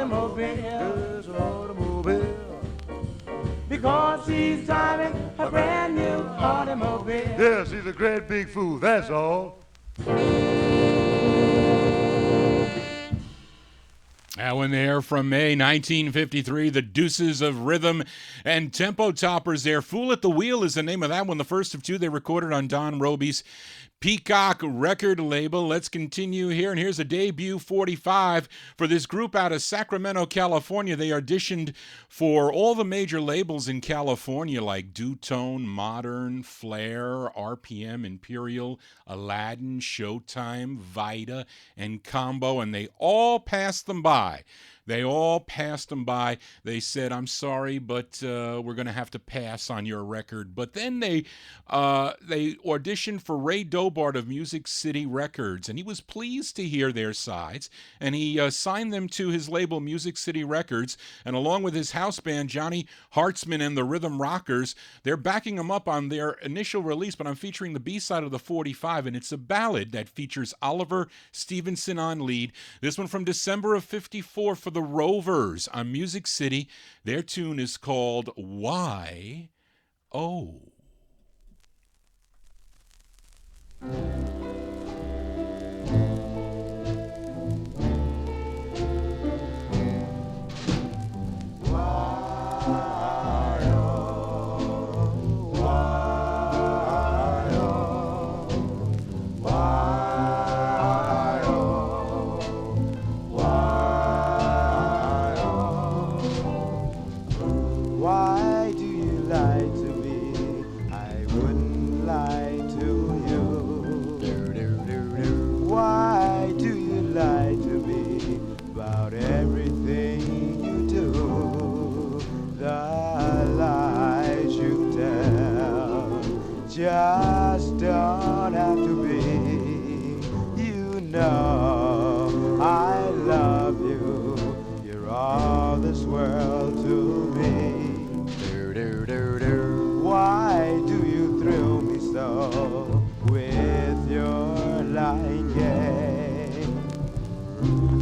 automobile. His automobile. Because he's driving a brand new automobile. Yes, he's a great big fool, that's all. That one there from May 1953, the Deuces of Rhythm and Tempo Toppers there. Fool at the Wheel is the name of that one, the first of two they recorded on Don Roby's Peacock record label. Let's continue here, and here's a debut 45 for this group out of Sacramento, California. They auditioned for all the major labels in California like Dutone, Modern, Flair, RPM, Imperial, Aladdin, Showtime, Vita, and Combo, and they all passed them by. They all passed them by. They said, I'm sorry, but we're going to have to pass on your record. But then they auditioned for Ray Dobart of Music City Records, and he was pleased to hear their sides, and he signed them to his label, Music City Records, and along with his house band, Johnny Hartzman and the Rhythm Rockers, they're backing him up on their initial release, but I'm featuring the B-side of the 45, and it's a ballad that features Oliver Stevenson on lead. This one from December of 54 for the Rovers on Music City. Their tune is called Why Oh. Why do you lie to me? I wouldn't lie to you. Why do you lie to me about everything you do? The lies you tell just don't have to be. You know I love you. You're all this world to me. Why do you thrill me so with your lying game?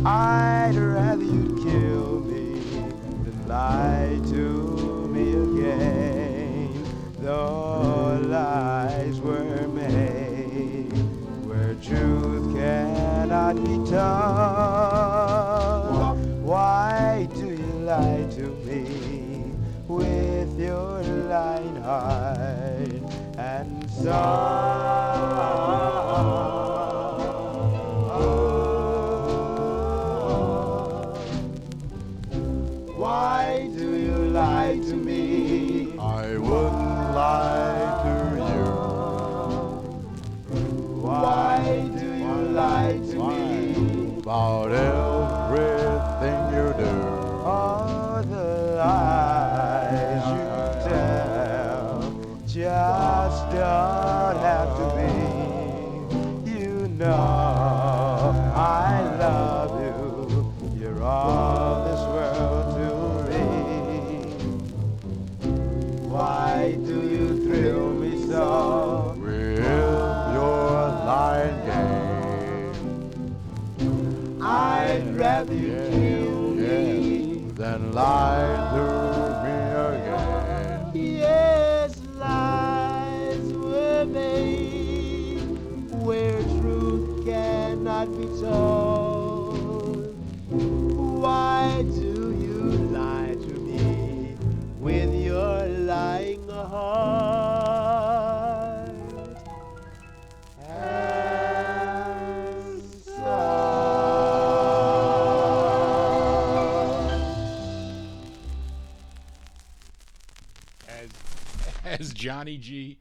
I'd rather you'd kill me than lie to me again. Though lies were made where truth cannot be told. Why do you lie to me with your lying heart and soul? Why do you lie to me? I wouldn't lie to you. Why do you lie to me? About everything you do. All the lies you tell just don't have to be. You know I love you. You're all this world to me. Why do you thrill me so With your lying game. I'd rather you kill me. Then lie to me again. Yes, lies were made where truth cannot be told. Why do you lie to me with your lying heart and As Johnny G.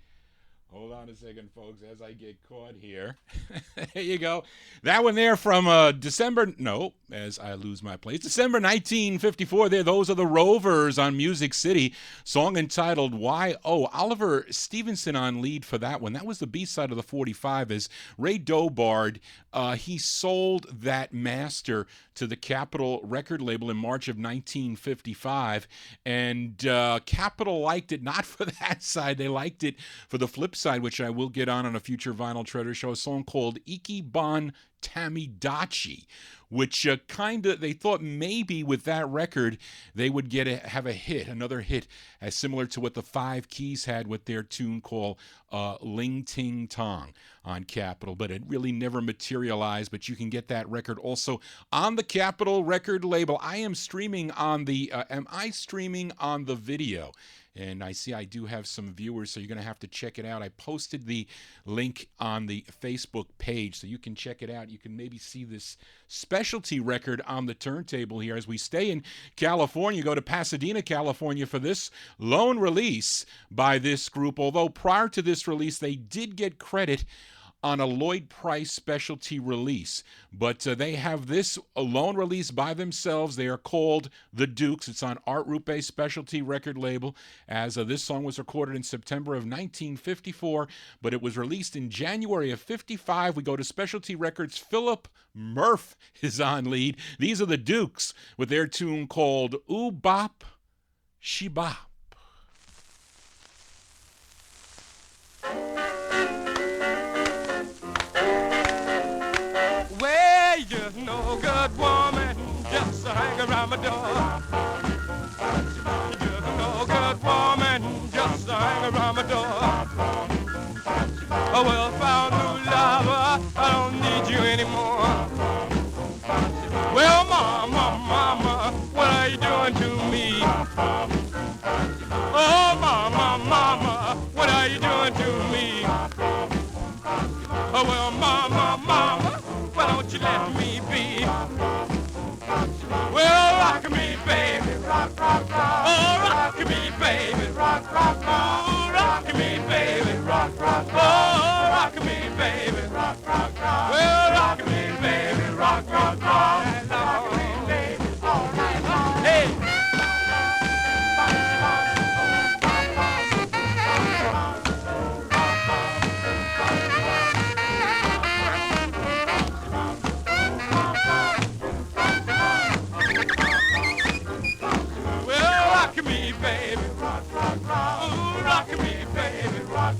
Hold on a second, folks, as I get caught here. There you go. That one there from December 1954 there. Those are the Rovers on Music City. Song entitled Why Oh. Oliver Stevenson on lead for that one. That was the B-side of the 45 as Ray Dobart. He sold that master to the Capitol record label in March of 1955. And Capitol liked it not for that side. They liked it for the flip side, which I will get on a future Vinyl Treasure show, a song called Iki Bon Tamidachi, which they thought maybe with that record they would have a hit, another hit, as similar to what the Five Keys had with their tune called Ling Ting Tong on Capitol, but it really never materialized. But you can get that record also on the Capitol record label. Am I streaming on the video? And I see I do have some viewers, so you're going to have to check it out. I posted the link on the Facebook page, so you can check it out. You can maybe see this specialty record on the turntable here as we stay in California. Go to Pasadena, California for this lone release by this group. Although prior to this release, they did get credit on a Lloyd Price specialty release. But they have this alone release by themselves. They are called The Dukes. It's on Art Rupe specialty record label, as this song was recorded in September of 1954, but it was released in January of 55. We go to Specialty Records. Philip Murph is on lead. These are The Dukes with their tune called Ooh Bop She Bop. Just no good woman, just hang around my door. Just no good woman, just hang around my door. Oh, well, found new lover, I don't need you anymore. Well, mama, what are you doing to me? Oh, mama, what are you doing to me? Oh, well, mama, why don't you let me be? Well, rock me, baby, rock. Oh, rock me, baby, rock. Oh, rock me, baby, rock. Oh, rock me, baby, rock. Well, rock me, baby, rock. All night long. Hey. Rock me, baby, rock. Oh, rock me, baby, rock.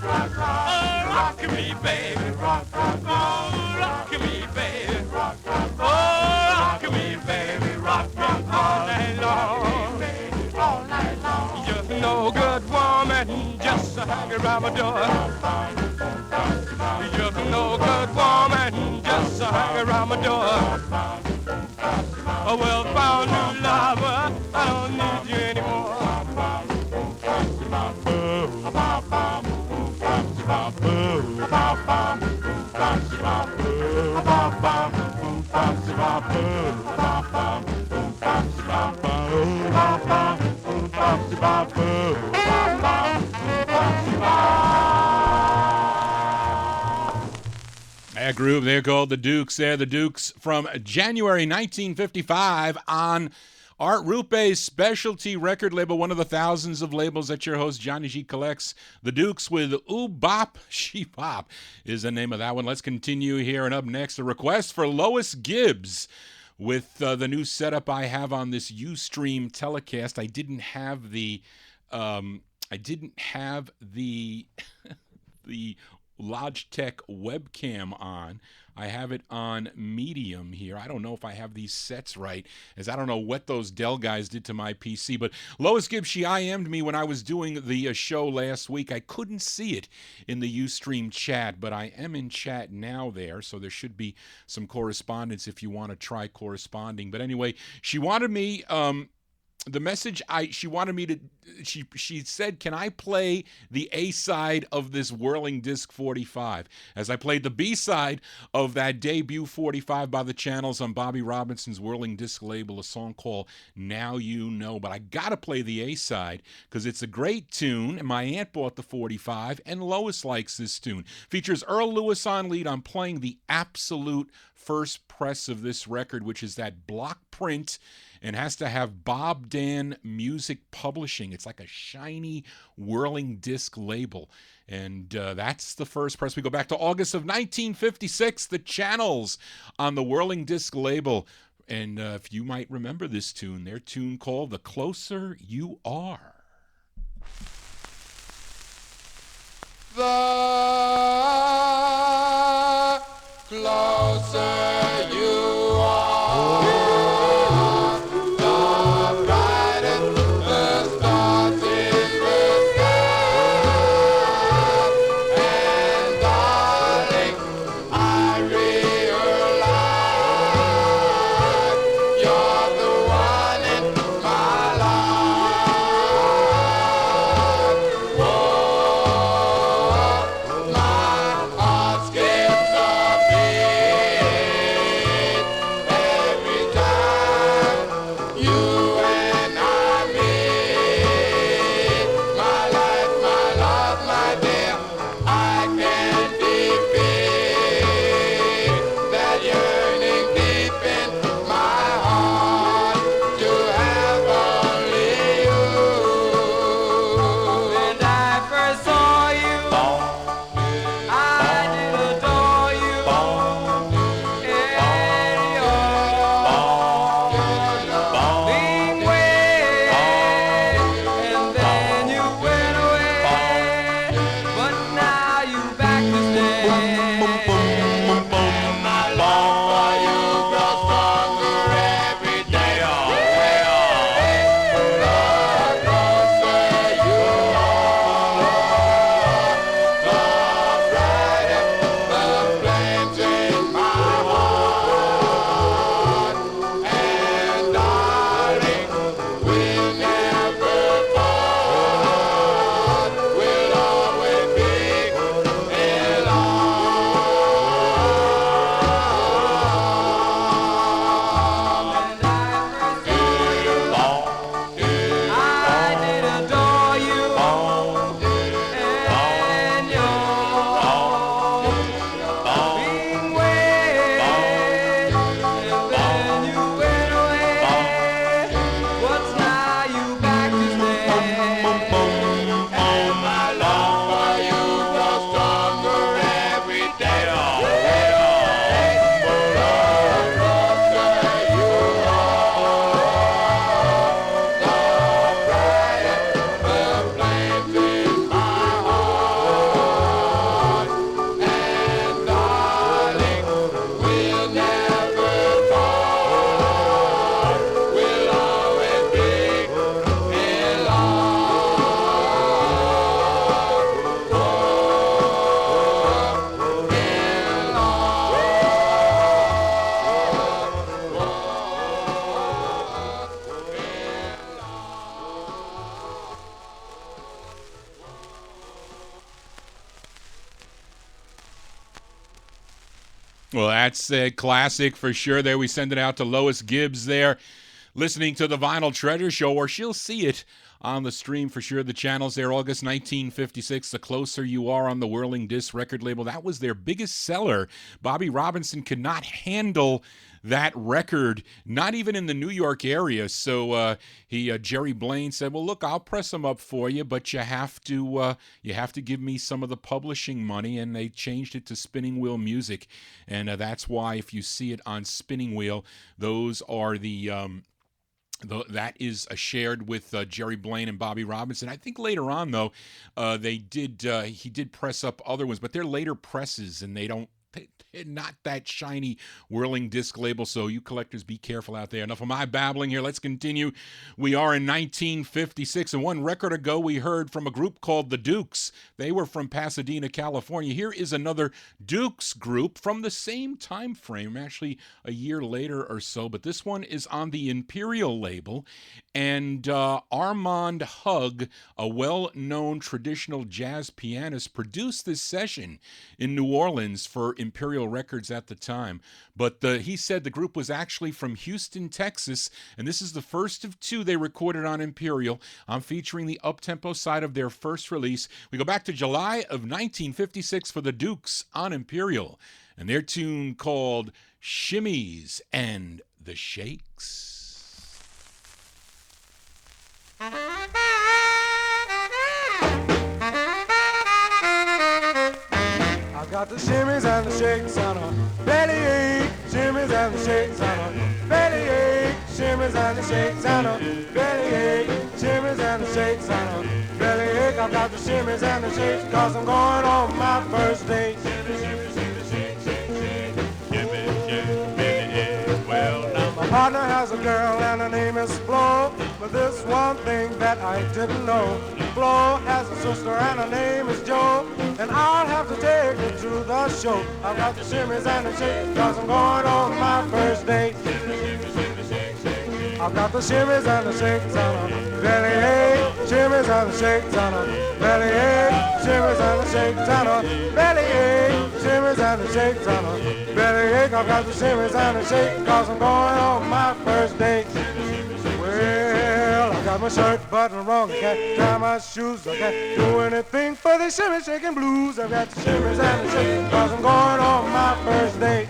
Oh, rock me, baby, rock. All night long. Just no good woman, just hang around my door. Just no good woman, just hang around my door. Oh, well, found new lover, I don't need you anymore. That group, they're called The Dukes. They're The Dukes from January 1955 on Art Rupe's specialty record label, one of the thousands of labels that your host Johnny G collects. The Dukes with Ooh Bop She Bop is the name of that one. Let's continue here, and up next, a request for Lois Gibbs with the new setup I have on this Ustream telecast. I didn't have the the Logitech webcam on. I have it on medium here. I don't know if I have these sets right, as I don't know what those Dell guys did to my PC. But Lois Gibbs, she IM'd me when I was doing the show last week. I couldn't see it in the Ustream chat, but I am in chat now there, so there should be some correspondence if you want to try corresponding. But anyway, she wanted me... the message she said, can I play the A side of this Whirling Disc 45? As I played the B side of that debut 45 by the Channels on Bobby Robinson's Whirling Disc label, a song called Now You Know. But I gotta play the A side because it's a great tune, and my aunt bought the 45, and Lois likes this tune. Features Earl Lewis on lead. I'm playing the absolute first press of this record, which is that block print, and has to have Bob Dan Music Publishing. It's like a shiny whirling disc label. And that's the first press. We go back to August of 1956, the Channels on the Whirling Disc label. And if you might remember this tune, their tune called The Closer You Are. The closer closer you are, the brighter the stars in the sky. And darling, I realize you're the one in my life. Whoa, my heart skips a beat every time you and I meet. My life, my love, my dear, I can't defeat that yearning deep in my heart to have only you. When I first saw you, I did adore you. And your being way, and then you went away. But now you back to stay. My love for you grows stronger every day. The closer you are, the brighter the flames in my heart. And darling, we'll never part. We'll always be in I did adore you. And your being way, and then you went away. What's now you back to stay? And my love for you grows stronger every day. The closer you are, the brighter the flames in my heart. And darling, we'll never part. We'll always be in Well, that's a classic for sure. There, we send it out to Lois Gibbs there, listening to the Vinyl Treasure Show, or she'll see it on the stream for sure. The channel's there, August 1956, The Closer You Are on the Whirling Disc record label. That was their biggest seller. Bobby Robinson could not handle that record, not even in the New York area. So Jerry Blaine said, "Well, look, I'll press them up for you, but you have to give me some of the publishing money." And they changed it to Spinning Wheel Music, and that's why if you see it on Spinning Wheel, those are that is shared with Jerry Blaine and Bobby Robinson. I think later on, though, he did press up other ones, but they're later presses, and they're not that shiny whirling disc label, so you collectors be careful out there. Enough of my babbling here. Let's continue. We are in 1956, and one record ago we heard from a group called the Dukes. They were from Pasadena, California. Here is another Dukes group from the same time frame, actually a year later or so, but this one is on the Imperial label, and Armand Hug, a well-known traditional jazz pianist, produced this session in New Orleans for Imperial Records at the time. But he said the group was actually from Houston, Texas, and this is the first of two they recorded on Imperial. I'm featuring the up-tempo side of their first release. We go back to July of 1956 for the Dukes on Imperial, and their tune called Shimmies and the Shakes. I got the shimmies and the shakes on a bellyache, shimmies and the shakes on a bellyache, shimmies and the shakes on a bellyache, shimmies and the shakes on a bellyache. I got the shimmies and the shakes 'cause I'm going on my first date. Shimmy, shimmy, shimmy, shake, shake, shake. Give me has a girl and her name is Flo. But this one thing that I didn't know. Flo has a sister and her name is Jo. And I'll have to take her to the show. I've got the shimmies and the shakes, 'cause I'm going on my first date. I've got the shimmies and the shakes on a bellyache. Shimmies and the shakes on a bellyache. Shimmies and the shakes on a bellyache. Shimmies and the shakes on a bellyache. I've got the shimmies and the shakes, 'cause I'm going on my first date. Well, I got my shirt buttoned wrong, I can't tie my shoes, I can't do anything for the shimmy shaking blues. I've got the shimmies and the shakes, 'cause I'm going on my first date.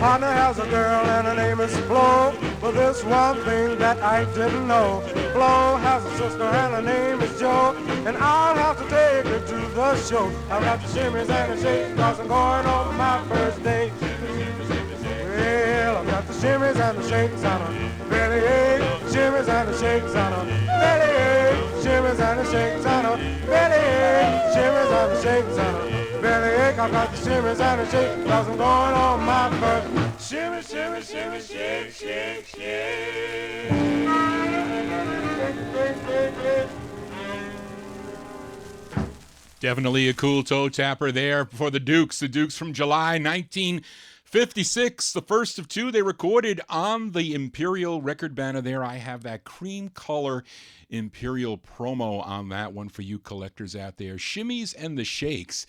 Partner has a girl and her name is Flo. But there's one thing that I didn't know. Flo has a sister and her name is Jo. And I'll have to take her to the show. I've got the shimmies and the shakes, 'cause I'm going on my first date. Well, I've got the shimmies and the shakes on a bellyache. Shimmies and the shakes on a bellyache. Shimmies and the shakes on a bellyache. Shimmies and the shakes on a bellyache. I've got the shimmies and the shakes, 'cause I'm going on my first. Shimmy, shimmy, shimmy, shake, shake, shake. Definitely a cool toe tapper there for the Dukes. The Dukes from July 1956, the first of two they recorded on the Imperial record banner there. I have that cream color Imperial promo on that one for you collectors out there. Shimmies and the Shakes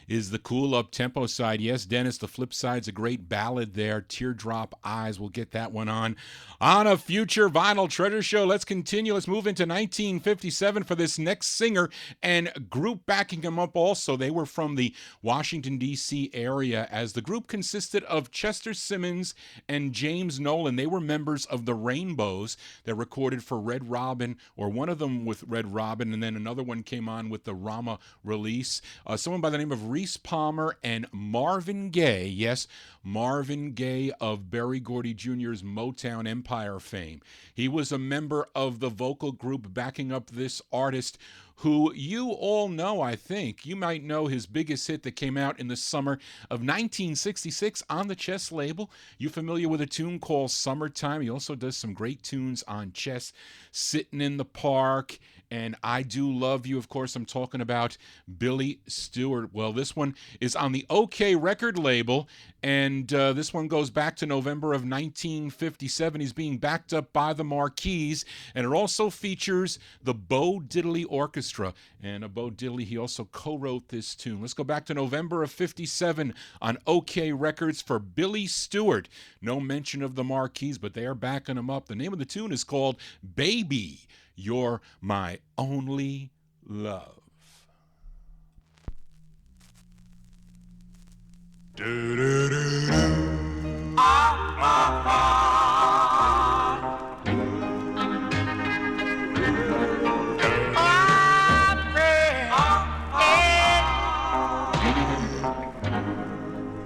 is the cool up-tempo side. Yes, Dennis, the flip side's a great ballad there. Teardrop Eyes, we'll get that one on a future Vinyl Treasure Show. Let's continue. Let's move into 1957 for this next singer and group backing him up also. They were from the Washington, D.C. area, as the group consisted of Chester Simmons and James Nolan. They were members of the Rainbows that recorded for Red Robin, or one of them with Red Robin, and then another one came on with the Rama release. Someone by the name of Reese Palmer and Marvin Gaye. Yes, Marvin Gaye of Berry Gordy Jr.'s Motown Empire fame. He was a member of the vocal group backing up this artist who you all know, I think. You might know his biggest hit that came out in the summer of 1966 on the Chess label. You familiar with a tune called Summertime? He also does some great tunes on Chess, Sitting in the Park, and I Do Love You. Of course, I'm talking about Billy Stewart. Well, this one is on the OK record label, and this one goes back to November of 1957. He's being backed up by the Marquis, and it also features the Bo Diddley Orchestra. And Bo Diddley, he also co-wrote this tune. Let's go back to November of 57 on OK Records for Billy Stewart. No mention of the Marquis, but they are backing him up. The name of the tune is called Baby, You're My Only Love.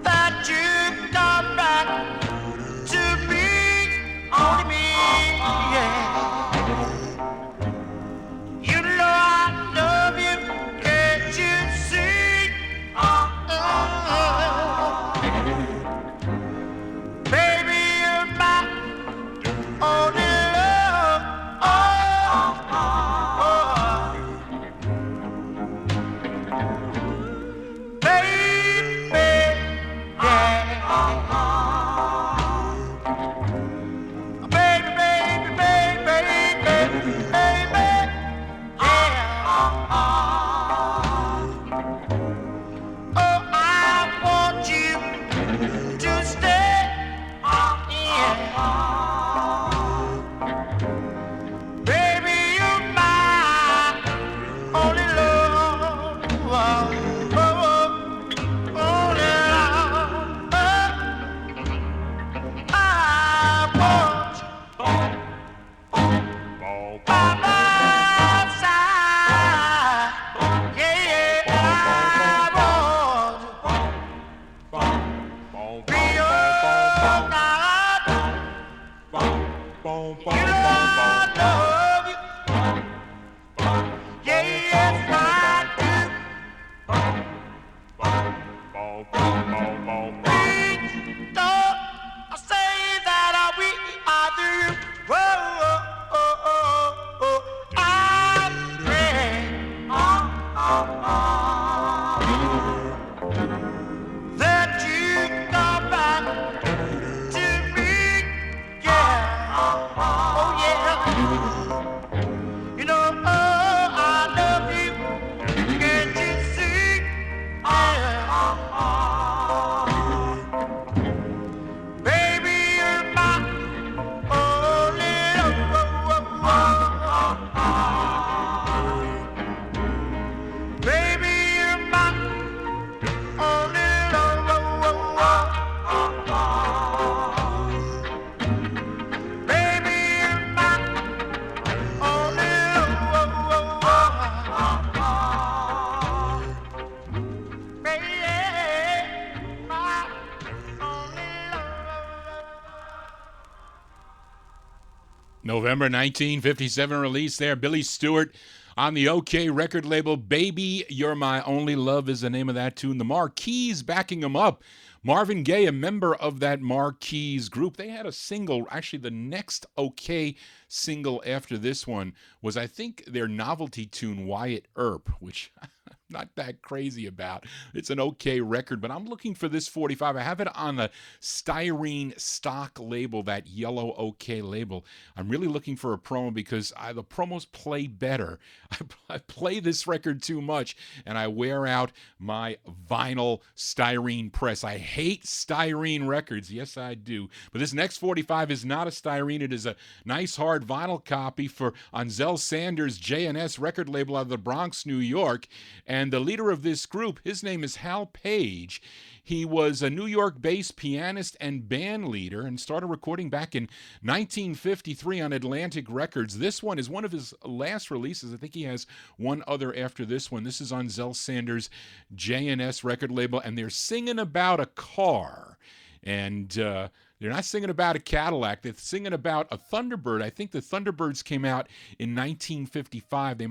That you come back to me, only me, yeah. You know I love you, can't you see? November 1957 release there. Billy Stewart on the OK record label. Baby, You're My Only Love is the name of that tune. The Marquis backing him up. Marvin Gaye, a member of that Marquis group. They had a single, actually the next OK single after this one was, I think, their novelty tune, Wyatt Earp, which I'm not that crazy about. It's an OK record, but I'm looking for this 45. I have it on the styrene stock label, that yellow OK label. I'm really looking for a promo because the promos play better. I play this record too much, and I wear out my vinyl styrene press. I hate styrene records. Yes, I do. But this next 45 is not a styrene. It is a nice hard vinyl copy on Zell Sanders' J&S record label out of the Bronx, New York. And the leader of this group, his name is Hal Page. He was a New York-based pianist and band leader and started recording back in 1953 on Atlantic Records. This one is one of his last releases. I think he has one other after this one. This is on Zell Sanders' J&S record label, and they're singing about a car. And they're not singing about a Cadillac. They're singing about a Thunderbird. I think the Thunderbirds came out in 1955. They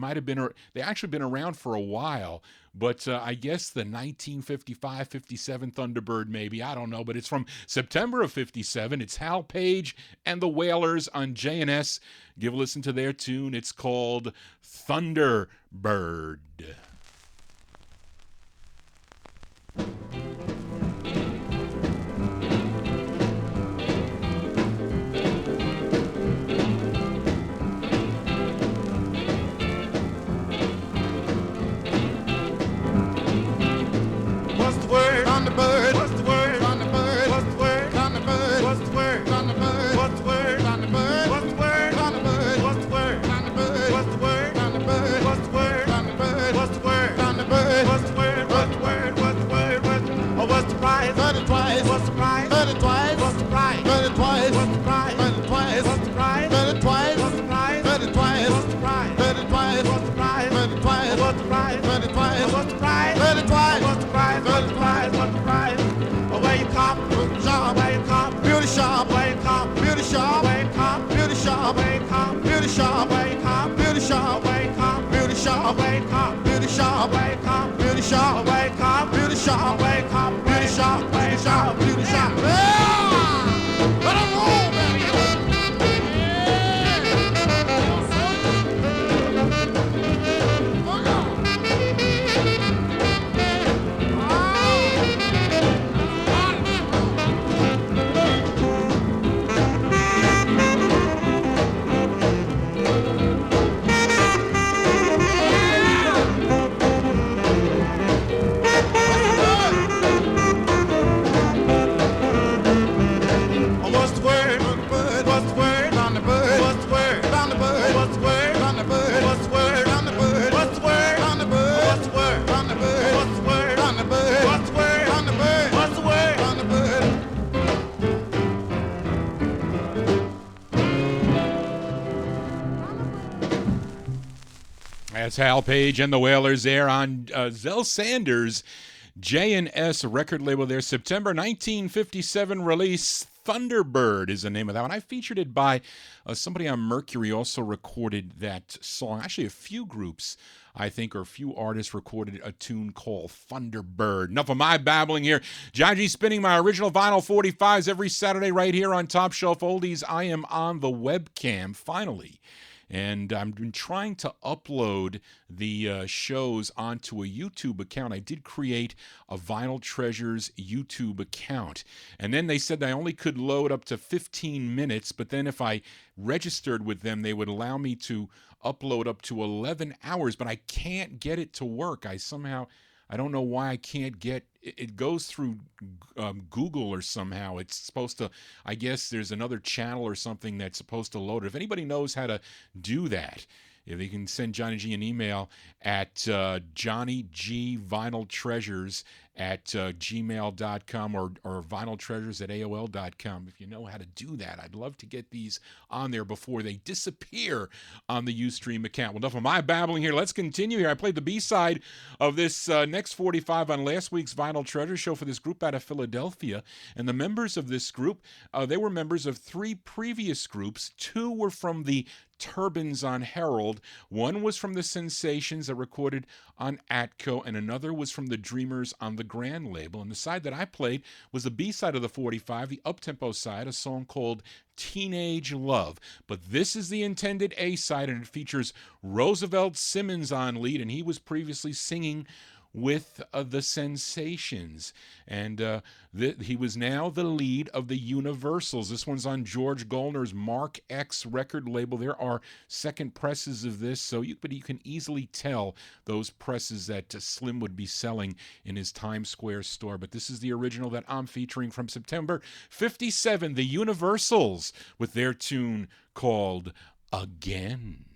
actually been around for a while, but I guess the 1955-57 Thunderbird maybe. I don't know, but it's from September of 57. It's Hal Page and the Wailers on J&S. Give a listen to their tune. It's called Thunderbird. Thunderbird. What's the word? Thunderbird. What's the word? Thunderbird. What's the word? Thunderbird. What's the word? Thunderbird. What's the word? Thunderbird. What's the word? Thunderbird. What's the word? Thunderbird. What's the word? Thunderbird. What's the word? Thunderbird. What's the word? What's the word? What's the word? What's the prize? 30 twice. What's the prize? 30 twice. What's the prize? 30 twice. What's the prize? 30 twice. What's the prize? 30 twice. What's the prize? 30 twice. What's the prize? 30 twice. What's the prize? 30 twice. What's the prize? 30 twice. What's the prize? 30 twice. What's the prize? 30 twice. What's the prize? Where you cop, beauty shop, where you cop, beauty shop, where you cop, beauty shop, where you cop, beauty shop, where you cop, beauty shop, where you cop, beauty shop, where you cop, beauty shop, where you cop, beauty shop, where you cop, beauty shop, where you cop, beauty shop, where you cop, beauty shop, where you shop, beauty shop. Let 'em roll, baby. That's Hal Page and the Wailers there on Zell Sanders' J&S record label there. September 1957 release. Thunderbird is the name of that one. I featured it by somebody on Mercury, also recorded that song. Actually, a few groups, I think, or a few artists recorded a tune called Thunderbird. Enough of my babbling here. John G spinning my original vinyl 45s every Saturday right here on Top Shelf Oldies. I am on the webcam, finally. And I've been trying to upload the shows onto a YouTube account. I did create a Vinyl Treasures YouTube account. And then they said I only could load up to 15 minutes, but then if I registered with them, they would allow me to upload up to 11 hours, but I can't get it to work. I don't know why I can't get it. Goes through Google or somehow. It's supposed to, I guess there's another channel or something that's supposed to load it. If anybody knows how to do that, if they can send Johnny G an email at johnnyvinyltreasures@gmail.com or vinyltreasures@aol.com. If you know how to do that, I'd love to get these on there before they disappear on the Ustream account. Well, enough of my babbling here. Let's continue here. I played the B-side of this next 45 on last week's Vinyl Treasure show for this group out of Philadelphia. And the members of this group, they were members of 3 previous groups. 2 were from the Turbans on Herald. 1 was from the Sensations that recorded on Atco, and another was from the Dreamers on the Grand label. And the side that I played was the B-side of the 45, the up-tempo side, a song called Teenage Love. But this is the intended A-side, and it features Roosevelt Simmons on lead, and he was previously singing with the Sensations, and he was now the lead of the Universals. This one's on George Golner's Mark X record label. There are second presses of this, but you can easily tell those presses that Slim would be selling in his Times Square store. But this is the original that I'm featuring from September 57, the Universals, with their tune called Again.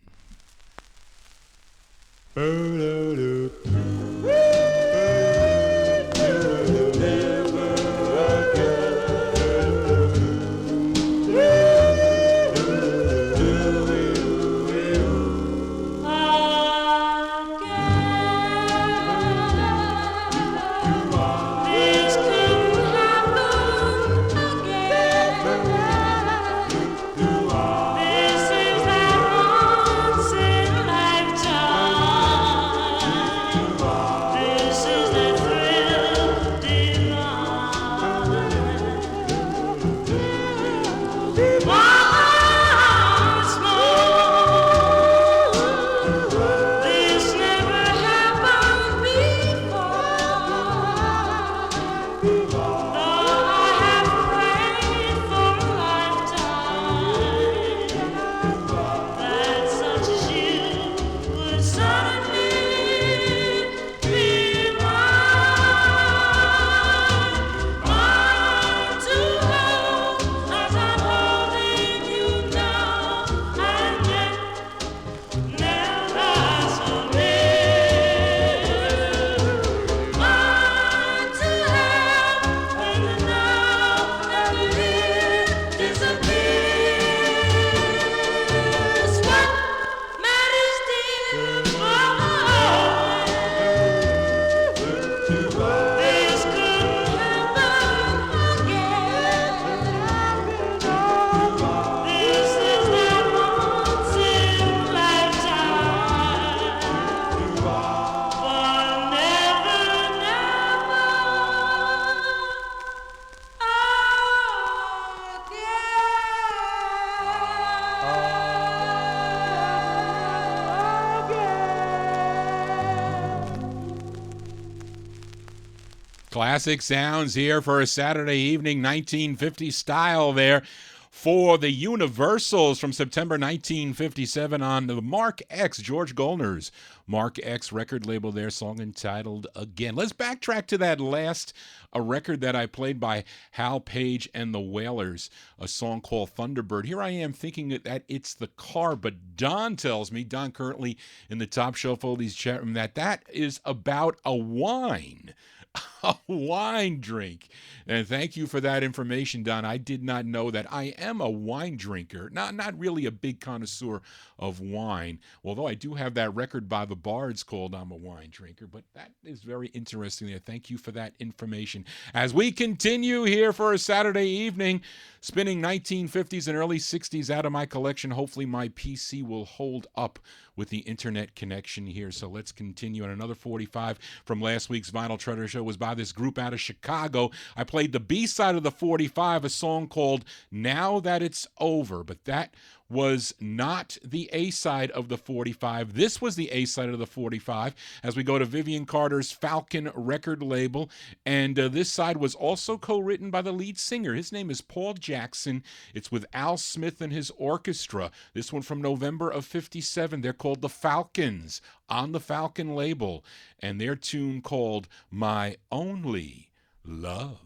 Classic sounds here for a Saturday evening, 1950 style there for the Universals from September 1957 on the Mark X, George Golner's Mark X record label, their song entitled Again. Let's backtrack to that last record that I played by Hal Page and the Wailers, a song called Thunderbird. Here I am thinking that it's the car, but Don tells me, Don currently in the Top Shelf Oldies chat room, that is about a wine. A wine drink. And thank you for that information, Don. I did not know that. I am a wine drinker. Not really a big connoisseur of wine, although I do have that record by the Bards called I'm a Wine Drinker. But that is very interesting there. Thank you for that information. As we continue here for a Saturday evening, spinning 1950s and early 60s out of my collection. Hopefully my PC will hold up with the internet connection here. So let's continue. And another 45 from last week's Vinyl Treasure Show was by this group out of Chicago. I played the B-side of the 45, a song called Now That It's Over, but that was not the A-side of the 45. This was the A-side of the 45 as we go to Vivian Carter's Falcon record label. And this side was also co-written by the lead singer. His name is Paul Jackson. It's with Al Smith and his orchestra. This one from November of 57. They're called the Falcons on the Falcon label. And their tune called My Only Love.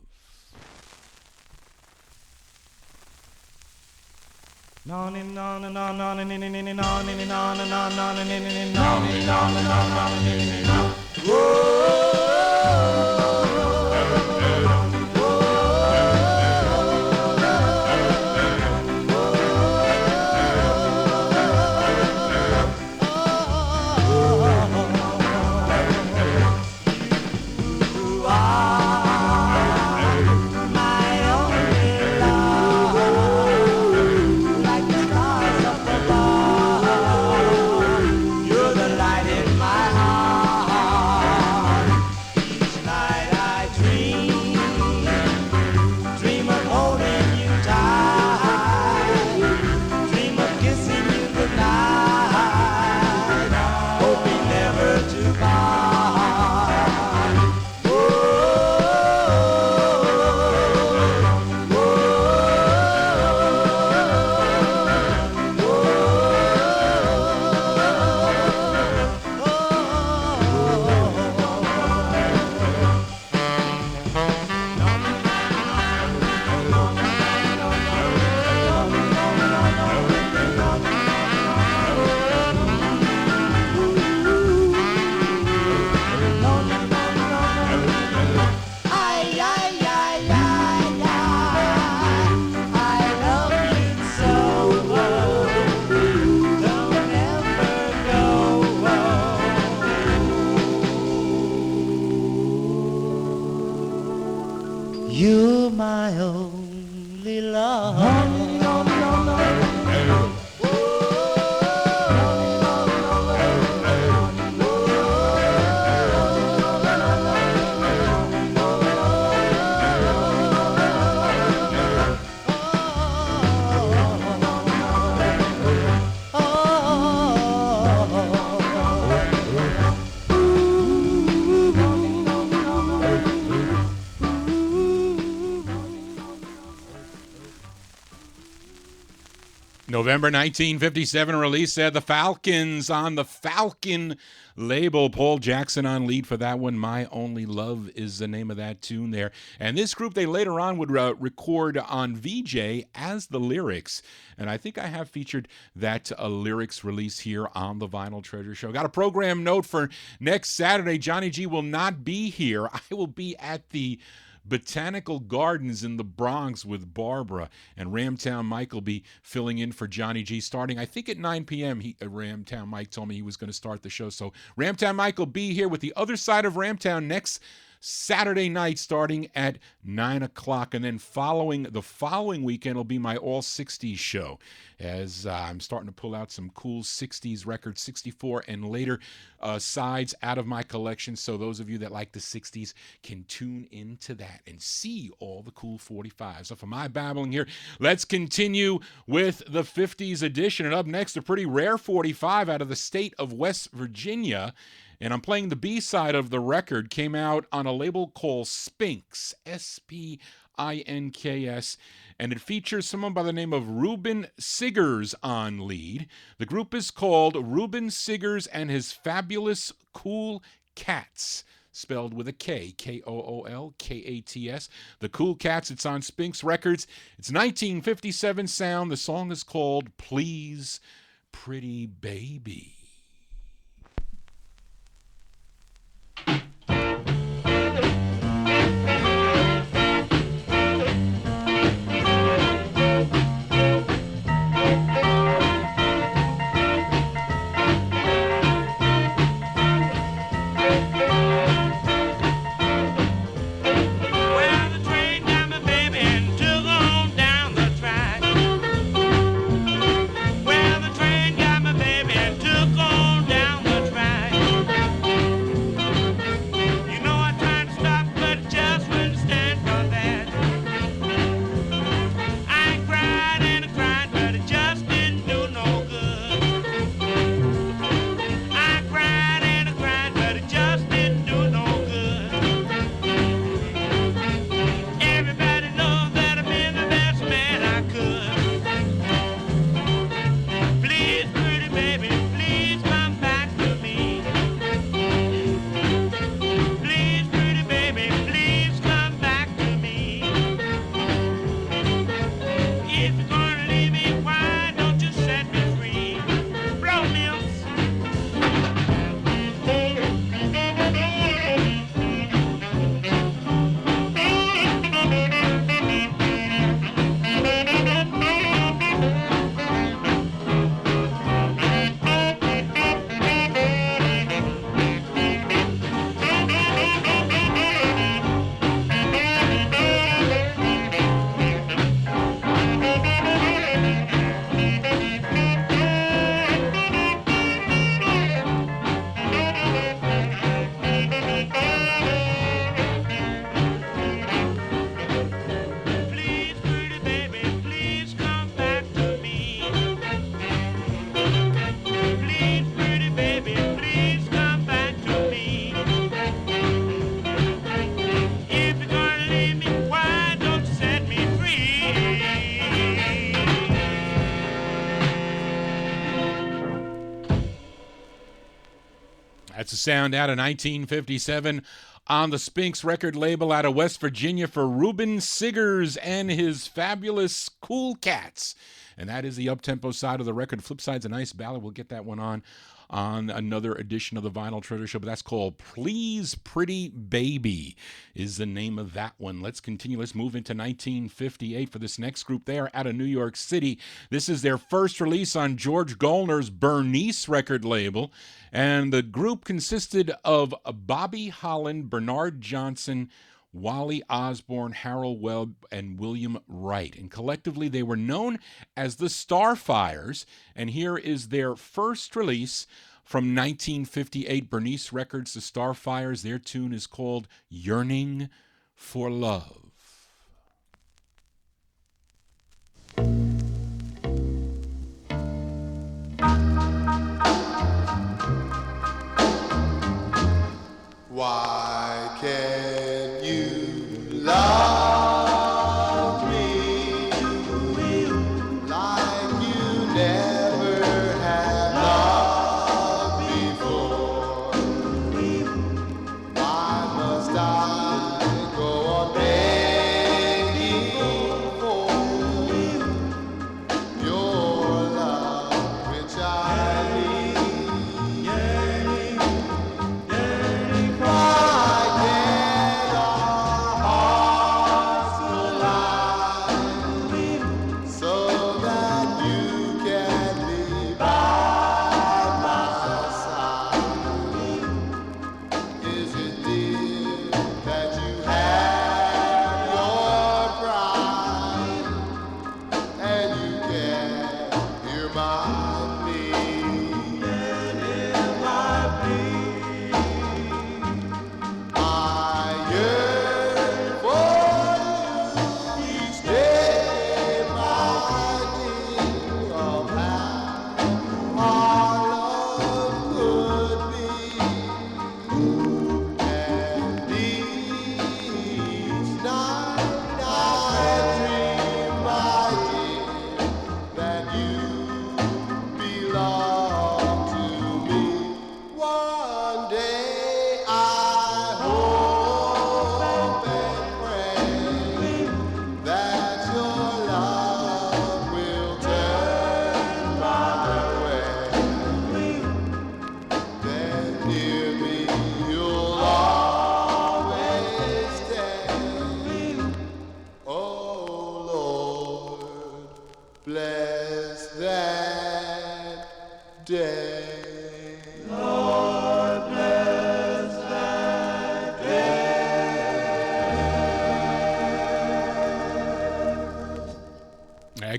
You're my only love. November 1957 release there, the Falcons on the Falcon label. Paul Jackson on lead for that one. My Only Love is the name of that tune there. And this group, they later on would record on VJ as the Lyrics. And I think I have featured that Lyrics release here on the Vinyl Treasure Show. Got a program note for next Saturday. Johnny G will not be here. I will be at the Botanical Gardens in the Bronx with Barbara, and Ramtown Mike will be filling in for Johnny G starting, I think, at 9 p.m. Ramtown Mike told me he was going to start the show. So Ramtown Mike will be here with the other side of Ramtown next Saturday night starting at 9 o'clock. And then the following weekend will be my All 60s show, as I'm starting to pull out some cool 60s records, 64 and later sides out of my collection. So those of you that like the 60s can tune into that and see all the cool 45s. So for my babbling here, let's continue with the 50s edition. And up next, a pretty rare 45 out of the state of West Virginia. And I'm playing the B-side of the record. Came out on a label called Spinks, S-P-I-N-K-S, and it features someone by the name of Reuben Siggers on lead. The group is called Reuben Siggers and His Fabulous Cool Cats, spelled with a K, K-O-O-L-K-A-T-S. The Cool Cats, it's on Spinks Records. It's 1957 sound. The song is called Please, Pretty Baby. If you're gonna leave me, why don't you set me free? Blow mills. Please, pretty baby, please come back to me. Please, pretty baby, please come back to me. If you're gonna leave me, why don't you set me free? That's a sound out of 1957 on the Spinks record label out of West Virginia for Reuben Siggers and his fabulous Cool Cats. And that is the up-tempo side of the record. Flip side's a nice ballad. We'll get that one on another edition of the Vinyl Treasure Show. But that's called Please Pretty Baby is the name of that one. Let's continue. Let's move into 1958 for this next group. They are out of New York City. This is their first release on George Gollner's Bernice record label. And the group consisted of Bobby Holland, Bernard Johnson, Wally Osborne, Harold Webb, and William Wright. And collectively, they were known as the Starfires. And here is their first release from 1958, Bernice Records, the Starfires. Their tune is called Yearning for Love. Why can't you love me like you never have loved before? Why must I go on begging for your love, which I need?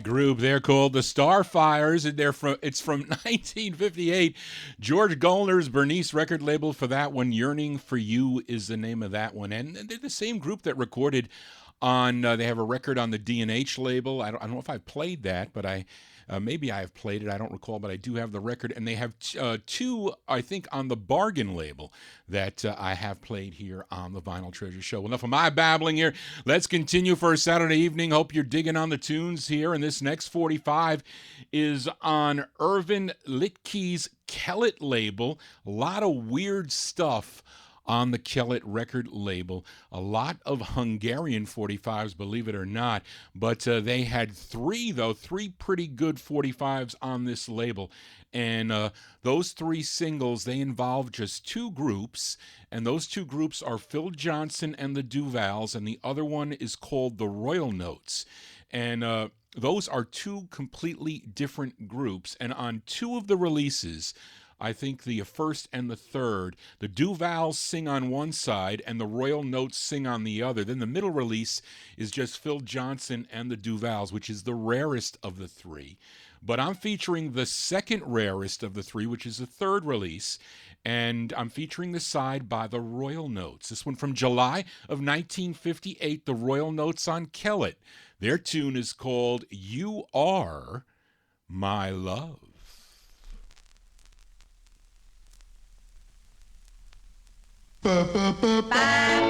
Group. They're called the Starfires, and it's from 1958. George Gollner's Bernice record label for that one. Yearning for You is the name of that one. And they're the same group that recorded on, they have a record on the D&H label. I don't know if I've played that, but maybe I have played it. I don't recall, but I do have the record. And they have two, I think, on the Bargain label that I have played here on the Vinyl Treasure Show. Enough of my babbling here. Let's continue for a Saturday evening. Hope you're digging on the tunes here. And this next 45 is on Irvin Litkey's Kellett label. A lot of weird stuff on the Kellet record label. A lot of Hungarian 45s, believe it or not, but they had three pretty good 45s on this label. And those three singles, they involve just two groups, and those two groups are Phil Johnson and the Duvals, and the other one is called the Royal Notes. And those are two completely different groups, and on two of the releases, I think the first and the third, the Duvals sing on one side and the Royal Notes sing on the other. Then the middle release is just Phil Johnson and the Duvals, which is the rarest of the three. But I'm featuring the second rarest of the three, which is the third release, and I'm featuring the side by the Royal Notes. This one from July of 1958, the Royal Notes on Kellet. Their tune is called You Are My Love. Bye, bye, bye, bye.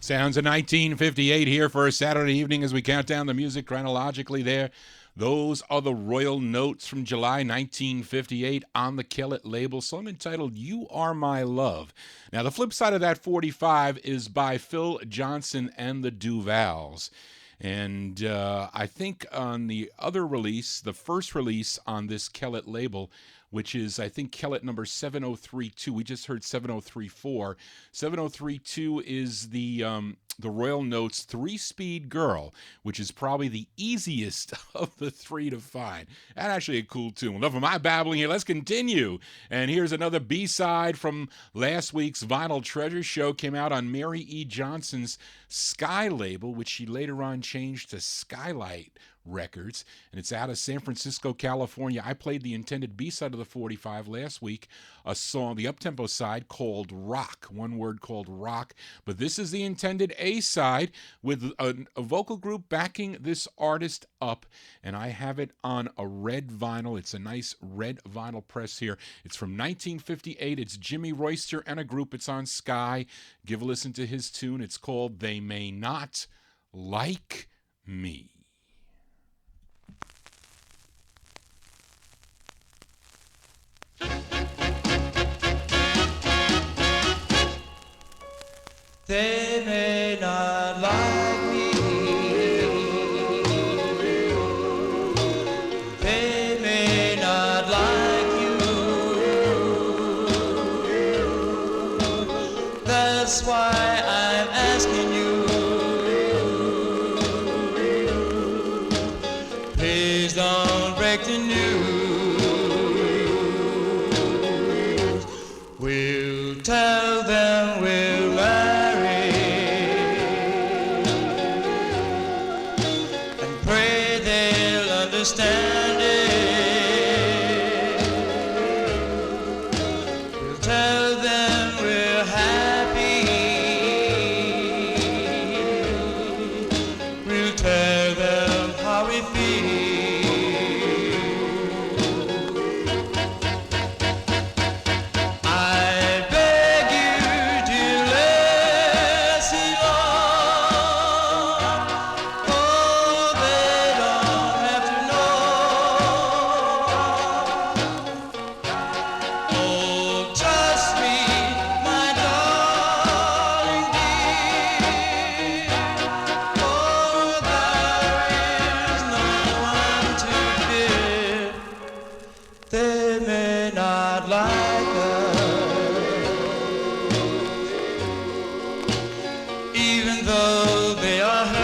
Sounds of 1958 here for a Saturday evening as we count down the music chronologically there. Those are the Royal Notes from July 1958 on the Kellet label, song entitled You Are My Love. Now, the flip side of that 45 is by Phil Johnson and the Duvals. And I think on the other release, the first release on this Kellet label, which is, I think, Kellet number 7032. We just heard 7034. 7032 is the Royal Notes 3-Speed Girl, which is probably the easiest of the three to find. That's actually a cool tune. Enough of my babbling here. Let's continue. And here's another B-side from last week's Vinyl Treasure Show. Came out on Mary E. Johnson's Sky label, which she later on changed to Skylight Records, and it's out of San Francisco, California. I played the intended B-side of the 45 last week, a song, the up-tempo side called Rock, one word called Rock, but this is the intended A-side with a vocal group backing this artist up, and I have it on a red vinyl. It's a nice red vinyl press here. It's from 1958. It's Jimmy Royster and a group. It's on Sky. Give a listen to his tune. It's called They May Not Like Me. They may not like me. They may not like you. That's why I'm asking you. Please don't break the news. We'll tell them we're married and pray they'll understand it. We'll tell them we're happy. We'll tell them how we feel. I beg you, dear, listen on. Oh, they don't have to know. Oh, trust me, my darling dear. For there is no one to fear. They may not like us, even though they are hurt.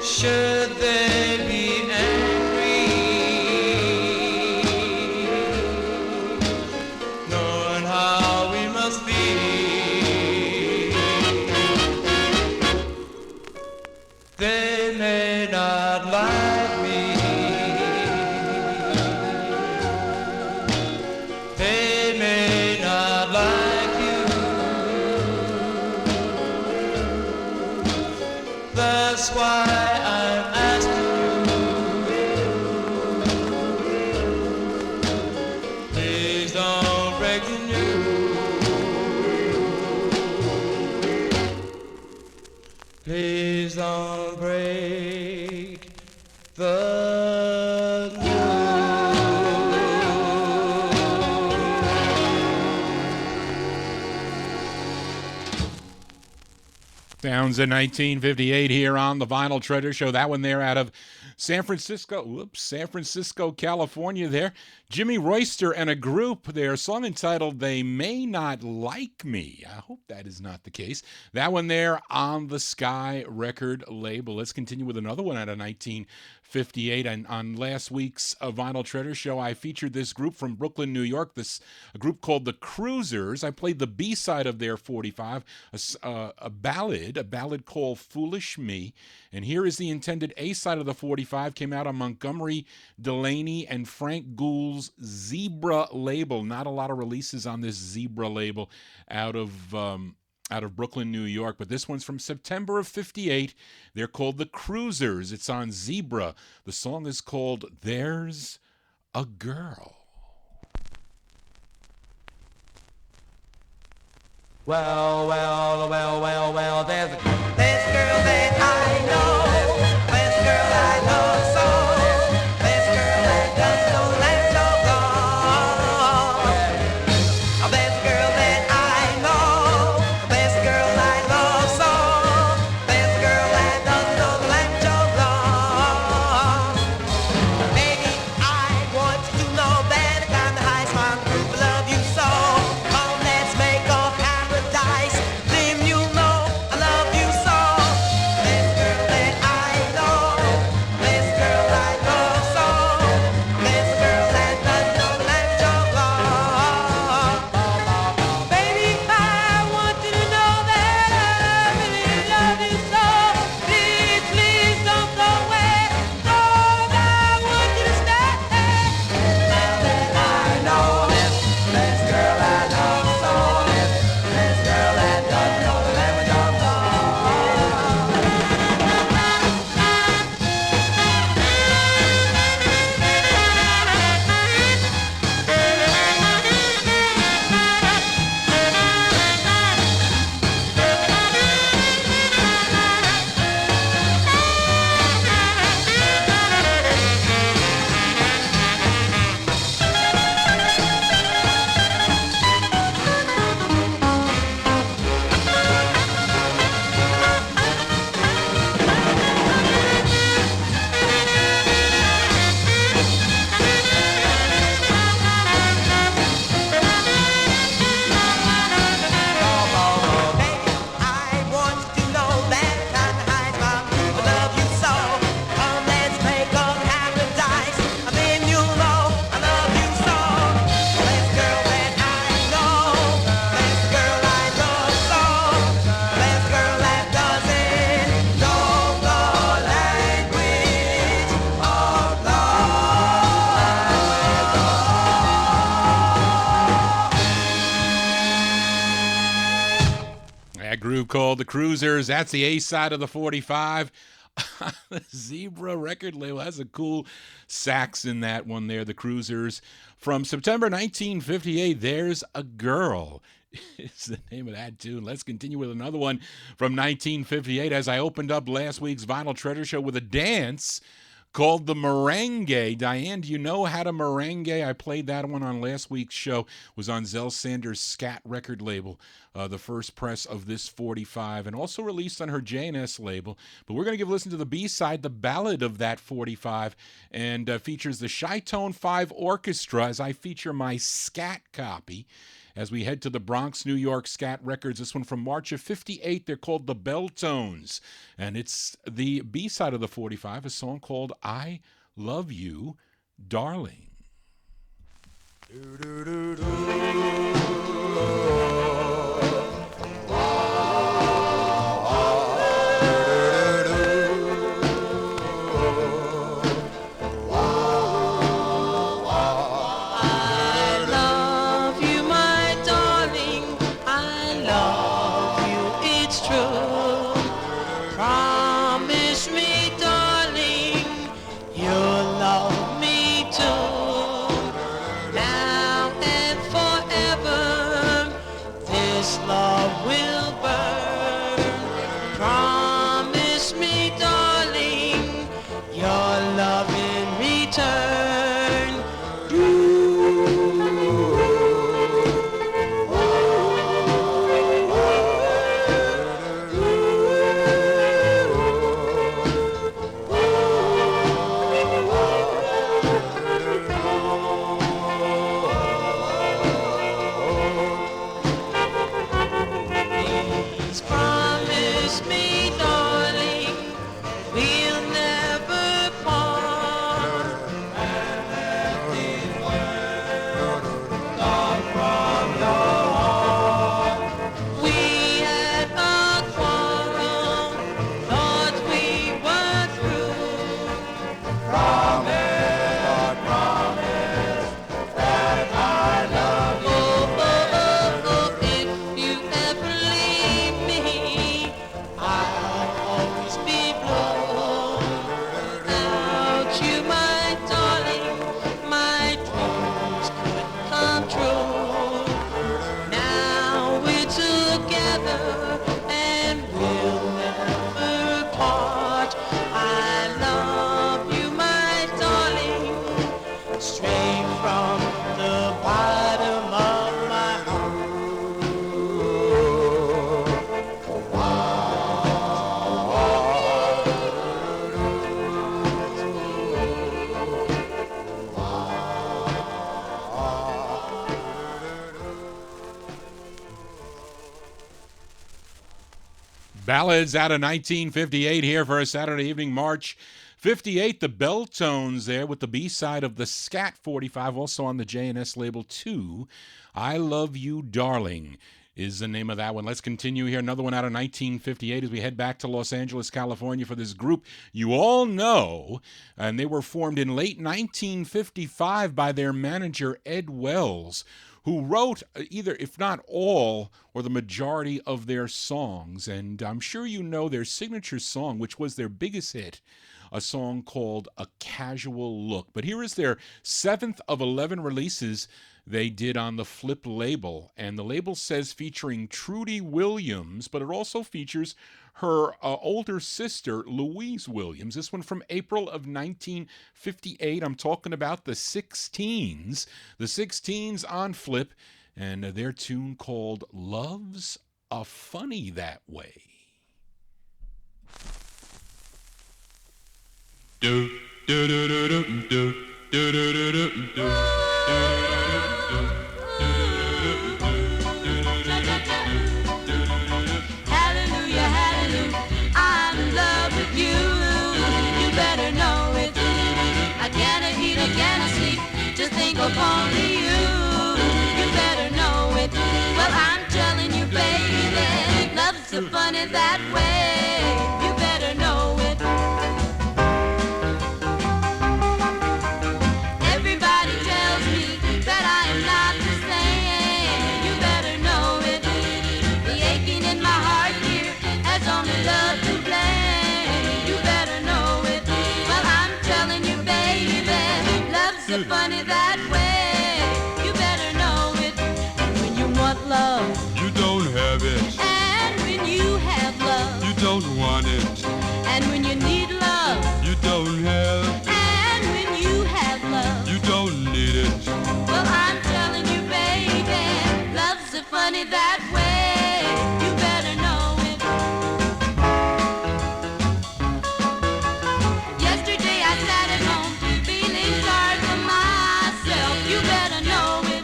Should they be angry, knowing how we must feel? They may not like me. They may not like you. That's why I'm asking you. Please don't break the news. Please don't break the news. Sounds in 1958 here on the Vinyl Treasure Show. That one there out of San Francisco, California there. Jimmy Royster and a group, their song entitled They May Not Like Me. I hope that is not the case. That one there on the Sky record label. Let's continue with another one out of 1958. And on last week's Vinyl Treasure Show, I featured this group from Brooklyn, New York, a group called the Cruisers. I played the B-side of their 45, a ballad called Foolish Me. And here is the intended A-side of the 45, came out on Montgomery Delaney and Frank Gould's Zebra label. Not a lot of releases on this Zebra label out of Brooklyn, New York, but this one's from September of 58. They're called the Cruisers. It's on Zebra. The song is called There's a Girl. Well, there's a girl that I know, this girl I love so, this girl that does no let so long. This girl that I know, this girl I love so, this girl that does no let so long. Baby, I want to know that I'm the high smart group love you so. Come, let's make a paradise. Then you know I love you called The Cruisers. That's the A side of the 45. The Zebra record label has a cool sax in that one there, The Cruisers. From September 1958, There's a Girl is the name of that tune. Let's continue with another one from 1958 as I opened up last week's Vinyl Treasure Show with a dance called the Merengue. Diane, do you know how to merengue? I played that one on last week's show. It was on Zell Sanders' Scat record label, the first press of this 45, and also released on her J&S label. But we're going to give a listen to the B-side, the ballad of that 45, and features the Chi-Tone 5 Orchestra as I feature my scat copy as we head to the Bronx, New York Scat Records. This one from March of 58. They're called the Belltones. And it's the B-side of the 45, a song called I Love You, Darling. Ballads out of 1958 here for a Saturday evening, March 58. The Belltones there with the B-side of the Scat 45, also on the J&S label too. I Love You, Darling is the name of that one. Let's continue here. Another one out of 1958 as we head back to Los Angeles, California for this group you all know. And they were formed in late 1955 by their manager, Ed Wells, who wrote either, if not all, or the majority of their songs. And I'm sure you know their signature song, which was their biggest hit, a song called A Casual Look. But here is their 7th of 11 releases they did on the Flip label. And the label says featuring Trudy Williams, but it also features her older sister, Louise Williams. This one from April of 1958. I'm talking about the 16s. The 16s on Flip, and their tune called Love's a Funny That Way. Do do do do do do do do do do do. Hallelujah, hallelujah, I'm in love with you. You better know it. I cannot eat, I cannot sleep, just think of only you. You better know it. Well, I'm telling you, baby, love's so funny that way. You better know it. Everybody tells me that I am not the same. You better know it. The aching in my heart here don't want it. And when you need love, You don't have. and when you have love, You don't need it. well, I'm telling you, baby, love's so funny that way. You better know it. Yesterday I sat at home feeling sorry for myself. You better know it.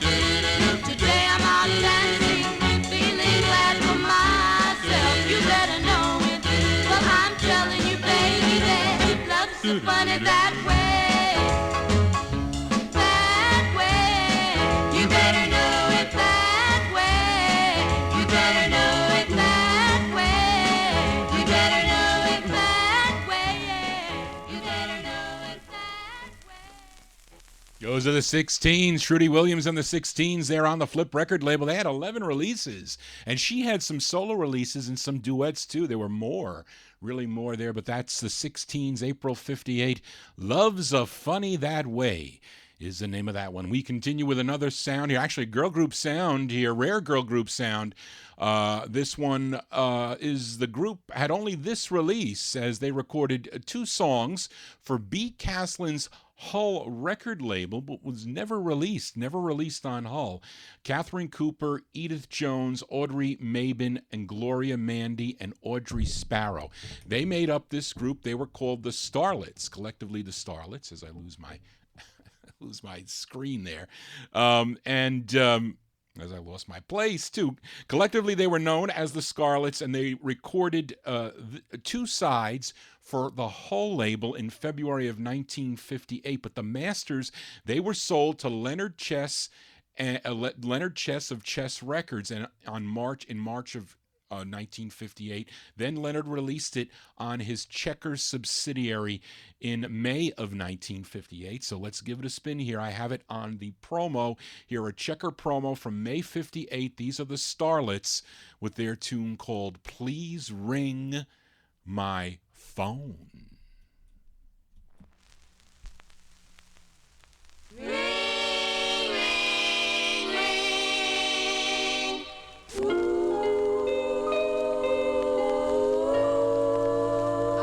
Today I'm out dancing, feeling glad for myself. You better know it. Well, I'm telling you, baby, that love's so funny that way. That way. You better know it that way. You better know it that way. You better know it that way. You better know it that way. Those are the 16s. Shruti Williams and the 16s there on the Flip record label. They had 11 releases, and she had some solo releases and some duets too. There were more, really more there, but that's the 16s, April 58. Love's a Funny That Way is the name of that one. We continue with another sound here. Actually, girl group sound here, rare girl group sound. This one is the group had only this release as they recorded 2 songs for B. Caslin's Hull record label, but was never released on Hull. Catherine Cooper, Edith Jones, Audrey Mabin, and Gloria Mandy, and Audrey Sparrow. They made up this group. They were called the Starlets, collectively the Starlets, as I lose my screen there. As I lost my place, too. Collectively, they were known as the Scarlets, and they recorded 2 sides for the Hull label in February of 1958. But the masters, they were sold to Leonard Chess of Chess Records, and in March of 1958. Then Leonard released it on his Checkers subsidiary in May of 1958. So let's give it a spin here. I have it on the promo here, a Checker promo from May 58. These are the Starlets with their tune called Please Ring My Phone.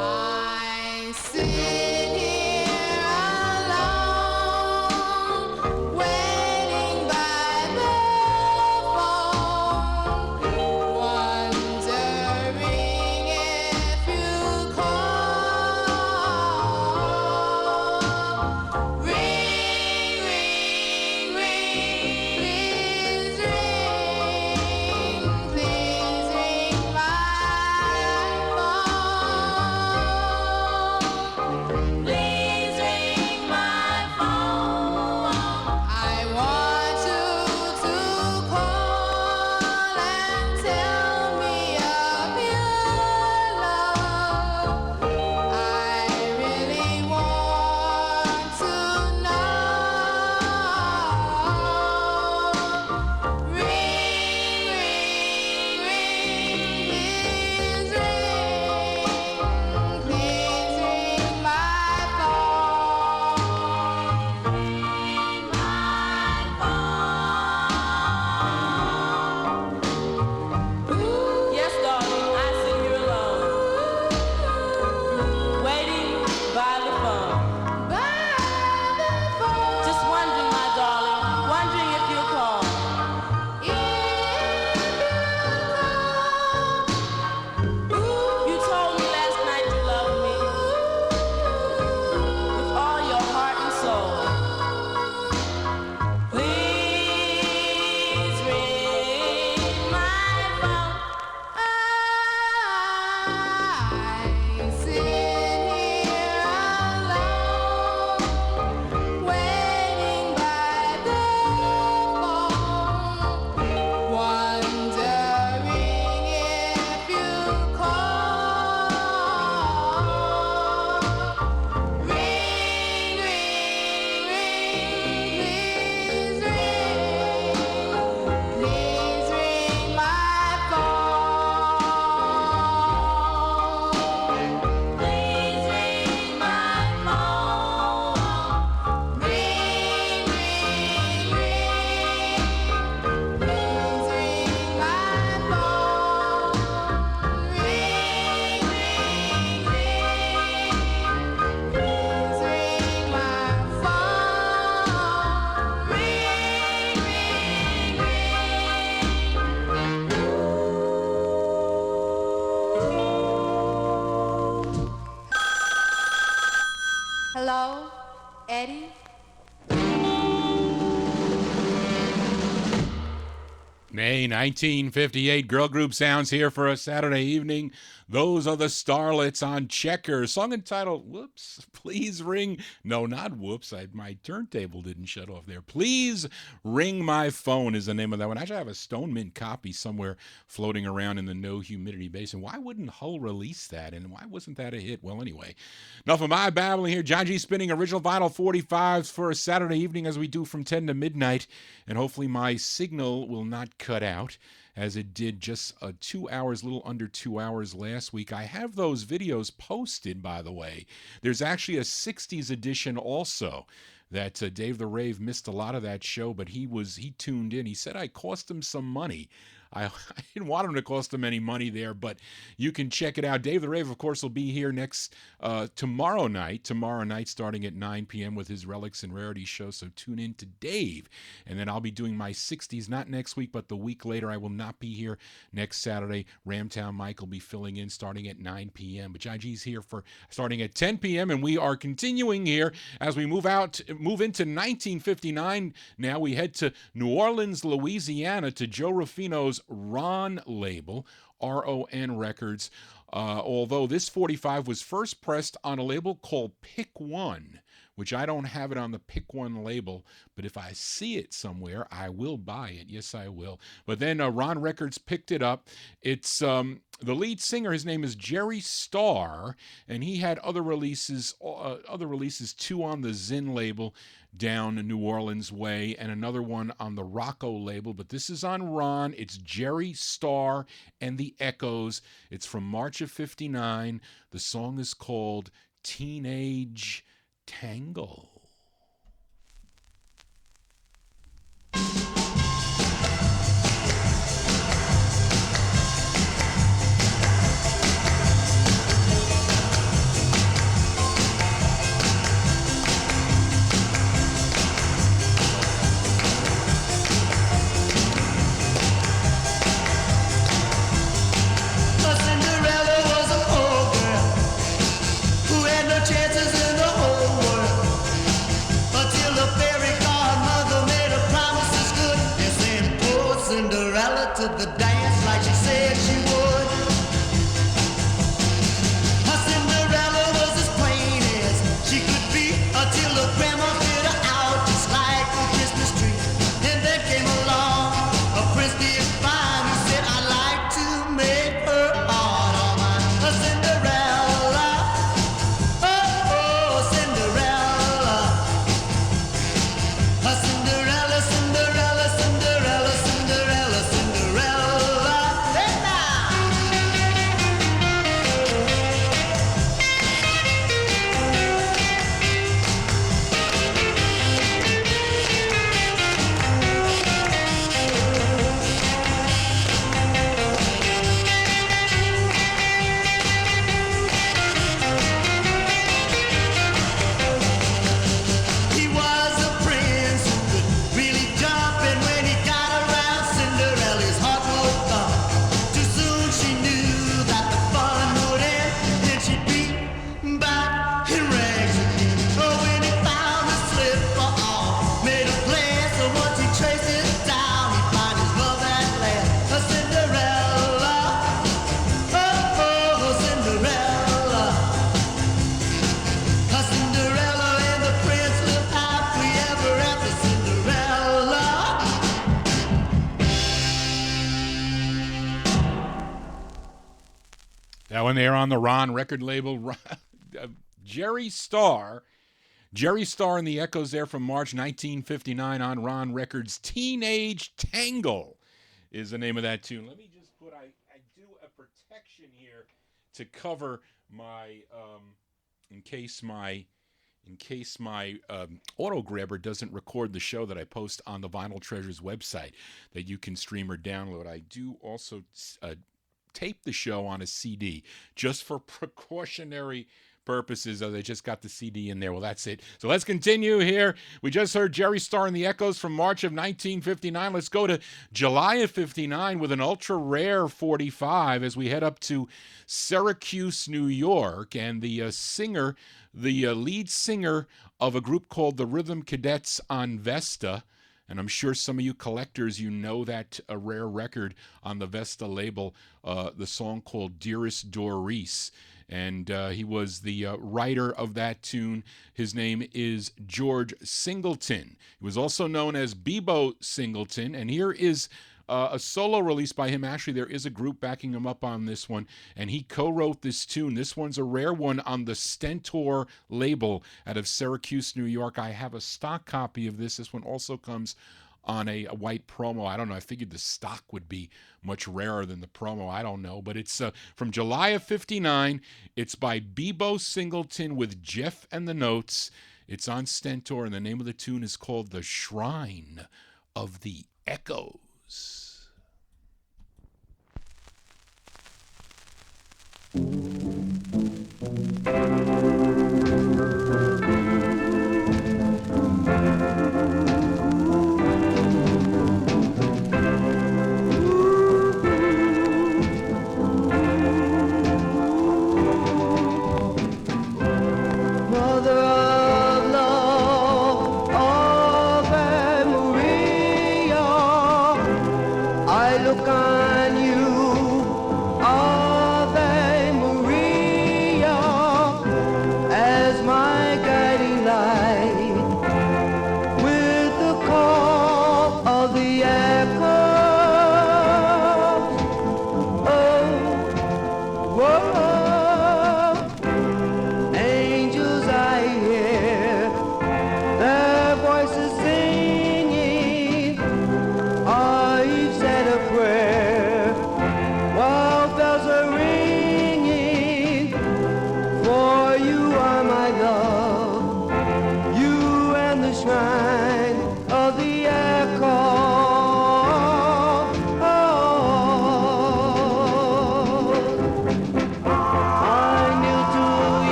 I sit here alone, waiting by the phone, wondering if you call. Ring, ring, ring, please ring Hello, Eddie? May 1958, girl group sounds here for a Saturday evening. Those are the Starlets on Checkers. Song entitled, Whoops, Please Ring. No, not Whoops. My turntable didn't shut off there. Please Ring My Phone is the name of that one. Actually, I have a Stone Mint copy somewhere floating around in the no humidity basin. Why wouldn't Hull release that? And why wasn't that a hit? Well, anyway, enough of my babbling here. John G spinning original vinyl 45s for a Saturday evening as we do from 10 to midnight. And hopefully my signal will not cut out as it did just 2 hours, little under 2 hours last week. I have those videos posted, by the way. There's actually a 60s edition also that Dave the Rave missed a lot of that show, but he tuned in. He said I cost him some money. I didn't want him to cost him any money there, but you can check it out. Dave the Rave, of course, will be here tomorrow night starting at 9 p.m. with his Relics and Rarities show, so tune in to Dave. And then I'll be doing my 60s, not next week, but the week later. I will not be here next Saturday. Ramtown Mike will be filling in starting at 9 p.m. But Jaji's here for starting at 10 p.m., and we are continuing here as we move into 1959. Now we head to New Orleans, Louisiana, to Joe Rufino's Ron label, RON Records. Although this 45 was first pressed on a label called Pick One, which I don't have it on the Pick One label, but if I see it somewhere, I will buy it. Yes, I will. But then Ron Records picked it up. It's the lead singer. His name is Jerry Starr, and he had other releases, two on the Zinn label down New Orleans way, and another one on the Rocco label. But this is on Ron. It's Jerry Starr and the Echoes. It's from March of '59. The song is called Teenage Tangle. Cinderella was a poor girl who had no chances in the whole world until the fairy godmother made her promises good and sent poor Cinderella to the dance like she said she would. Her Cinderella was as plain as she could be until the grandma fit her out just like a Christmas tree. And then came along a prince did fine who said I'd like to make her heart all mine. A Cinderella, oh Cinderella, a Cinderella, Cinderella, Cinderella, Cinderella, Cinderella. Hey now. He was a prince who could really jump, and when he got around Cinderella's heart would thump. Too soon she knew that the fun would end, and she'd be back in rags again. But when he found the slipper on, made a plan, so once he traced it down, he'd find his love at last. A Cinderella, oh Cinderella. A Cinderella and the prince lived happily ever after. Cinderella. That one there on the Ron record label. Jerry Starr and the Echoes there from March 1959 on Ron Records. Teenage Tangle is the name of that tune. Let me just put, I do a protection here to cover my, in case my auto grabber doesn't record the show that I post on the Vinyl Treasures website that you can stream or download. I do also tape the show on a CD just for precautionary purposes. They just got the CD in there. Well, that's it. So let's continue here. We just heard Jerry Starr and the Echoes from March of 1959. Let's go to July of 59 with an ultra rare 45 as we head up to Syracuse, New York. And the lead singer of a group called the Rhythm Cadets on Vesta. And I'm sure some of you collectors, you know that a rare record on the Vesta label, the song called Dearest Doris. And he was the writer of that tune. His name is George Singleton. He was also known as Bebo Singleton. And here is a solo release by him. Actually, there is a group backing him up on this one, and he co-wrote this tune. This one's a rare one on the Stentor label out of Syracuse, New York. I have a stock copy of this. This one also comes on a white promo. I don't know. I figured the stock would be much rarer than the promo. I don't know. But it's from July of 59. It's by Bebo Singleton with Jeff and the Notes. It's on Stentor, and the name of the tune is called The Shrine of the Echoes.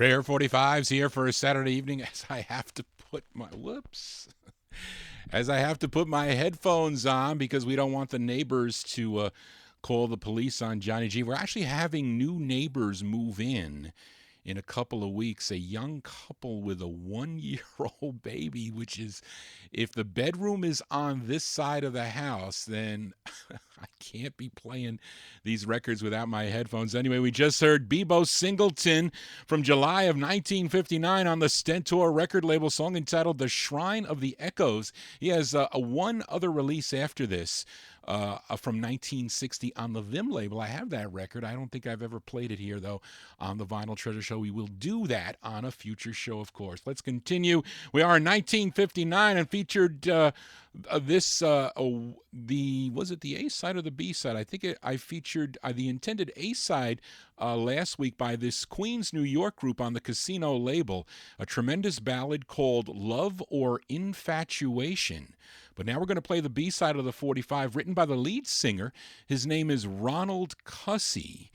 Rare 45s here for a Saturday evening as I have to put my headphones on because we don't want the neighbors to call the police on Johnny G. We're actually having new neighbors move in a couple of weeks, a young couple with a 1-year-old baby, which is, if the bedroom is on this side of the house, then I can't be playing these records without my headphones. Anyway, we just heard Bebo Singleton from July of 1959 on the Stentor record label, song entitled The Shrine of the Echoes. He has a one other release after this, from 1960 on the Vim label. I have that record. I don't think I've ever played it here, though, on the Vinyl Treasure Show. We will do that on a future show, of course. Let's continue. We are in 1959 and featured was it the A side or the B side? I think I featured the intended A side last week by this Queens, New York group on the Casino label, a tremendous ballad called Love or Infatuation. But now we're going to play the B side of the 45, written by the lead singer. His name is Ronald Cussey.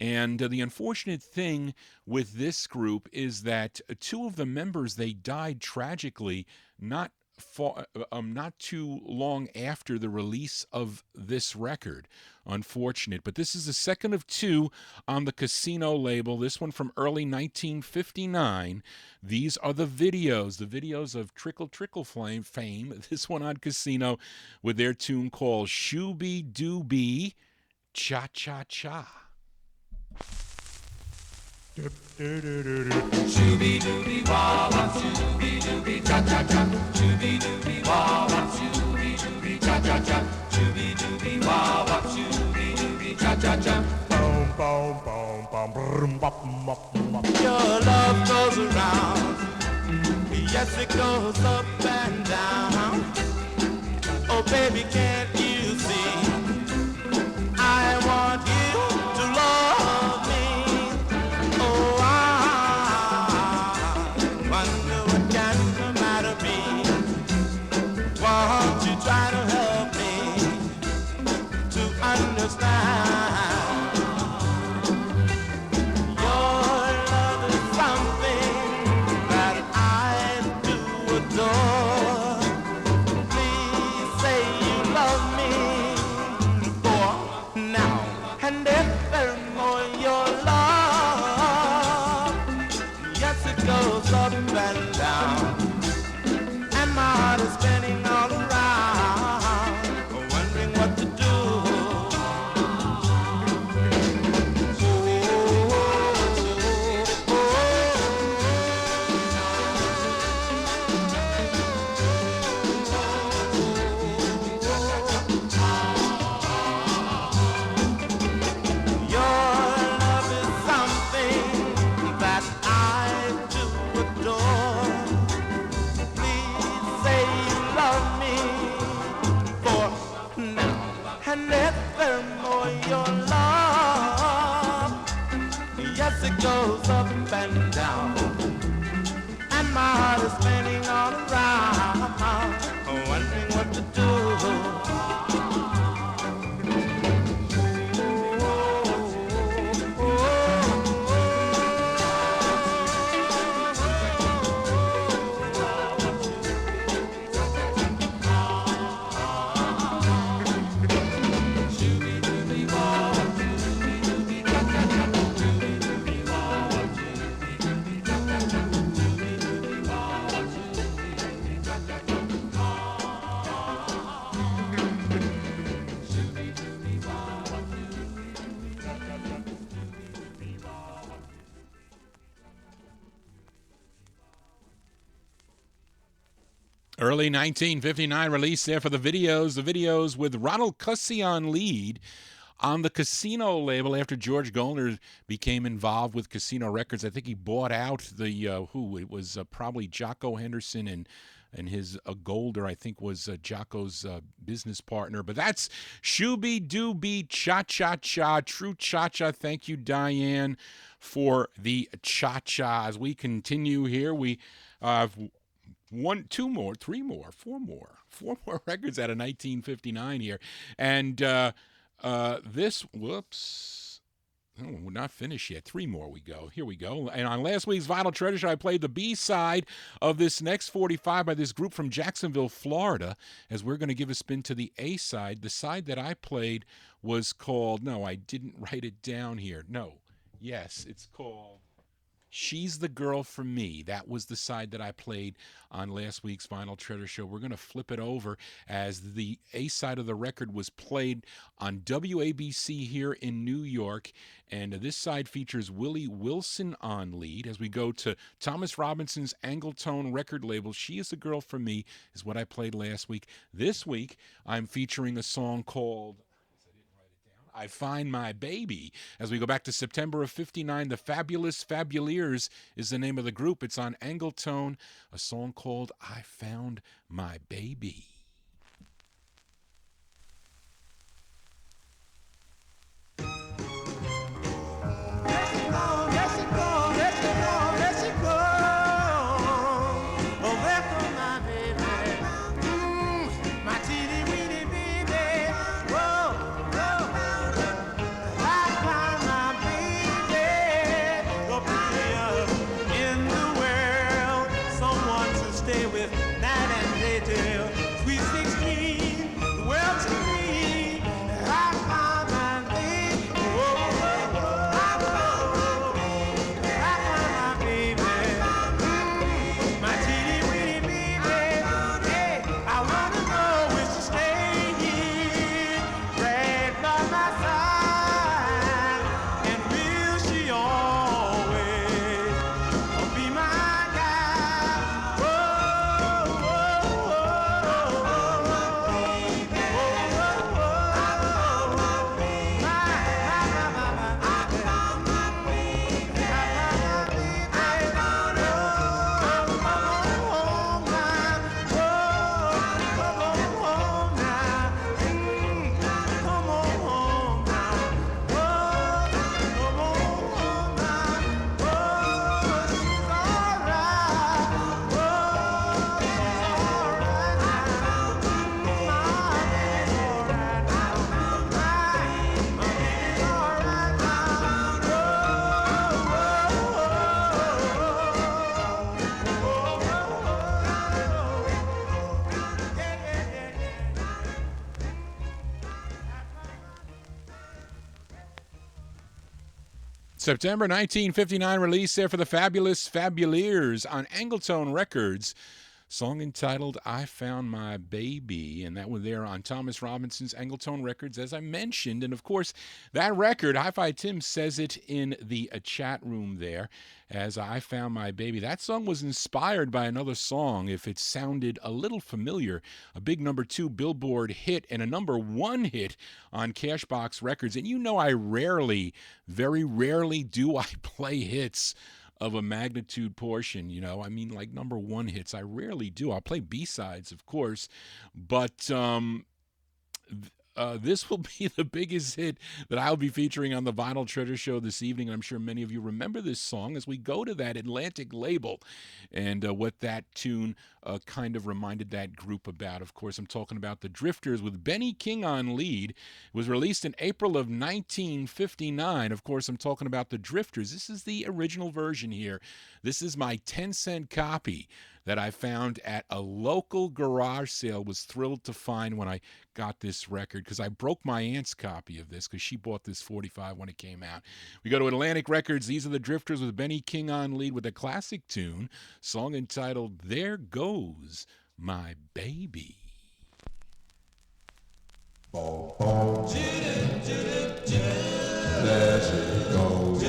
And the unfortunate thing with this group is that two of the members, they died tragically not not too long after the release of this record. Unfortunate, but this is the second of two on the Casino label. This one from early 1959. These are the videos of Trickle Trickle Flame fame. This one on Casino with their tune called Shooby Doobie Cha Cha Cha. Shooby dooby wah wah, shooby dooby cha cha cha, shooby dooby wah wah, shooby dooby cha cha cha, shooby dooby wah wah, shooby dooby cha cha cha. Boom boom boom boom, brum bop bop bop. Your love goes around, yes it goes up and down. Oh baby, can't you see? I want you to love me. Oh, I wonder what can come out of me. Won't you try to help me to understand? Your love is something that I do adore. Please say you love me for now and evermore. Your love, yes, it goes up and down, and my heart is spinning all around, wondering what to do. Your love is something that I do adore. Please say you love me for now and evermore. Your love, yes, it goes up and down, and my heart is spinning all around, wondering what to do. Early 1959 release there for the videos with Ronald Cussy on lead on the Casino label after George Goldner became involved with Casino Records. I think he bought out the it was probably Jocko Henderson and his Golder, I think, was Jocko's business partner. But that's Shooby Dooby Cha Cha Cha, true Cha Cha. Thank you, Diane, for the Cha Cha. As we continue here, we have four more records out of 1959 here. And this, whoops, we're not finished yet. Three more we go. Here we go. And on last week's Vinyl Treasure Show, I played the B-side of this next 45 by this group from Jacksonville, Florida, as we're going to give a spin to the A-side. The side that I played was called, no, I didn't write it down here. No. Yes, it's called She's the Girl for Me. That was the side that I played on last week's Vinyl Treasure Show. We're going to flip it over as the A side of the record was played on WABC here in New York. And this side features Willie Wilson on lead as we go to Thomas Robinson's Angletone record label. She is the Girl for Me is what I played last week. This week, I'm featuring a song called I Find My Baby. As we go back to September of 59, the Fabulous Fabuleers is the name of the group. It's on Angletone, a song called I Found My Baby. Stay with night and day to September 1959 release there for the Fabulous Fabuleers on Angletone Records. Song entitled I Found My Baby, and that was there on Thomas Robinson's Angletone Records, as I mentioned. And of course, that record, Hi-Fi Tim says it in the chat room there, as I Found My Baby. That song was inspired by another song, if it sounded a little familiar, a big #2 Billboard hit and a #1 hit on Cashbox Records. And you know I rarely, very rarely do I play hits of a magnitude portion, you know. I mean, like #1 hits, I rarely do. I'll play B-sides, of course, but this will be the biggest hit that I'll be featuring on the Vinyl Treasure Show this evening. And I'm sure many of you remember this song as we go to that Atlantic label and what that tune kind of reminded that group about. Of course, I'm talking about the Drifters with Benny King on lead. It was released in April of 1959. Of course, I'm talking about the Drifters. This is the original version here. This is my 10-cent copy that I found at a local garage sale. Was thrilled to find when I got this record, because I broke my aunt's copy of this because she bought this 45 when it came out. We go to Atlantic Records. These are the Drifters with Benny King on lead with a classic tune, song entitled There Goes My Baby. There she goes.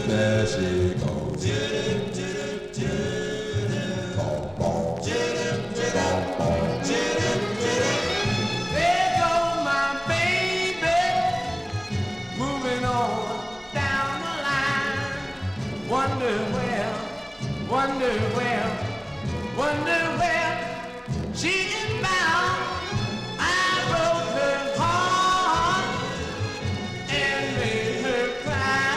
There she goes. There goes my baby, moving on down the line. Wonder where she is bound. I broke her heart and made her cry.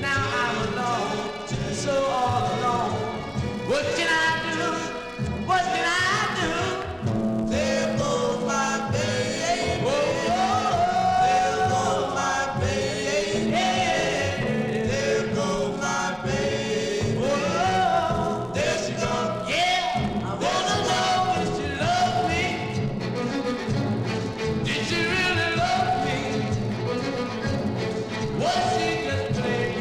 Now I'm alone, so all alone. What can I do? What can I do? There goes my baby. There goes my baby. There goes my baby. There she goes. Yeah, I wanna know if she loves me. Did she really love me? Was she just playing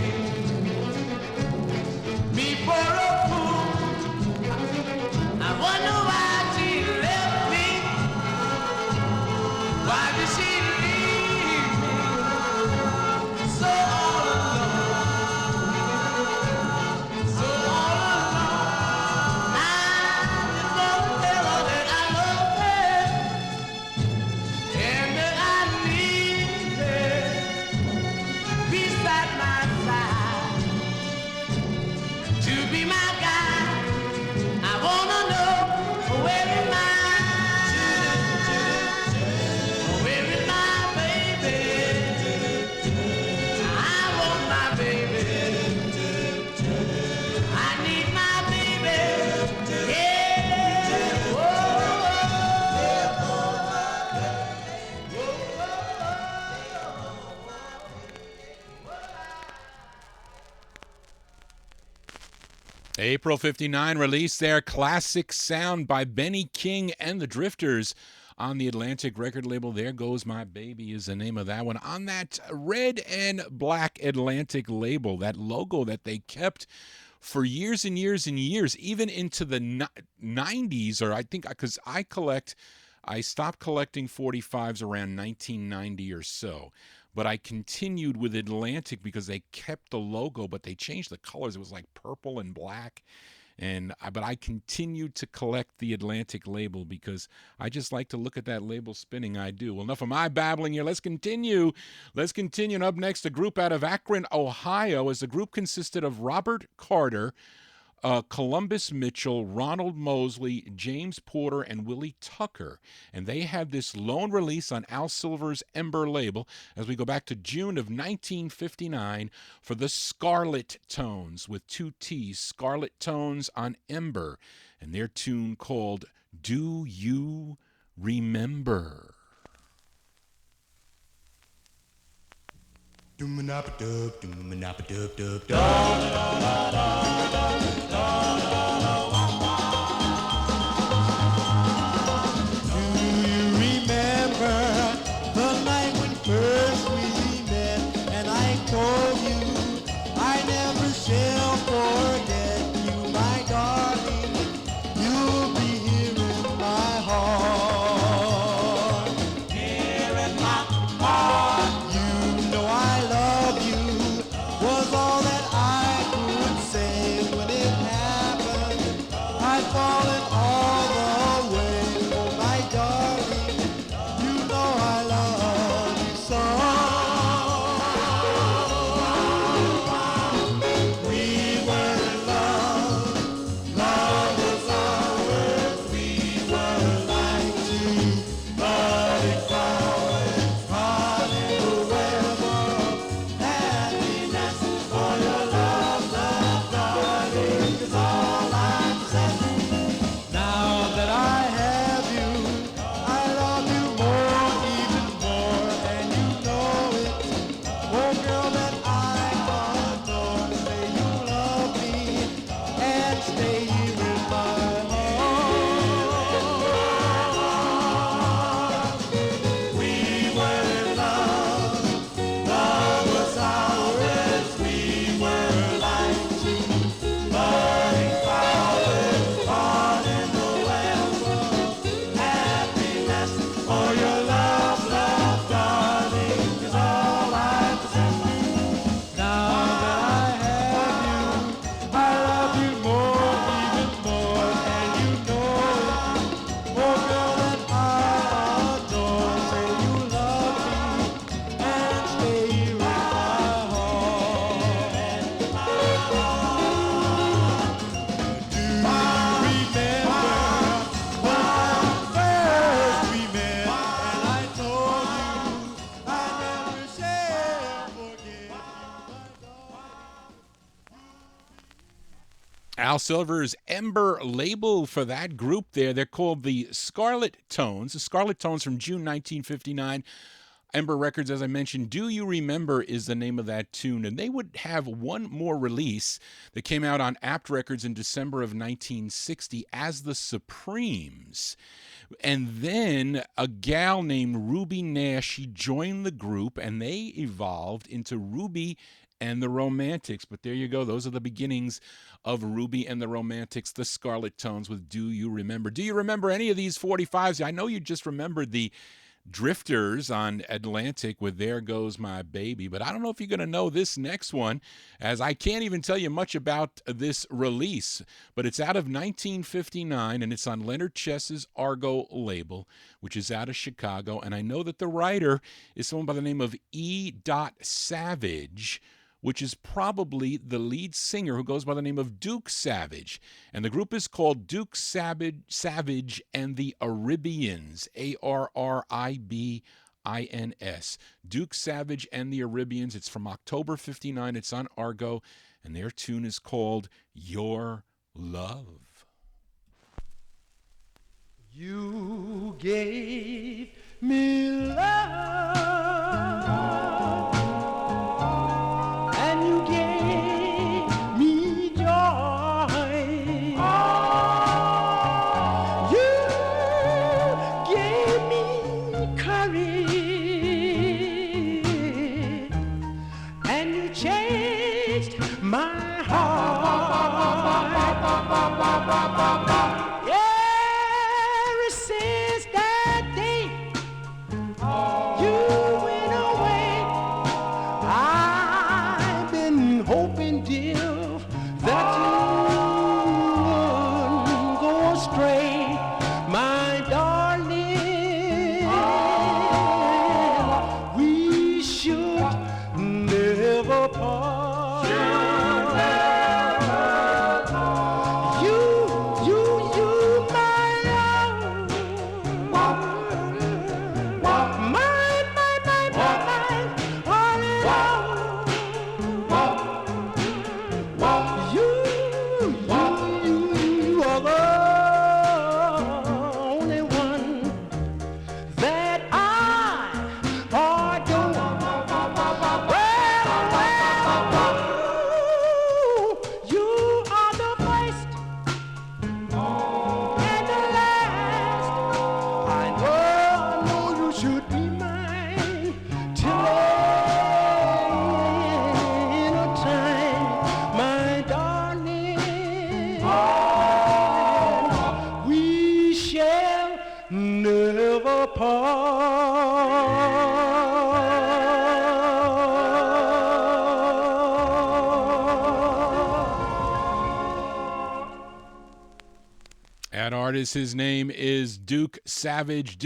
me for a fool? I wonder why she left me. Why did she leave me so all alone? So all alone. I just want to tell her that I love her and that I need her beside my side to be my guide. I wanna know where is my baby? I want my baby. I need my baby. Yeah. April 59 release there, classic sound by Benny King and the Drifters on the Atlantic record label. There Goes My Baby is the name of that one. On that red and black Atlantic label, that logo that they kept for years and years and years, even into the 90s, or I think, because I stopped collecting 45s around 1990 or so. But I continued with Atlantic because they kept the logo, but they changed the colors. It was like purple and black. But I continued to collect the Atlantic label because I just like to look at that label spinning. I do. Well, enough of my babbling here. Let's continue. And up next, a group out of Akron, Ohio, as the group consisted of Robert Carter, Columbus Mitchell, Ronald Mosley, James Porter, and Willie Tucker. And they had this lone release on Al Silver's Ember label as we go back to June of 1959 for the Scarlet Tones with 2 T's, Scarlet Tones on Ember, and their tune called Do You Remember? Doom-a-nap-a-dub, doom-a-nap-a-dub-dub-dub. Do you remember the night when first we met? Al Silver's Ember label for that group there. They're called the Scarlet Tones. The Scarlet Tones from June 1959. Ember Records, as I mentioned, Do You Remember is the name of that tune. And they would have one more release that came out on Apt Records in December of 1960 as the Supremes. And then a gal named Ruby Nash, she joined the group, and they evolved into Ruby and the Romantics. But there you go. Those are the beginnings of Ruby and the Romantics, the Scarlet Tones with Do You Remember. Do you remember any of these 45s? I know you just remembered the Drifters on Atlantic with There Goes My Baby, but I don't know if you're going to know this next one, as I can't even tell you much about this release, but it's out of 1959, and it's on Leonard Chess's Argo label, which is out of Chicago, and I know that the writer is someone by the name of E. Savage, which is probably the lead singer who goes by the name of Duke Savage. And the group is called Duke Savage and the Arabians, Arribins. Duke Savage and the Arabians. It's from October 59. It's on Argo, and their tune is called Your Love. You gave me love. Ever since that day you went away, I've been hoping, dear, that you wouldn't go astray, my darling. We should never part. Artist, his name is Duke Savage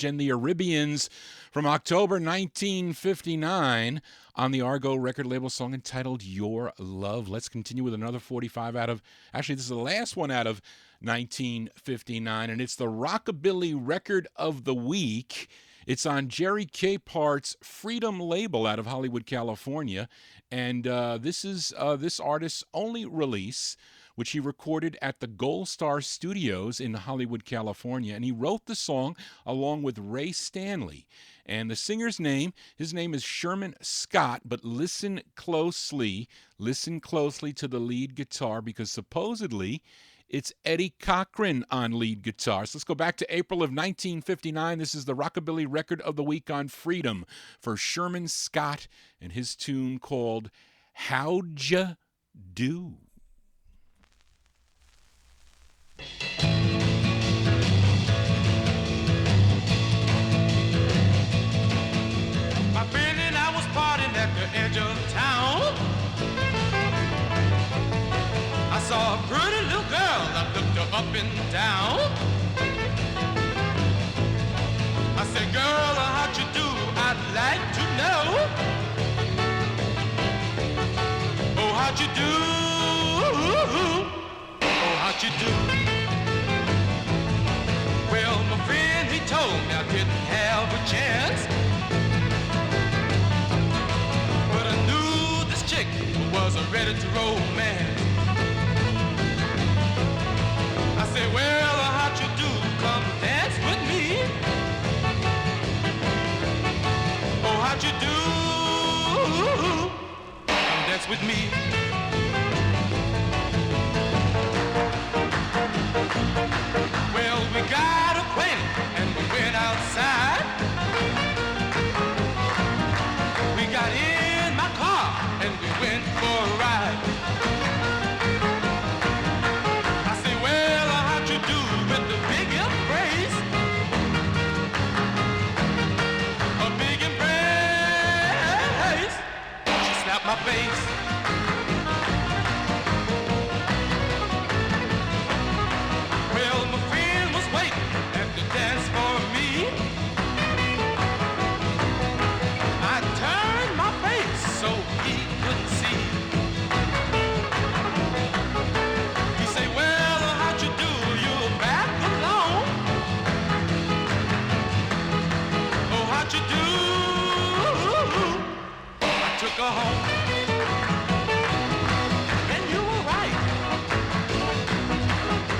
and the Arabians from October 1959 on the Argo record label, song entitled Your Love. Let's continue with another 45 out of, actually this is the last one out of 1959, and it's the Rockabilly Record of the Week. It's on Jerry Capehart's Freedom label out of Hollywood, California, and this is this artist's only release, which he recorded at the Gold Star Studios in Hollywood, California. And he wrote the song along with Ray Stanley. And the singer's name, his name is Sherman Scott, but listen closely to the lead guitar, because supposedly it's Eddie Cochran on lead guitar. So let's go back to April of 1959. This is the Rockabilly Record of the Week on Freedom for Sherman Scott and his tune called How'd Ya Do? My friend and I was partying at the edge of town. I saw a pretty little girl, I looked her up and down. I said, girl, how'd you do? I'd like to know. Oh, how'd you do? Oh, how'd you do? Well, my friend, he told me I didn't have a chance, but I knew this chick was ready to romance. with me. Well, we got acquainted and we went outside. We got in my car and we went for a ride. I say, well, how'd you do with the big embrace? A big embrace. She slapped my face. Well, my friend was waiting at the dance for me. I turned my face so he couldn't see. He say, well, how'd you do? You're back alone. Oh, how'd you do? I took her home. And you were right.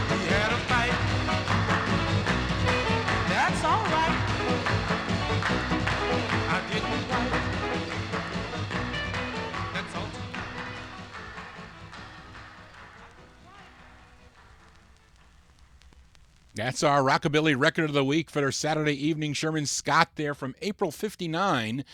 We had a fight. That's all right. I didn't fight. That's all. That's our Rockabilly Record of the Week for our Saturday evening. Sherman Scott there from April 59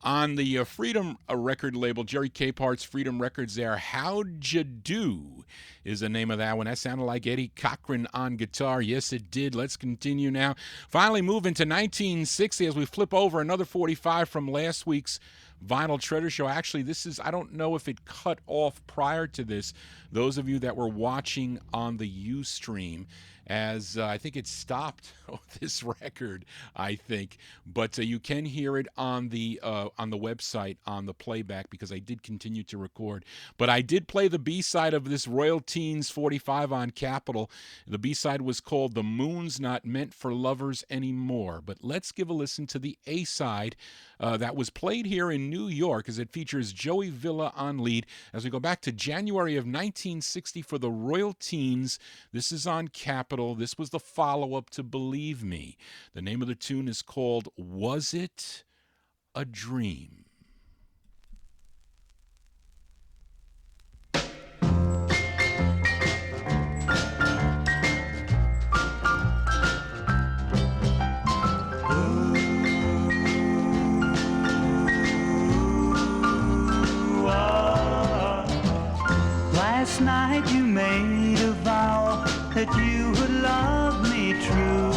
on the Freedom record label, Jerry Capehart's Freedom Records there. How'd You Do is the name of that one. That sounded like Eddie Cochran on guitar. Yes, it did. Let's continue now. Finally move into 1960 as we flip over another 45 from last week's Vinyl Treasure Show. Actually, this is, I don't know if it cut off prior to this. Those of you that were watching on the Ustream, as I think it stopped this record, I think, but you can hear it on the website on the playback because I did continue to record. But I did play the B-side of this Royal Teens 45 on Capitol. The B-side was called "The Moon's Not Meant for Lovers Anymore." But let's give a listen to the A-side that was played here in New York, as it features Joey Villa on lead. As we go back to January of 1960 for the Royal Teens, this is on Capitol. This was the follow-up to Believe Me. The name of the tune is called Was It a Dream? Last night you made a vow that you would love me true.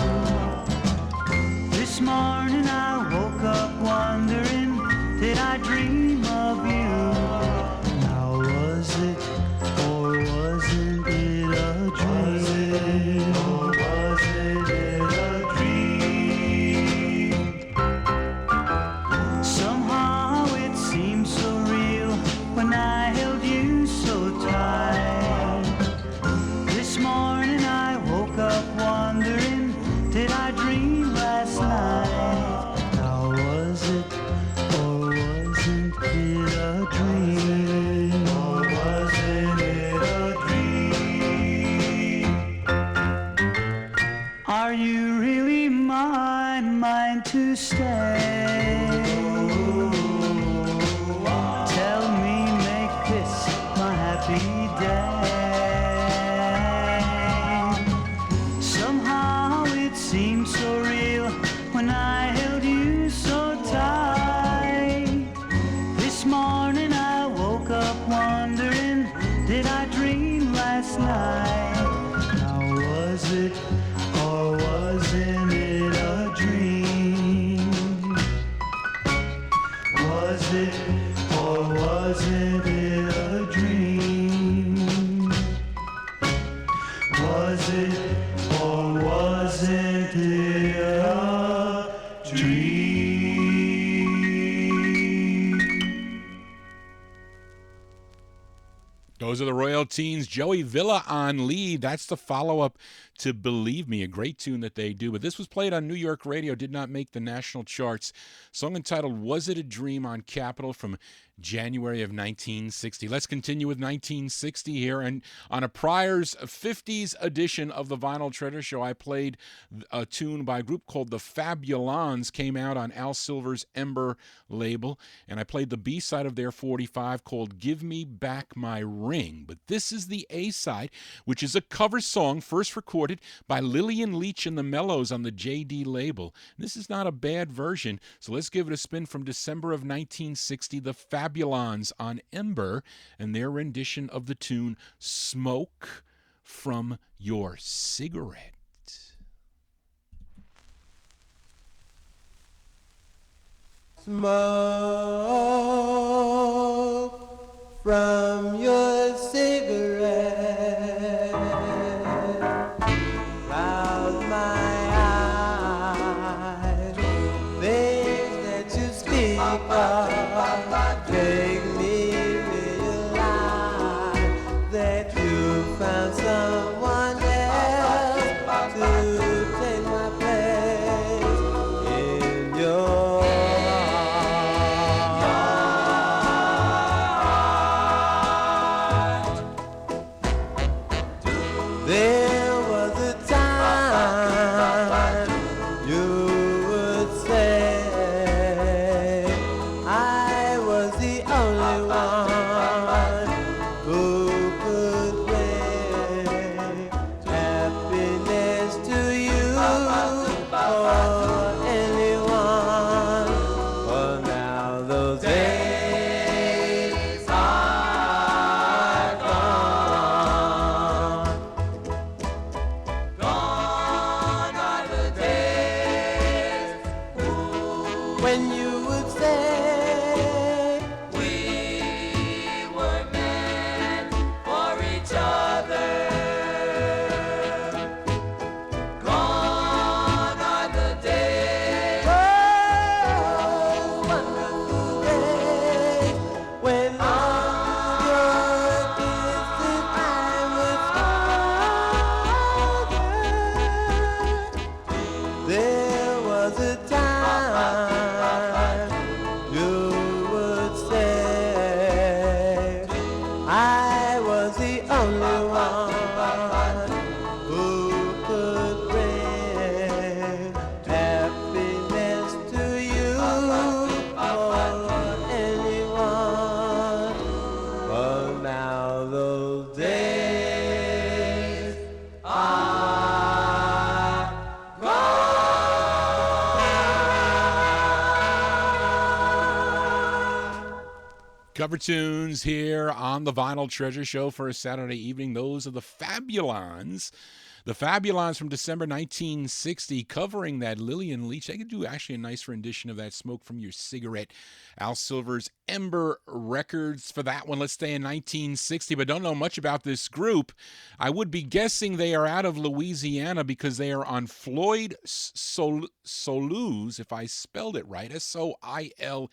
This morning I woke up wondering, did I dream of you? Now was it or wasn't it a dream? Or wasn't it a dream? Somehow it seemed so real when I held you so tight. This morning I woke up wondering, did I dream last night? Now was it or wasn't it a dream? Or wasn't it a dream? Are you really mine, mine to stay? Tell me, make this my happy day. Somehow it seemed so real when I held you so tight. This morning I woke up wondering, did I dream last night? Now was it or wasn't it a dream? Was it or wasn't it a dream? Was it or wasn't it a dream? Those are the Royal Teens. Joey Villa on lead. That's the follow-up to Believe Me, a great tune that they do. But this was played on New York radio, did not make the national charts. Song entitled Was It a Dream on Capitol from January of 1960. Let's continue with 1960 here. And on a Pryor's 50s edition of the Vinyl Treasure Show, I played a tune by a group called the Fabulons, came out on Al Silver's Ember label. And I played the B-side of their 45 called Give Me Back My Ring. But this is the A-side, which is a cover song first recorded by Lillian Leach and the Mellows on the J.D. label. This is not a bad version, so let's give it a spin from December of 1960, the Fabulons on Ember and their rendition of the tune Smoke from Your Cigarette. Smoke from your cigarette, cloud my eyes, things that you speak of make me realize that you found someone else to take my place in your There was a time you would say I was the only one who could bring happiness to you or anyone. Well, now those days are gone. Gone are the days when you would say we were meant for each other. Gone are the days, oh, wonderful days when all your kisses I was father. There was a time you would say I was the only one who could bring happiness to you or anyone. But now those days are gone. Cover tunes here on the Vinyl Treasure Show for a Saturday evening. Those are the Fabulons. The Fabulons from December 1960, covering that Lillian Leach. They could do actually a nice rendition of that Smoke from Your Cigarette. Al Silver's Ember Records for that one. Let's stay in 1960, but don't know much about this group. I would be guessing they are out of Louisiana because they are on Floyd Solu's, if I spelled it right, Soileau.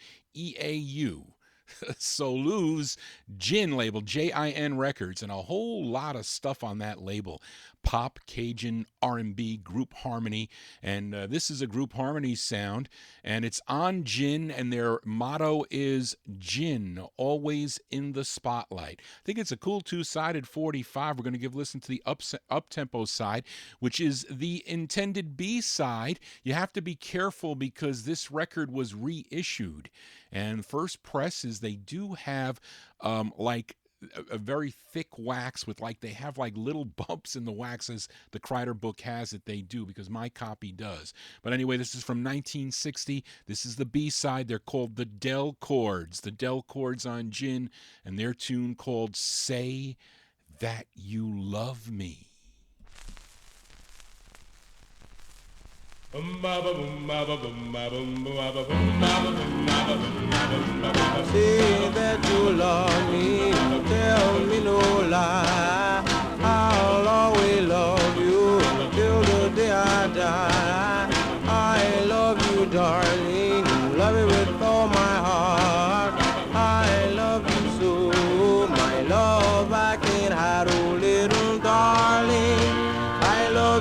Solu's Gin label, Jin Records, and a whole lot of stuff on that label. Pop, Cajun, R&B, group harmony, and this is a group harmony sound, and it's on Gin, and their motto is Gin, always in the spotlight. I think it's a cool two-sided 45. We're going to give a listen to the up-tempo side, which is the intended B-side. You have to be careful because this record was reissued, and first press is they do have like a very thick wax with they have little bumps in the wax, as the Kreider book has it they do, because my copy does. But anyway, this is from 1960. This is the B-side. They're called the Del Chords. The Del Chords on Gin, and their tune called Say That You Love Me. Say that you love me, tell me no lie. I'll always love you till the day I die. I love you, darling, love you with all my heart. I love you so, my love I can't hide, oh little darling. I love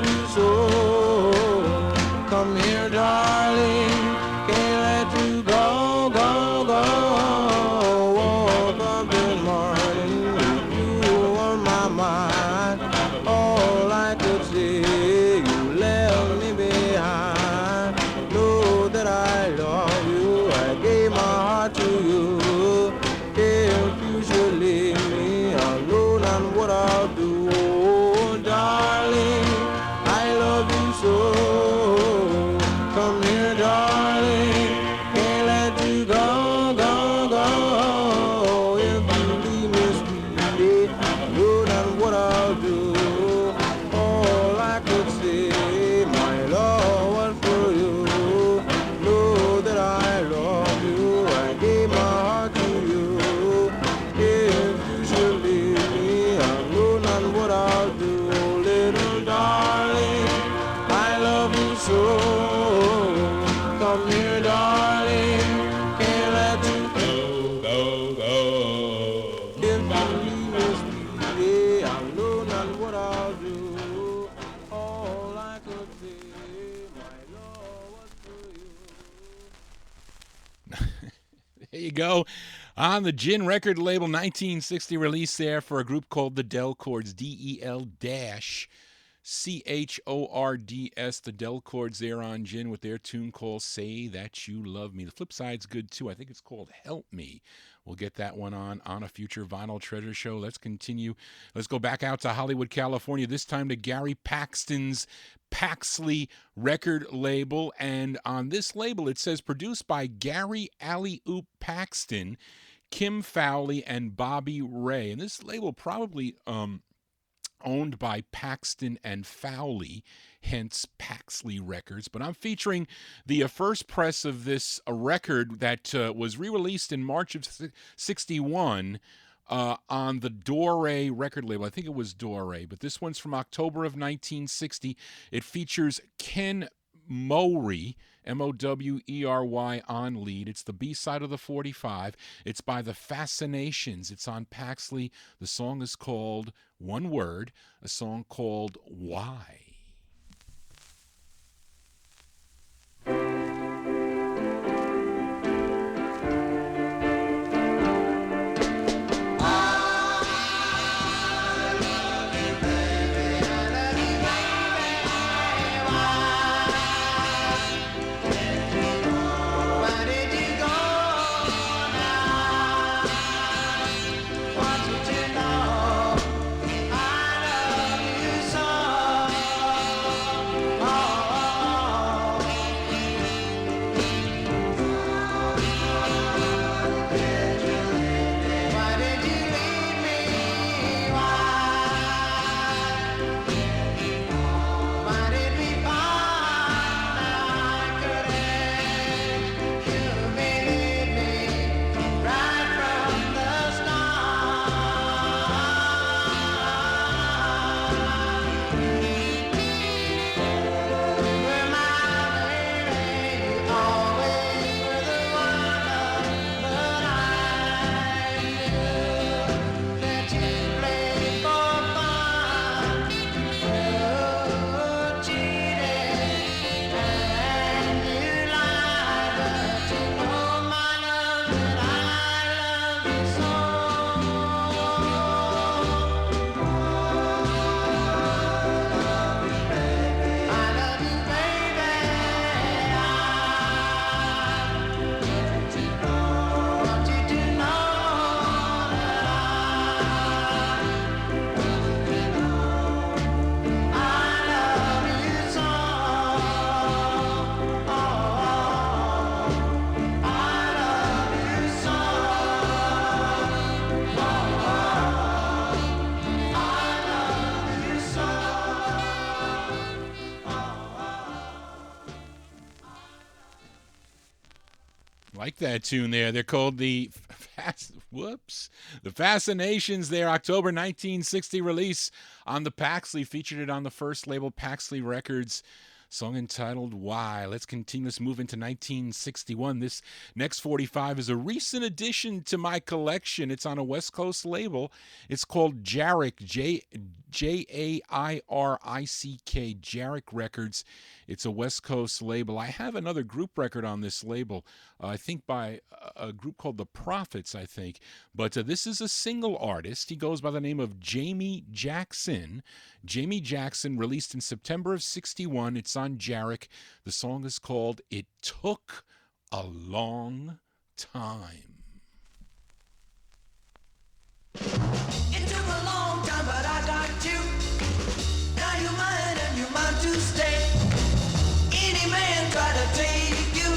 There you go. On the Gin record label, 1960 release there for a group called the Del Chords, DEL-CHORDS, the Del Chords there on Gin with their tune called Say That You Love Me. The flip side's good too. I think it's called Help Me. We'll get that one on a future Vinyl Treasure show. Let's continue. Let's go back out to Hollywood, California, this time to Gary Paxton's Paxley record label. And on this label, it says produced by Gary Alley-Oop Paxton, Kim Fowley, and Bobby Ray. And this label probably owned by Paxton and Fowley, hence Paxley Records. But I'm featuring the first press of this record that was re-released in March of 61 on the Dore record label. I think it was Dore, but this one's from October of 1960. It features Ken Mowry, Mowry, on lead. It's the B-side of the 45. It's by The Fascinations. It's on Paxley. The song is called, one word, a song called Why. Like that tune there. They're called the Fascinations there. October 1960 release on the Paxley. Featured it on the first label, Paxley Records. Song entitled Why. Let's continue. Let's move into 1961. This next 45 is a recent addition to my collection. It's on a West Coast label. It's called Jarrick, Jairick, Jarrick Records. It's a West Coast label. I have another group record on this label, I think by a group called The Prophets, I think. But this is a single artist. He goes by the name of Jamie Jackson. Jamie Jackson, released in September of 61. It's on Jarrick. The song is called It Took a Long Time. It took a long time, but I got you. Now you're mine and you're mine to stay. Any man try to take you,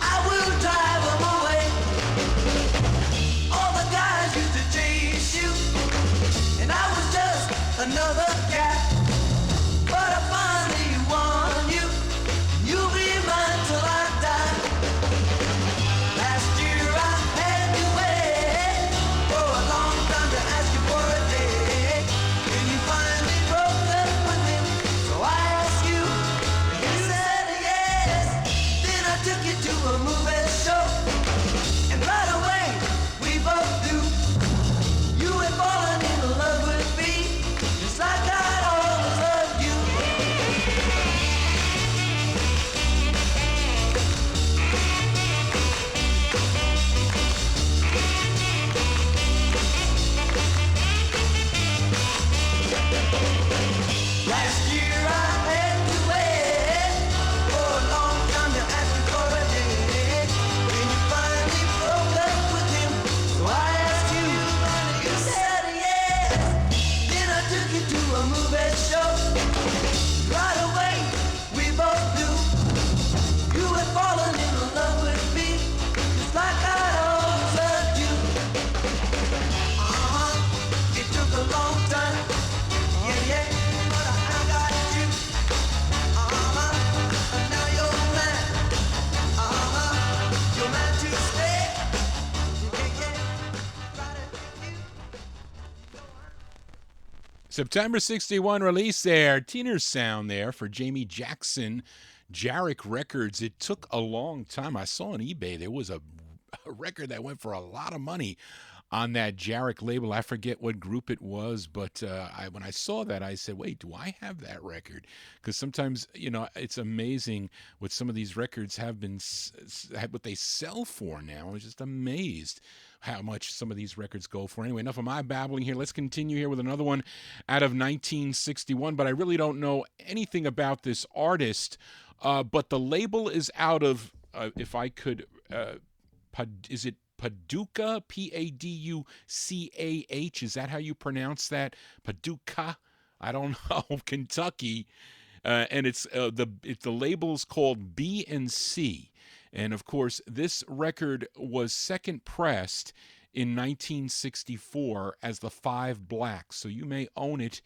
I will drive them away. All the guys used to chase you, and I was just another cat. But I finally won you. You'll be mine till I die. Last year I had to wait for a long time to ask you for a date. When you finally broke up with him, so I asked you, and you said yes. Then I took you to a movie show, and right away we both knew you had fallen in love with me, just like September 61 release there. Teener's Sound there for Jamie Jackson, Jarek Records. It took a long time. I saw on eBay there was a record that went for a lot of money on that Jarek label. I forget what group it was, but when I saw that, I said, wait, do I have that record? Because sometimes, it's amazing what some of these records have been, what they sell for now. I was just amazed how much some of these records go for. Anyway, enough of my babbling here. Let's continue here with another one out of 1961, but I really don't know anything about this artist, but the label is out of, if I could, is it Paducah, Paducah? Is that how you pronounce that? Paducah? I don't know. Kentucky, and it's the label's called B&C, and of course this record was second pressed in 1964 as the Five Blacks. So you may own it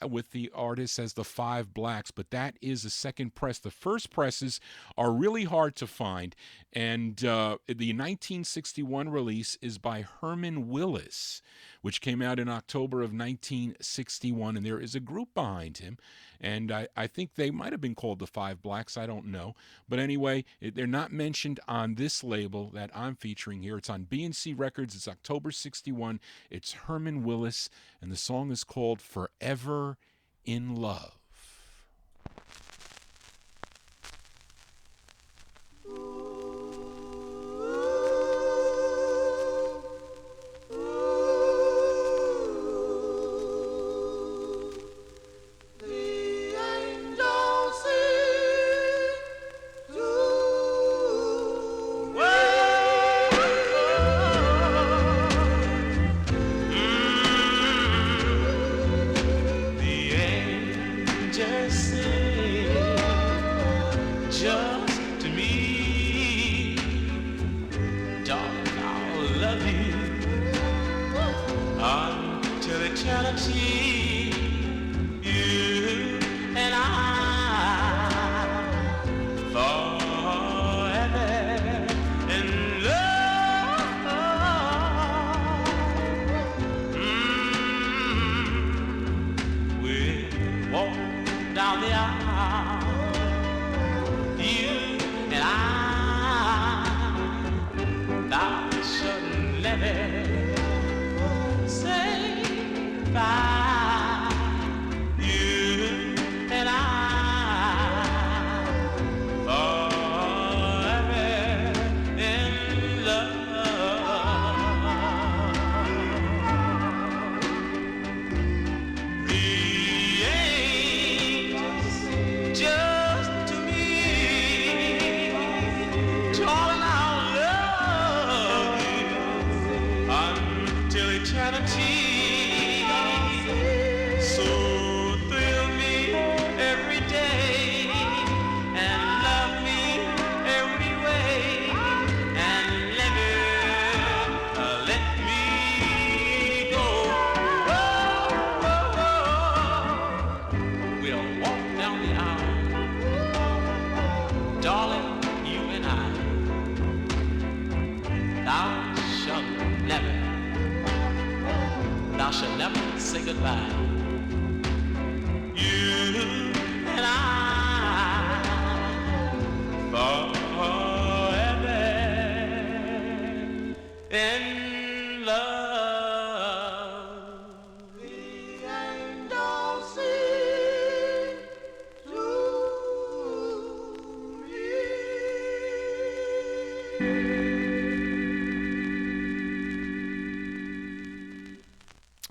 with the artist as the Five Blacks, but that is a second press. The first presses are really hard to find, and the 1961 release is by Herman Willis, which came out in October of 1961, and there is a group behind him, and I think they might have been called the Five Blacks. I don't know, but anyway, they're not mentioned on this label that I'm featuring here. It's on B&C Records. It's October 61. It's Herman Willis, and the song is called Forever in Love.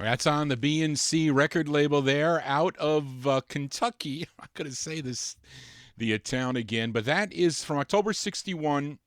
That's on the B&C record label there out of Kentucky. I'm going to say the town again, but that is from October 61.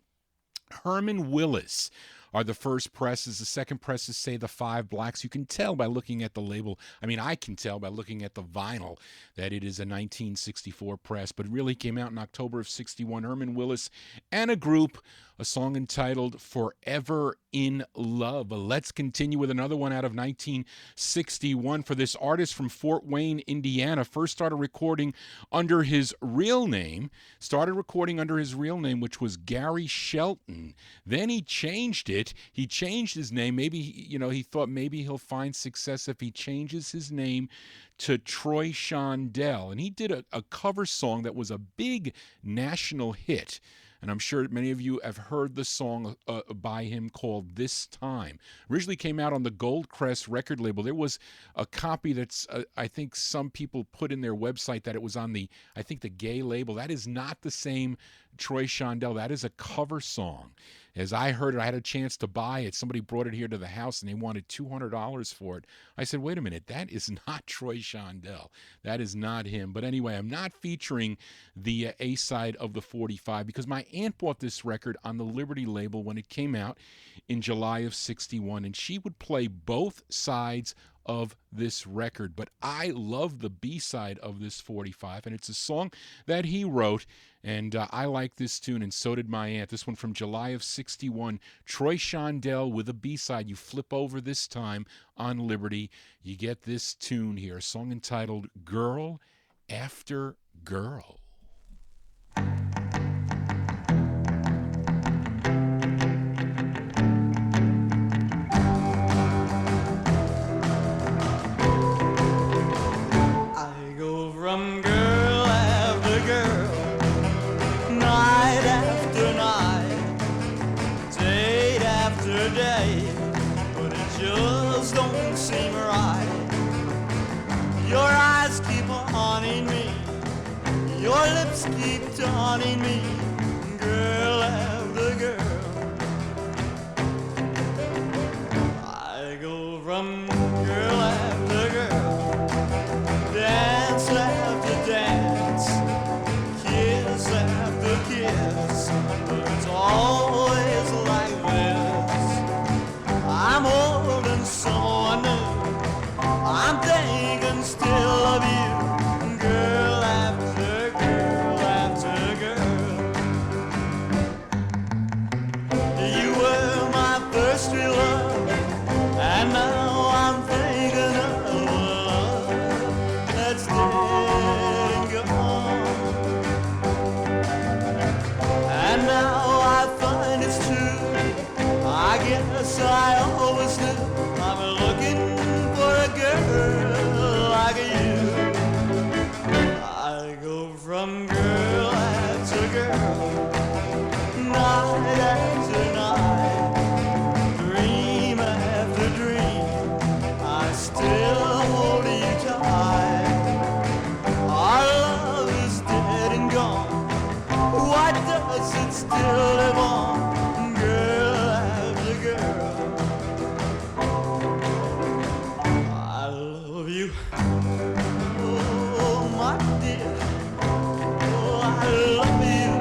Herman Willis are the first presses. The second presses say the Five Blacks. You can tell by looking at the label. I mean, I can tell by looking at the vinyl that it is a 1964 press, but really came out in October of 61. Herman Willis and a group a song entitled Forever in Love. Let's continue with another one out of 1961 for this artist from Fort Wayne, Indiana. First started recording under his real name, which was Gary Shelton. Then he changed it. He changed his name. Maybe, he thought maybe he'll find success if he changes his name to Troy Shondell. And he did a cover song that was a big national hit. And I'm sure many of you have heard the song by him called This Time. Originally came out on the Goldcrest record label. There was a copy that's, I think some people put in their website that it was on the gay label. That is not the same Troy Shondell. That is a cover song. As I heard it, I had a chance to buy it. Somebody brought it here to the house and they wanted $200 for it. I said, wait a minute, that is not Troy Shondell. That is not him. But anyway, I'm not featuring the A side of the 45 because my aunt bought this record on the Liberty label when it came out in July of 61, and she would play both sides of this record. But I love the B-side of this 45, and it's a song that he wrote, and I like this tune, and so did my aunt. This one from July of 61, Troy Shondell with a B-side. You flip over this time on Liberty, you get this tune here, a song entitled Girl After Girl. From girl after girl, night after night, day after day, but it just don't seem right. Your eyes keep haunting me, your lips keep taunting me, girl after girl. I go from girl after girl, dance after dance, kiss after kiss, but it's always like this. I'm holding someone new, I'm thinking still of you, girl after girl after girl. You were my first real love, and now I'm thinking of love that's dead and gone. And now I find it's true, I guess I always knew, I'm looking for a girl like you. I go from girl after girl, night after night, dream after dream, I still hold you tight. Our love is dead and gone, why does it still live on, girl after girl? I love you, oh my dear, oh I love you.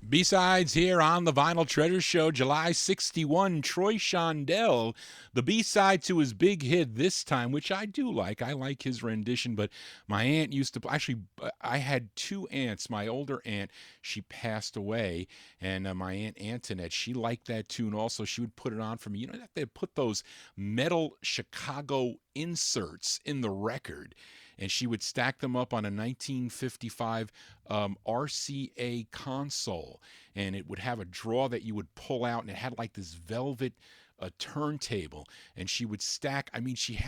B-sides here on the Vinyl Treasure Show, July 61, Troy Shondell, the B-side to his big hit This Time, which I do like. I like his rendition, but my aunt used to, actually, I had two aunts. My older aunt, she passed away, and my Aunt Antoinette, she liked that tune also. She would put it on for me. You know, they put those metal Chicago inserts in the record, and she would stack them up on a 1955 RCA console, and it would have a drawer that you would pull out, and it had like this velvet turntable, and she would stack, I mean, she'd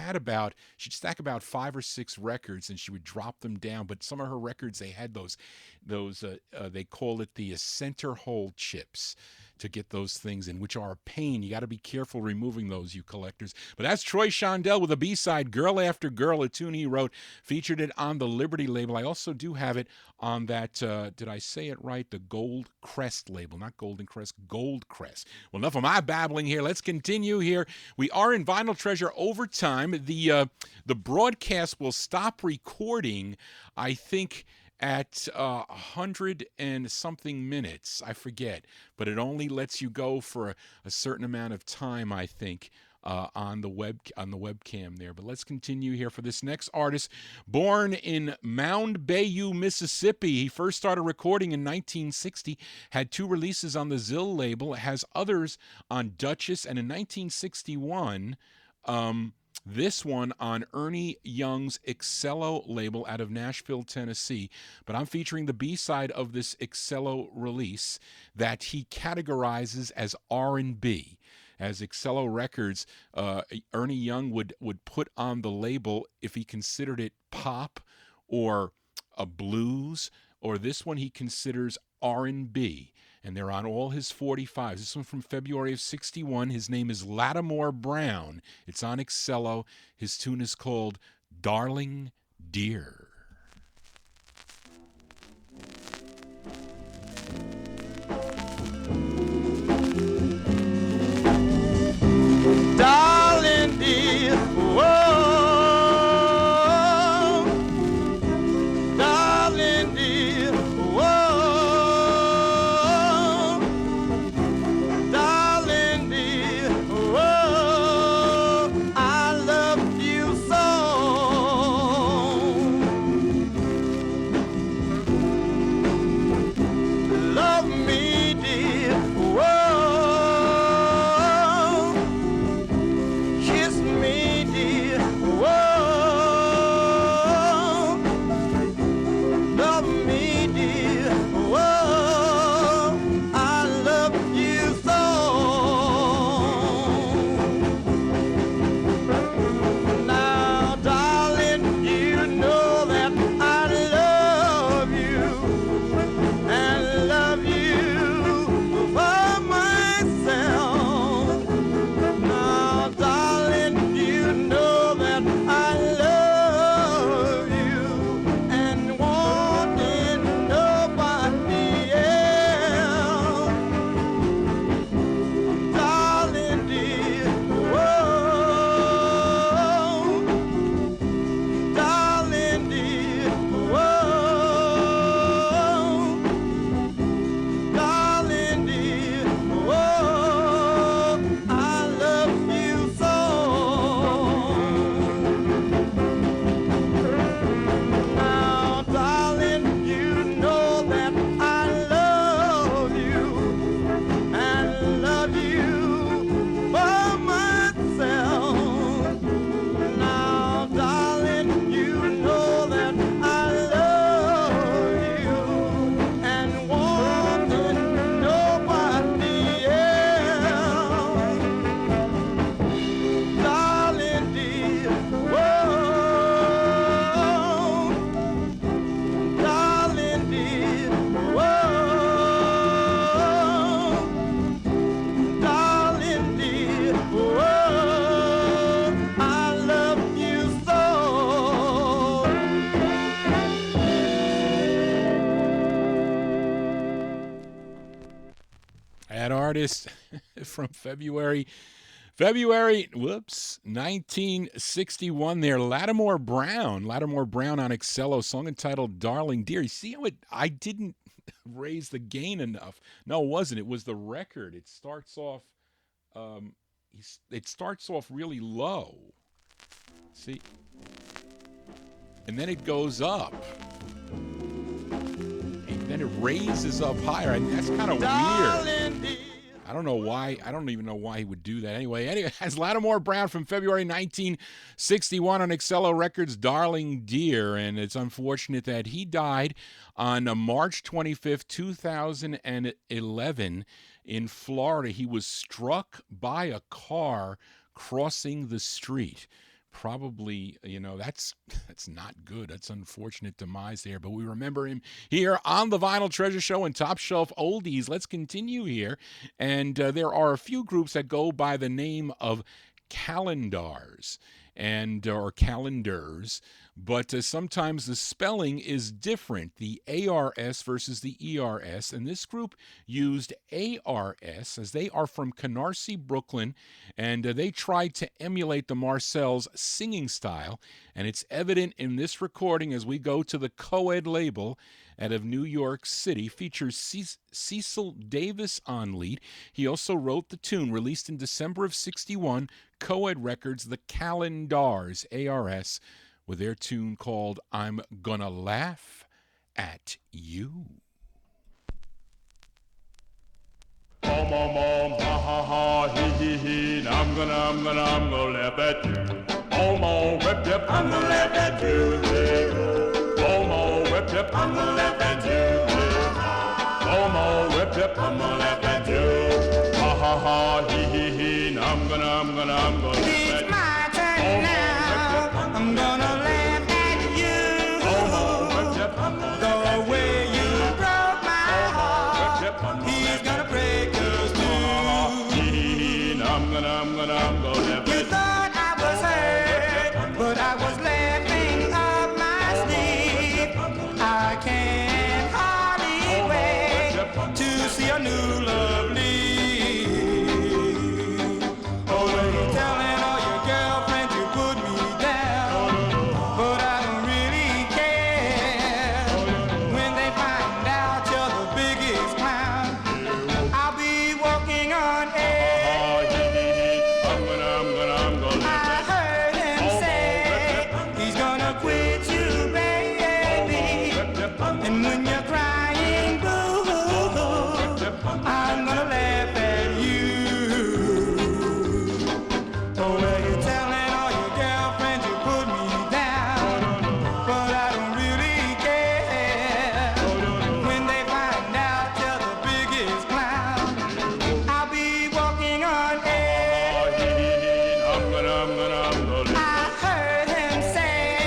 stack about 5 or 6 records, and she would drop them down. But some of her records, they had those they call it the center hole chips. to get those things in, which are a pain. You got to be careful removing those, you collectors. But that's Troy Shondell with a B-side, Girl After Girl, a tune he wrote, featured it on the Liberty label. I also do have it on that, did I say it right? The Gold Crest label, not Golden Crest, Gold Crest. Well, enough of my babbling here. Let's continue here. We are in Vinyl Treasure overtime. The broadcast will stop recording, I think, at 100 and something minutes. I forget, but it only lets you go for a certain amount of time, I think, on the webcam there. But let's continue here for this next artist, born in Mound Bayou, Mississippi. He first started recording in 1960, had 2 releases on the Zill label, has others on Duchess, and in 1961, this one on Ernie Young's Excello label out of Nashville, Tennessee. But I'm featuring the B-side of this Excello release that he categorizes as R&B. As Excello Records, Ernie Young would put on the label if he considered it pop or a blues, or this one he considers R&B. And they're on all his 45s. This one from February of 61. His name is Lattimore Brown. It's on Excello. His tune is called Darling Dear. Darling dear, whoa, darling dear, whoa, darling dear, whoa, I love you so. Love me, dear, whoa. Kiss me, dear, whoa. Love me, dear, whoa. I love you so. Now, darling, you know that I love you and love you for myself. Now, darling, you know that I love you and wanting nobody else. Darling, dear, whoa. Darling, dear, whoa. Darling, dear, whoa, I love you so. Now, darling, you know that I love you and love you for myself. Now, darling, you know that I love you and wanting nobody else. Darling, dear, whoa. Darling, dear, whoa. Darling, dear, whoa, I love you so. That artist from February, 1961 there, Lattimore Brown on Excello, song entitled Darling Dear. You see how I didn't raise the gain enough. No, it wasn't. It was the record. It starts off really low. See? And then it goes up. And then it raises up higher, and that's kind of weird. Darling, dear. I don't know why. I don't even know why he would do that. Anyway, as Lattimore Brown from February 1961 on Excello Records, Darling Dear. And it's unfortunate that he died on March 25th, 2011 in Florida. He was struck by a car crossing the street. probably, that's not good. That's unfortunate demise there. But we remember him here on the Vinyl Treasure Show and Top Shelf Oldies. Let's continue here. And there are a few groups that go by the name of calendars or calendars, but sometimes the spelling is different, the ARS versus the ERS, and this group used ARS as they are from Canarsie, Brooklyn, and they tried to emulate the Marcells' singing style, and it's evident in this recording as we go to the Coed label out of New York City. Features Cecil Davis on lead. He also wrote the tune, released in December of 61, Coed Records, the Calendars, ARS, with their tune called I'm Gonna Laugh at You. Mom, mom, mom, ha ha ha, he he, I'm gonna laugh at you. Oh, mom, rip, rip, I'm gonna laugh at you. Oh, mom, rip, rip, I'm gonna laugh at you. Oh, mom, rip, rip, I'm gonna laugh at you. Ha ha ha, he he, I'm gonna laugh at you. It's my turn now. I'm gonna laugh at you. The way you broke my heart, he's gonna break yours too. I'm gonna laugh You at thought I was hurt, but I was laughing up my sleeve. I can't hardly wait to see a new love leave. Oh, when you're telling all your girlfriends you put me down, but I don't really care. When they find out you're the biggest clown, I'll be walking on air. I heard him say he's gonna quit you, baby. And when you're crying boo, I'm gonna laugh at you. Oh, well, you're telling all your girlfriends you put me down, but I don't really care. When they find out you're the biggest clown, I'll be walking on air. I heard him say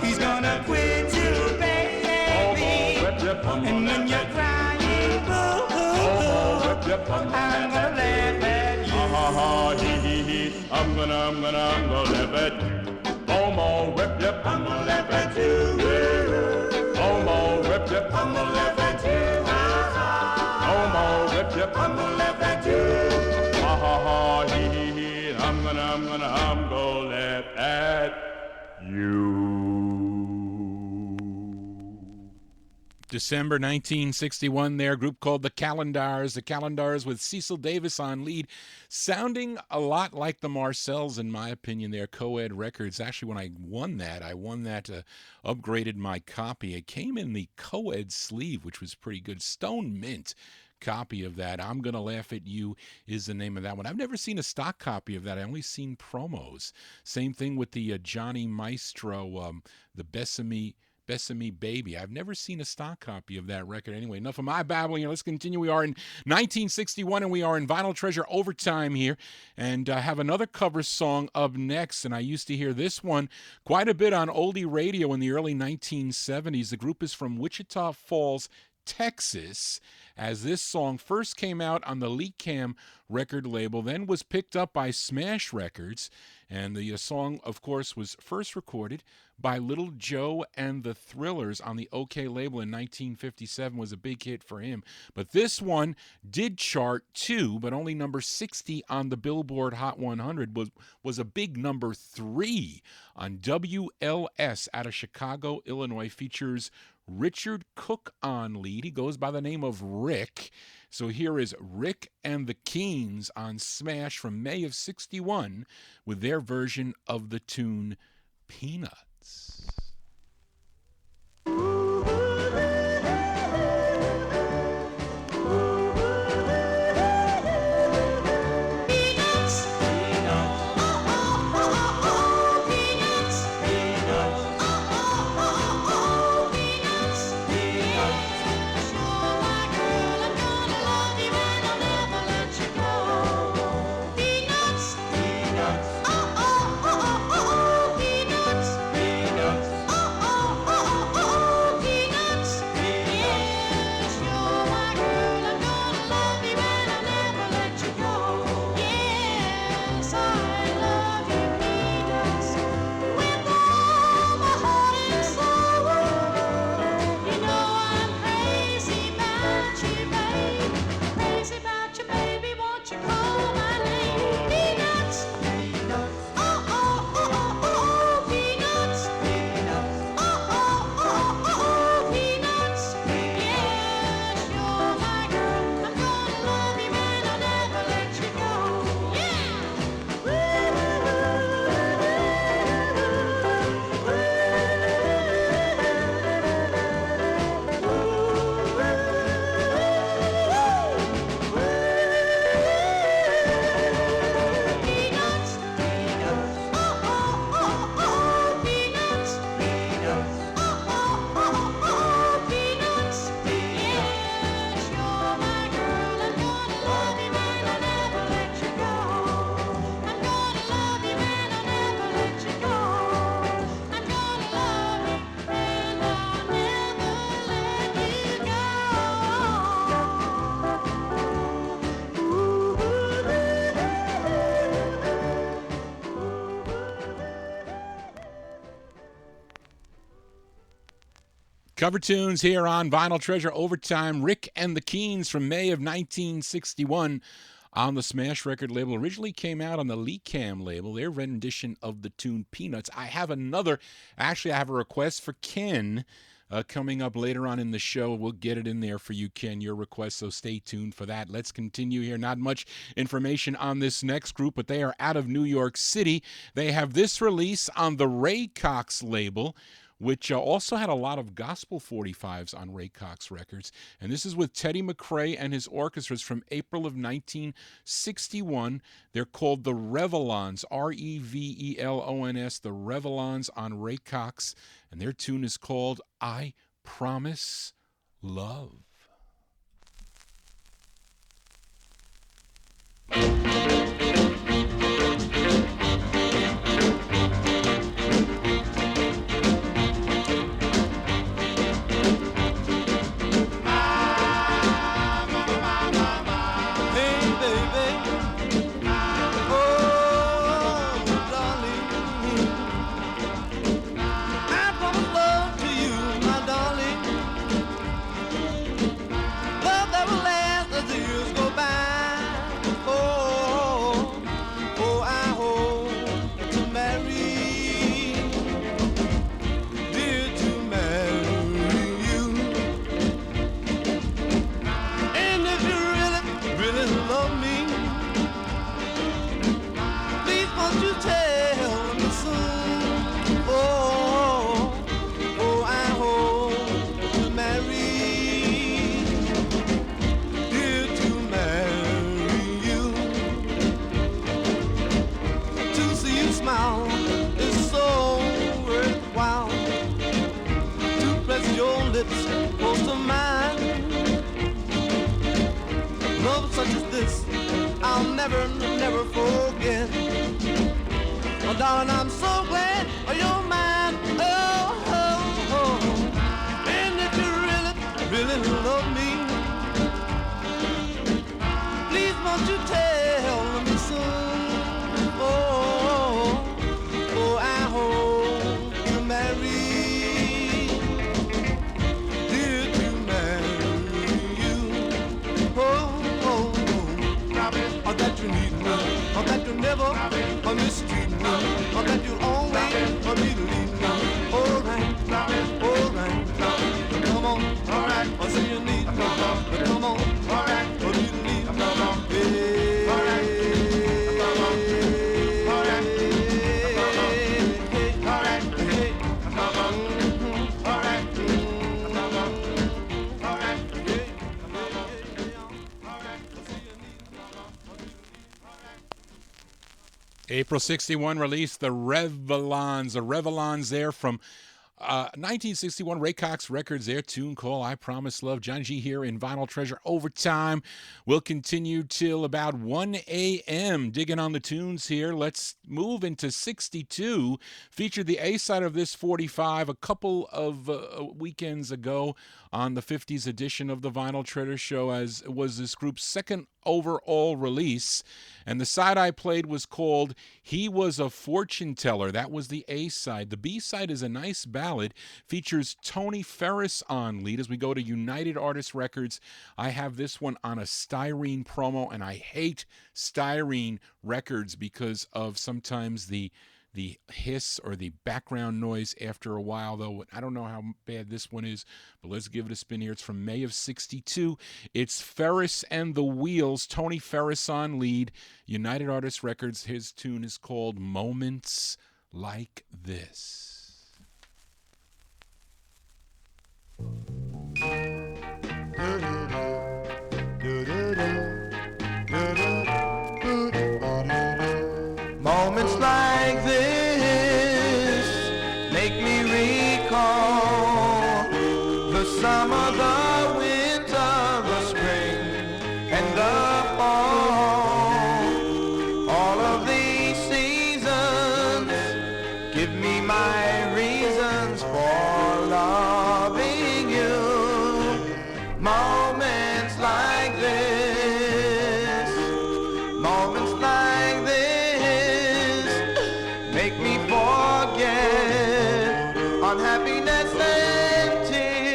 he's gonna quit you, baby. And when you're crying boo, I'm gonna laugh at you. I'm gonna laugh at you. Oh, mom, rip, rip, I'm gonna laugh at you. Oh, mom, rip, rip, I'm gonna laugh at you. Oh, mom, rip, rip, I'm gonna laugh at you. Ha ha ha, he, I'm gonna laugh at you. December 1961 there, a group called the Calendars with Cecil Davis on lead, sounding a lot like the Marcells in my opinion there, Coed Records. Actually, when I won that, upgraded my copy. It came in the Coed sleeve, which was pretty good. Stone Mint copy of that. I'm Gonna Laugh at You is the name of that one. I've never seen a stock copy of that. I only seen promos. Same thing with the Johnny Maestro, the Besame Baby. I've never seen a stock copy of that record. Anyway, enough of my babbling here. Let's continue. We are in 1961 and we are in Vinyl Treasure Overtime here. And I have another cover song up next. And I used to hear this one quite a bit on oldie radio in the early 1970s. The group is from Wichita Falls, Texas, as this song first came out on the Lee Cam record label, then was picked up by Smash Records, and the song, of course, was first recorded by Little Joe and the Thrillers on the OK label in 1957, was a big hit for him. But this one did chart too, but only number 60 on the Billboard Hot 100, was a big number 3 on WLS out of Chicago, Illinois. Features Richard Cook on lead. He goes by the name of Rick. So here is Rick and the Keens on Smash from May of 61 with their version of the tune Peanuts. Oh, oh, oh, oh, oh. Cover tunes here on Vinyl Treasure Overtime. Rick and the Keens from May of 1961 on the Smash record label. Originally came out on the Lee Cam label, their rendition of the tune Peanuts. I have a request for Ken coming up later on in the show. We'll get it in there for you, Ken, your request, so stay tuned for that. Let's continue here. Not much information on this next group, but they are out of New York City. They have this release on the Ray Cox label, which also had a lot of gospel 45s on Ray Cox records. And this is with Teddy McRae and his orchestras from April of 1961. They're called the Revelons, Revelons, the Revelons on Ray Cox. And their tune is called I Promise Love. Close to mine. Love such as this, I'll never, never forget. Oh, darling, I'm so glad you're mine. Oh, oh, oh. And if you really, really love me, please won't you tell me so? Oh, oh, I hope you marry. That you need me, or that you never mistreat me, or that you'll always be lead me. All right, come on, all right. I say you need me, come on, all right. Or you need me, hey, all right, all right, hey, all right, hey, all right, all right, hey. April 61 release, the Revelons there from 1961 Ray Cox Records, their tune called I Promise Love. John G here in Vinyl Treasure Overtime. We'll continue till about 1 a.m. digging on the tunes here. Let's move into 62. Featured the A-side of this 45 a couple of weekends ago on the 50s edition of the Vinyl Treasure Show, as it was this group's second overall release. And the side I played was called He Was a Fortune Teller. That was the A-side. The B-side is a nice ballad. Features Tony Ferris on lead. As we go to United Artists Records, I have this one on a styrene promo, and I hate styrene records because of sometimes the hiss or the background noise after a while, though. I don't know how bad this one is, but let's give it a spin here. It's from May of 62. It's Ferris and the Wheels, Tony Ferris on lead, United Artists Records. His tune is called Moments Like This. Moments like this make me recall the summer, the winter, the spring, and the fall. All of these seasons give me my reasons for loving you. Moments like this, moments like this, make me forget unhappiness and tears.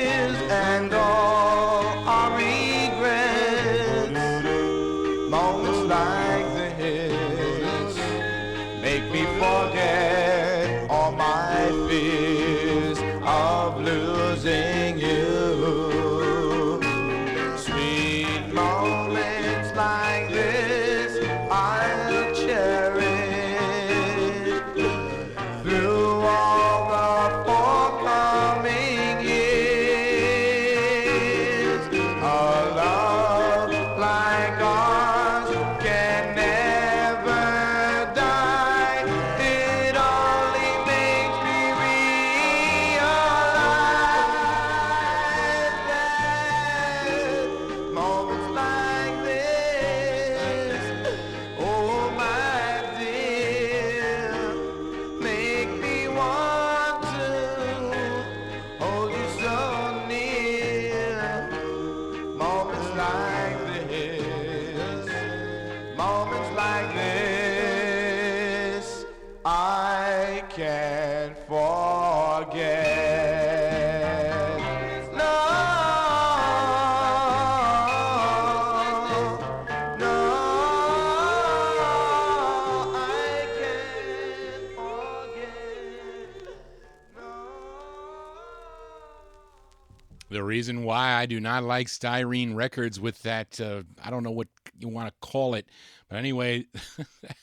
The reason why I do not like styrene records with that, I don't know what you want to call it. But anyway,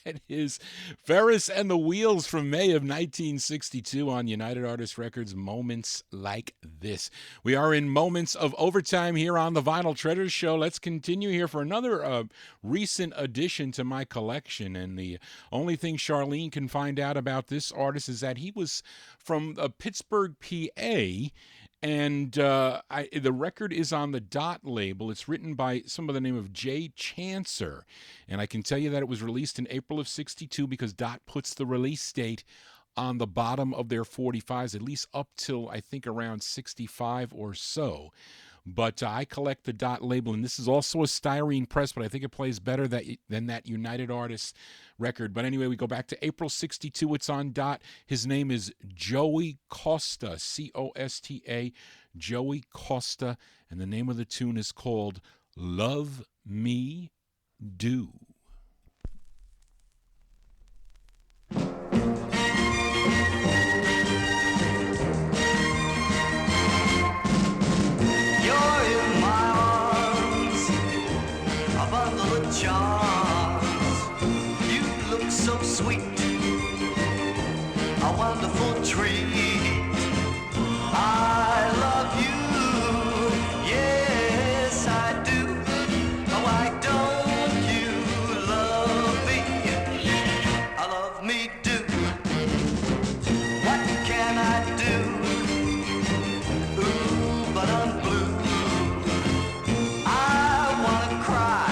that is Ferris and the Wheels from May of 1962 on United Artists Records, Moments Like This. We are in moments of overtime here on the Vinyl Treasures Show. Let's continue here for another recent addition to my collection. And the only thing Charlene can find out about this artist is that he was from Pittsburgh, PA. And the record is on the Dot label. It's written by someone by the name of Jay Chancer. And I can tell you that it was released in April of 62 because Dot puts the release date on the bottom of their 45s, at least up till, I think, around 65 or so. But I collect the Dot label, and this is also a styrene press, but I think it plays better than that United Artists record. But anyway, we go back to April 62. It's on Dot. His name is Joey Costa, C-O-S-T-A, Joey Costa, and the name of the tune is called Love Me Do. Charms, you look so sweet, a wonderful treat. I love you, yes I do. Why don't you love me? I love me do. What can I do? Ooh, but I'm blue. I wanna cry.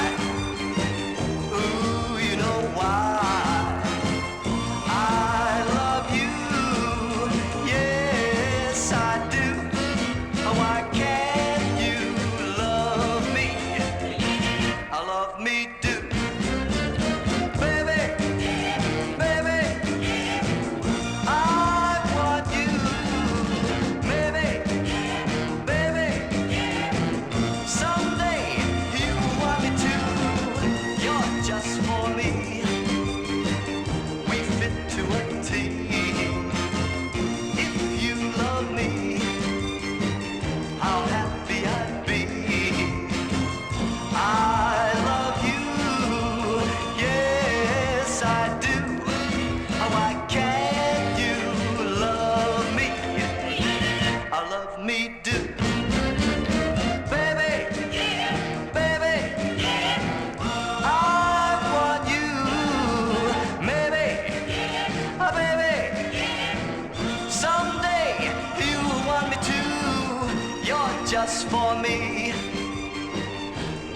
Just for me,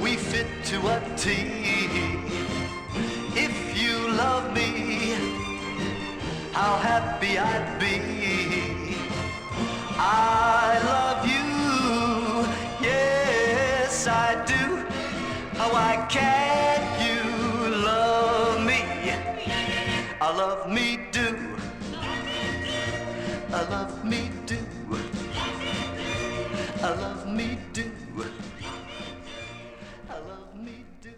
we fit to a T. If you love me, how happy I'd be. I love you, yes I do. Why can't you love me? I love me do. I love me do. I love me do. I love me do.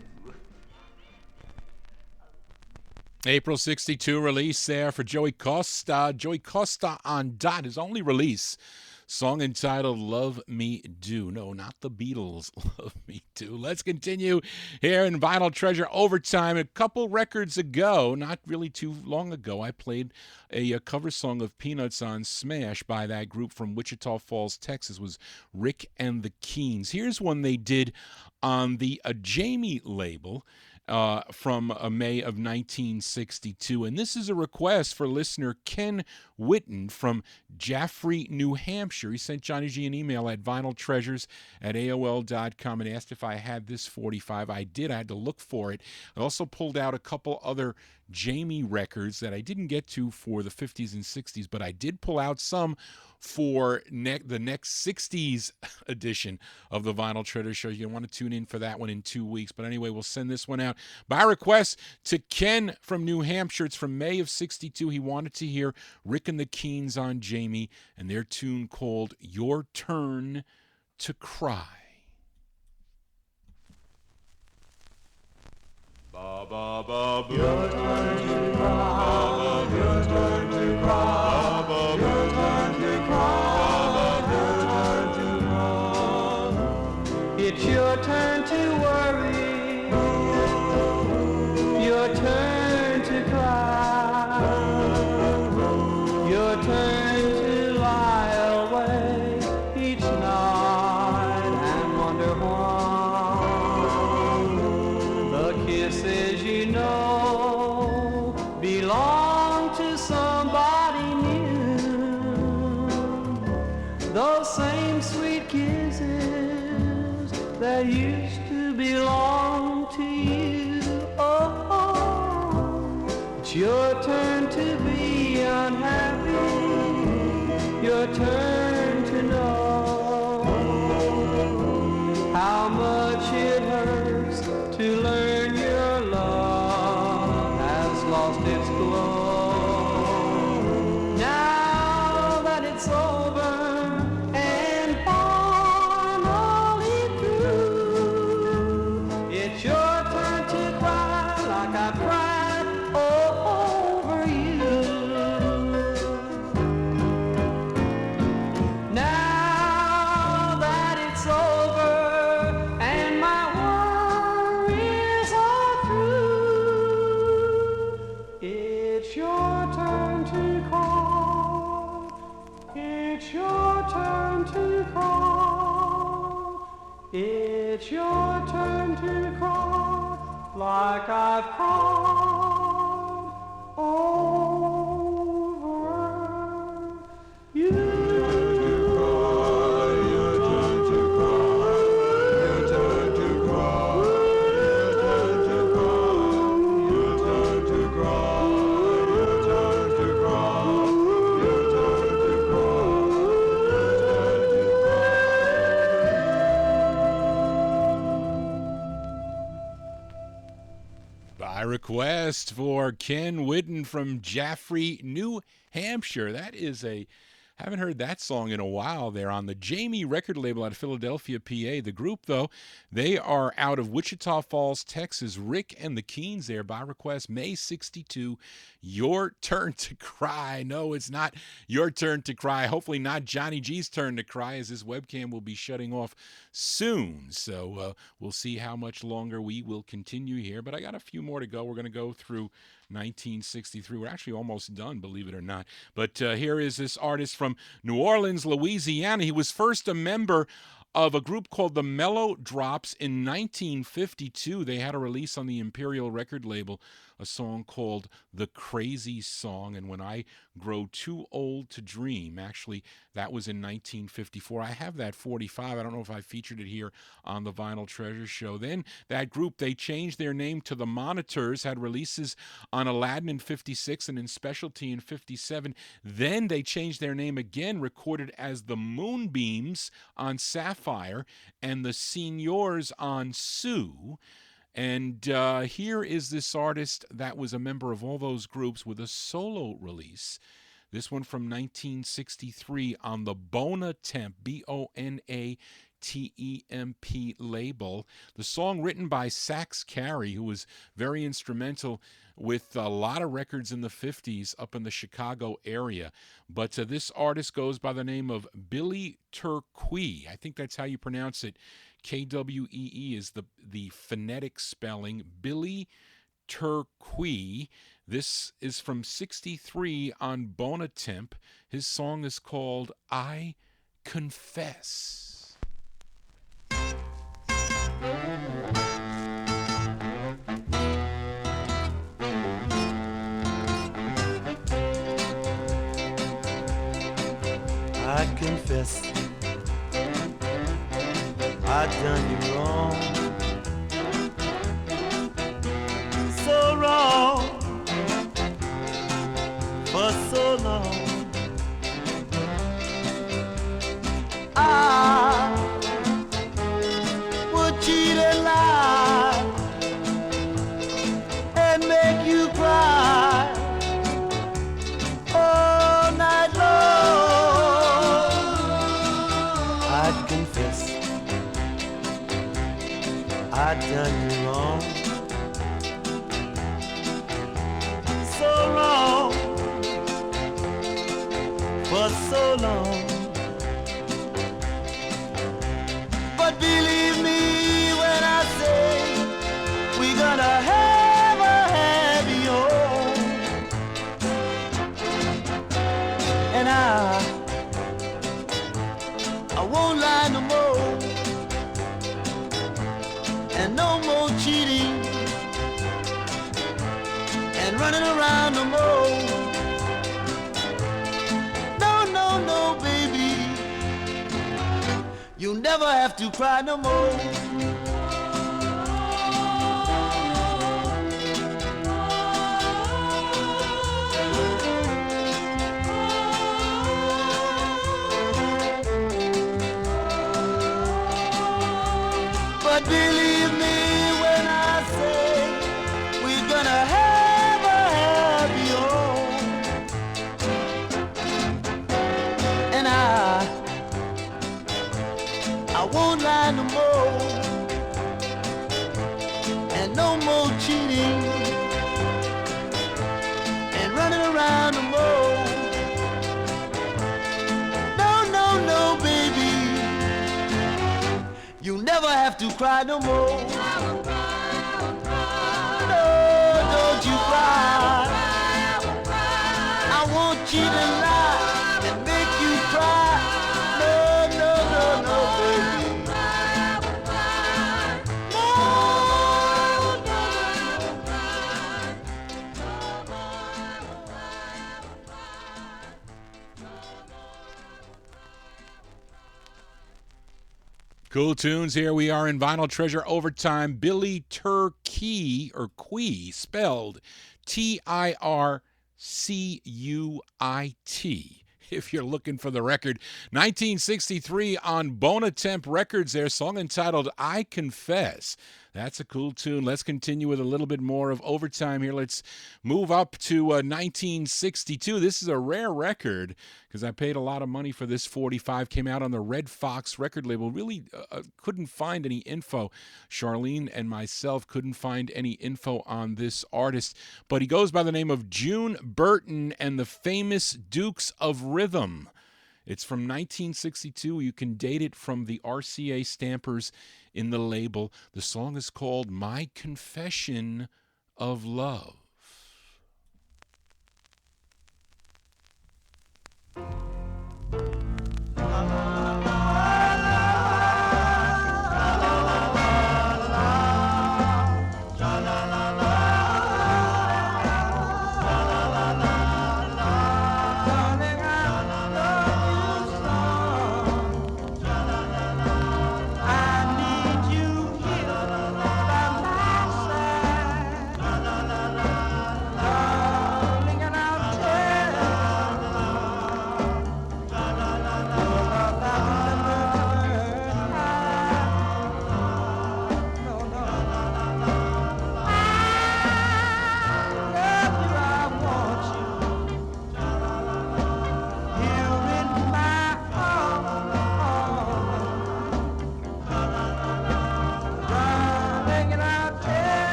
April 62 release there for Joey Costa. Joey Costa on Dot, his only release. Song entitled Love Me Do. No, not the Beatles. Love Me Do. Let's continue here in Vinyl Treasure Overtime. A couple records ago, not really too long ago, I played a cover song of Peanuts on Smash by that group from Wichita Falls, Texas. It was Rick and the Keens. Here's one they did on the Jamie label. From May of 1962. And this is a request for listener Ken Witten from Jaffrey, New Hampshire. He sent Johnny G an email at vinyltreasures@aol.com and asked if I had this 45. I did. I had to look for it. I also pulled out a couple other Jamie records that I didn't get to for the 50s and 60s, but I did pull out some for the next 60s edition of the Vinyl Treasure Show. You're going to want to tune in for that one in 2 weeks. But anyway, we'll send this one out by request to Ken from New Hampshire. It's from May of 62. He wanted to hear Rick and the Keens on Jamie and their tune called Your Turn to Cry. Ba ba ba boo. Your turn to cry. Your turn to cry. Your turn to cry. Your turn to cry. that used to belong to you. Oh, it's your turn to be unhappy, your turn to know how much it hurts to learn your love has lost its glow. Now that it's over and finally through, it's your turn to cry like I cried over you. Now that it's over and my worries are through, it's your turn to cry. It's your turn to cry. It's your turn to cry like I've cried over you. By request for Ken Whitten from Jaffrey, New Hampshire. That is haven't heard that song in a while. They're on the Jamie record label out of Philadelphia, PA. The group, though, they are out of Wichita Falls, Texas. Rick and the Keens there by request. May 62, Your Turn to Cry. No, it's not your turn to cry. Hopefully not Johnny G's turn to cry, as his webcam will be shutting off soon. So we'll see how much longer we will continue here. But I got a few more to go. We're going to go through 1963. We're actually almost done, believe it or not. But here is this artist from New Orleans, Louisiana. He was first a member of a group called the Mellow Drops in 1952. They had a release on the Imperial record label, a song called The Crazy Song, and When I Grow Too Old to Dream. Actually, that was in 1954. I have that 45. I don't know if I featured it here on the Vinyl Treasure Show. Then that group, they changed their name to the Monitors, had releases on Aladdin in 56 and in Specialty in 57. Then they changed their name again, recorded as the Moonbeams on Sapphire and the Seniors on Sue. And here is this artist that was a member of all those groups with a solo release. This one from 1963 on the Bonatemp, Bonatemp label. The song written by Sax Carey, who was very instrumental with a lot of records in the 50s up in the Chicago area. But this artist goes by the name of Billy Turquie. I think that's how you pronounce it. Kwee is the phonetic spelling. Billy Turquie. This is from 63 on Bonatemp. His song is called I Confess. I confess I've done you wrong, so wrong, for so long. I would cheat and lie and make you cry all night long. I'd confess I'd done you wrong, so wrong, for so long. But believe me when I say we're gonna have a happy home. And I won't lie no more. And no more cheating and running around no more. No, no, no, baby, you'll never never have to cry no more. But believe me when I say we're gonna have a happy home. And I won't lie no more. And no more cheating and running around no more. No, no, no, baby. You'll never have to cry no more. No, don't you cry. I won't cheat and lie and make you cry. No, no, no, no, baby. Cool tunes. Here we are in Vinyl Treasure Overtime. Billy Turkey, or Quee, spelled Tircuit. If you're looking for the record, 1963 on Bonatemp Records, their song entitled I Confess. That's a cool tune. Let's continue with a little bit more of Overtime here. Let's move up to 1962. This is a rare record because I paid a lot of money for this 45. Came out on the Red Fox record label. Really couldn't find any info. Charlene and myself couldn't find any info on this artist, but he goes by the name of June Burton and the Famous Dukes of Rhythm. It's from 1962. You can date it from the RCA stampers in the label. The song is called My Confession of Love.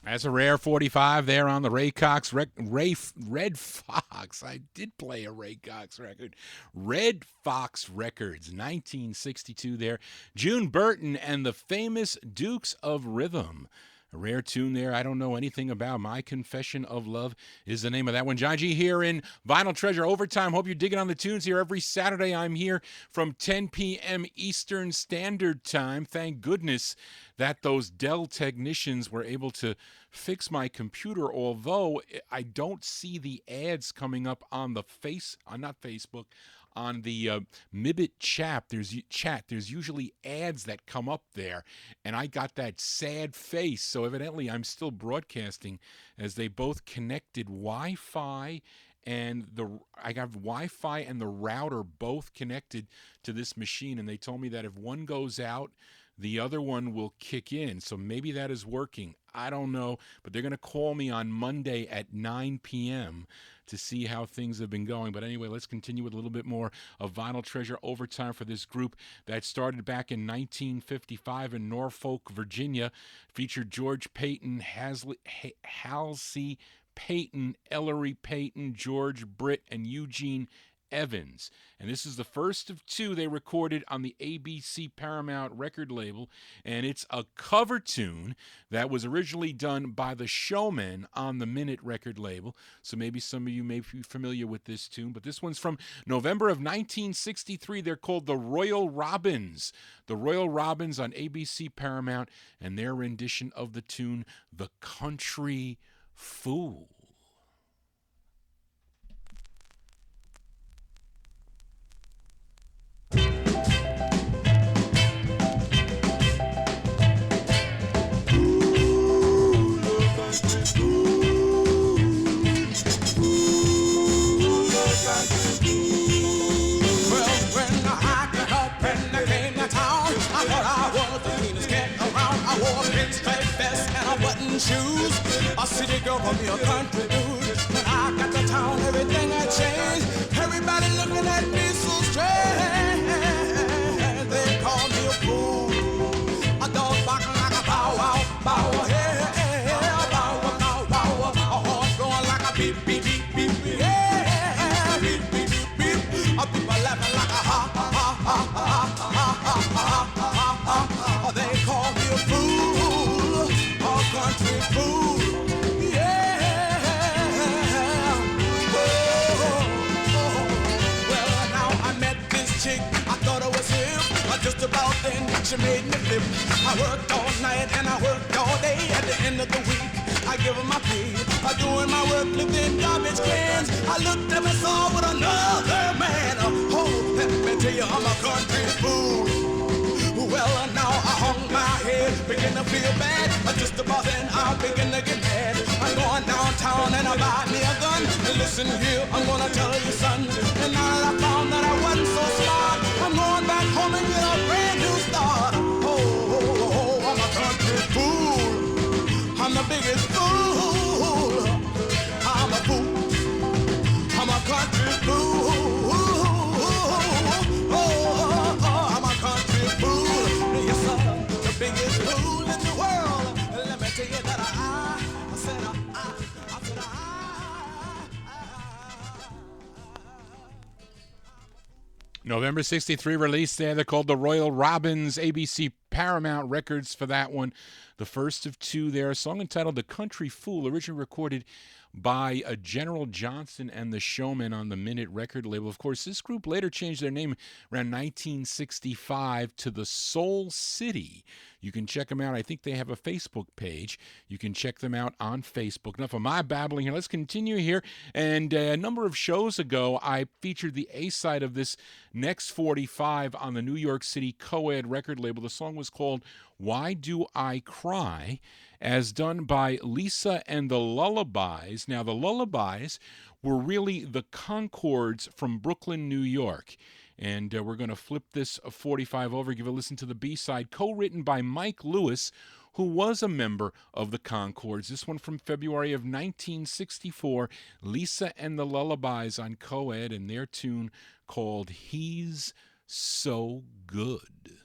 That's a rare 45 there on the Red Fox. I did play a Ray Cox record. Red Fox Records, 1962 there. June Burton and the Famous Dukes of Rhythm. A rare tune there I don't know anything about. My Confession of Love is the name of that one. John G here in Vinyl Treasure Overtime. Hope you're digging on the tunes here. Every Saturday I'm here from 10 p.m. Eastern Standard Time. Thank goodness that those Dell technicians were able to fix my computer, although I don't see the ads coming up on the not Facebook, on the Mibbit chat, there's usually ads that come up there, and I got that sad face. So evidently, I'm still broadcasting as they both connected Wi-Fi. And I got Wi-Fi and the router both connected to this machine, and they told me that if one goes out, the other one will kick in. So maybe that is working. I don't know, but they're going to call me on Monday at 9 p.m. to see how things have been going. But anyway, let's continue with a little bit more of Vinyl Treasure Overtime for this group that started back in 1955 in Norfolk, Virginia. Featured George Payton, Halsey Payton, Ellery Payton, George Britt, and Eugene Evans. And this is the first of two they recorded on the ABC Paramount record label, and it's a cover tune that was originally done by the Showmen on the Minute record label. So maybe some of you may be familiar with this tune, but this one's from November of 1963. They're called the Royal Robins. The Royal Robins on ABC Paramount, and their rendition of the tune The Country Fool. Shoes, a city girl called me a country dude. When I got to town, everything had changed. Everybody looking at me so strange. They call me a fool, a dog barking like a bow wow, bow wow, yeah, bow wow, bow wow, a horse going like a beep beep beep beep, yeah, beep beep beep beep. A people laughing like a ha ha ha ha ha ha ha ha ha. They call me a fool, a country fool, yeah. Well, now I met this chick, I thought it was him. Just about then, she made me flip. I worked all night and I worked all day. At the end of the week, I give her my pay. I doing my work, lifting garbage cans. I looked up and saw with another man. Oh, let me tell you, I'm a country fool. Well, now I hung my head, begin to feel bad. Just about then I begin to get mad. I'm going downtown and I buy me a gun. And listen here, I'm gonna tell you, son. And now that I found that I wasn't so smart, I'm going back home and get a brand new start. Oh, I'm a country fool. I'm the biggest fool. I'm a fool. I'm a country fool. I'm a country fool. Yes, sir, the biggest fool in the world. Let me tell you that I said November 63 release there. They're called the Royal Robins. ABC Paramount Records for that one. The first of two there. A song entitled The Country Fool, originally recorded by General Johnson and the Showmen on the Minute record label. Of course, this group later changed their name around 1965 to the Soul City. You can check them out. I think they have a Facebook page. You can check them out on Facebook. Enough of my babbling here. Let's continue here. And a number of shows ago, I featured the A-side of this next 45 on the New York City Co-Ed record label. The song was called Why Do I Cry? As done by Lisa and the Lullabies. Now, the Lullabies were really the Concords from Brooklyn, New York. And we're going to flip this 45 over, give a listen to the B-side, co-written by Mike Lewis, who was a member of the Concords. This one from February of 1964, Lisa and the Lullabies on Co-Ed, and their tune called He's So Good.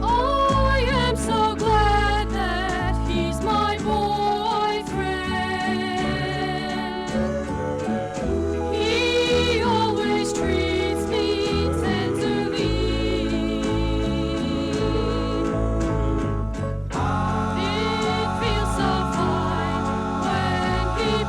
I am so glad that he's my boyfriend. He always treats me tenderly. It feels so fine when he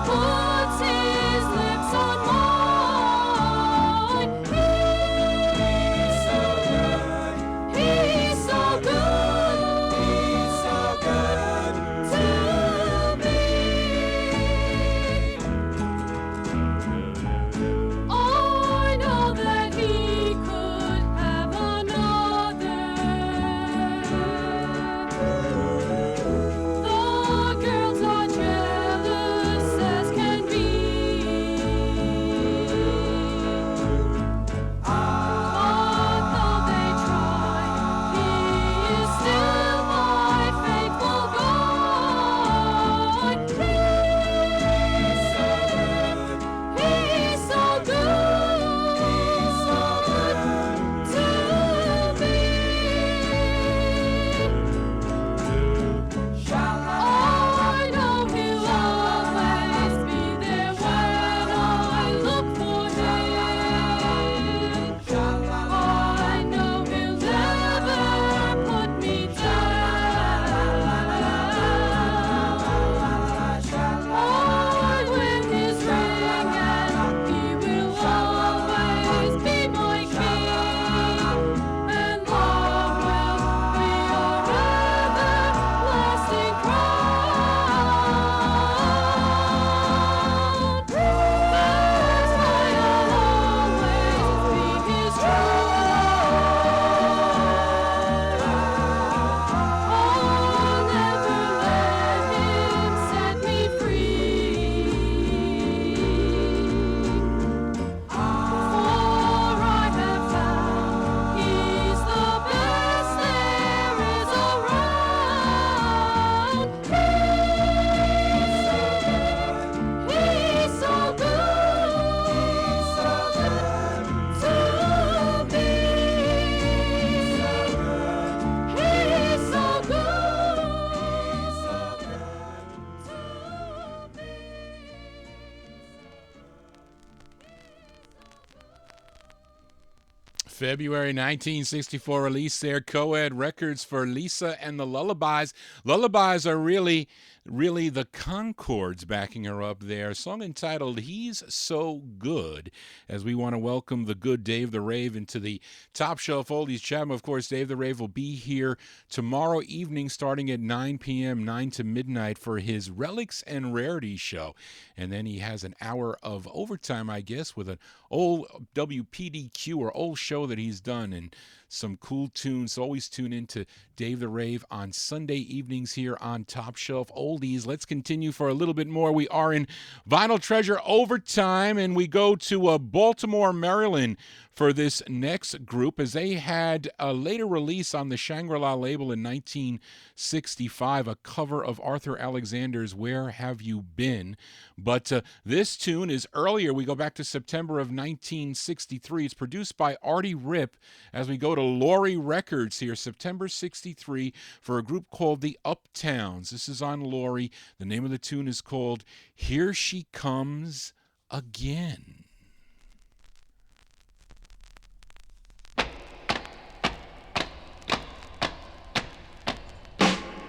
February 1964 release there, Co-Ed Records for Lisa and the Lullabies. Lullabies are really the Concords backing her up there. A song entitled He's So Good, as we want to welcome the good Dave the Rave into the Top Shelf Oldies chat. Of course, Dave the Rave will be here tomorrow evening starting at 9 p.m., 9 to midnight for his Relics and Rarities show. And then he has an hour of overtime, I guess, with an old WPDQ or old show that he's done and some cool tunes. So always tune in to Dave the Rave on Sunday evenings here on Top Shelf Oldies. Let's continue for a little bit more. We are in Vinyl Treasure Overtime, and we go to Baltimore, Maryland for this next group, as they had a later release on the Shangri-La label in 1965, a cover of Arthur Alexander's Where Have You Been? But this tune is earlier. We go back to September of 1963. It's produced by Artie Ripp as we go to Laurie Records here, September 63, for a group called the Uptowns. This is on Laurie. The name of the tune is called Here She Comes Again.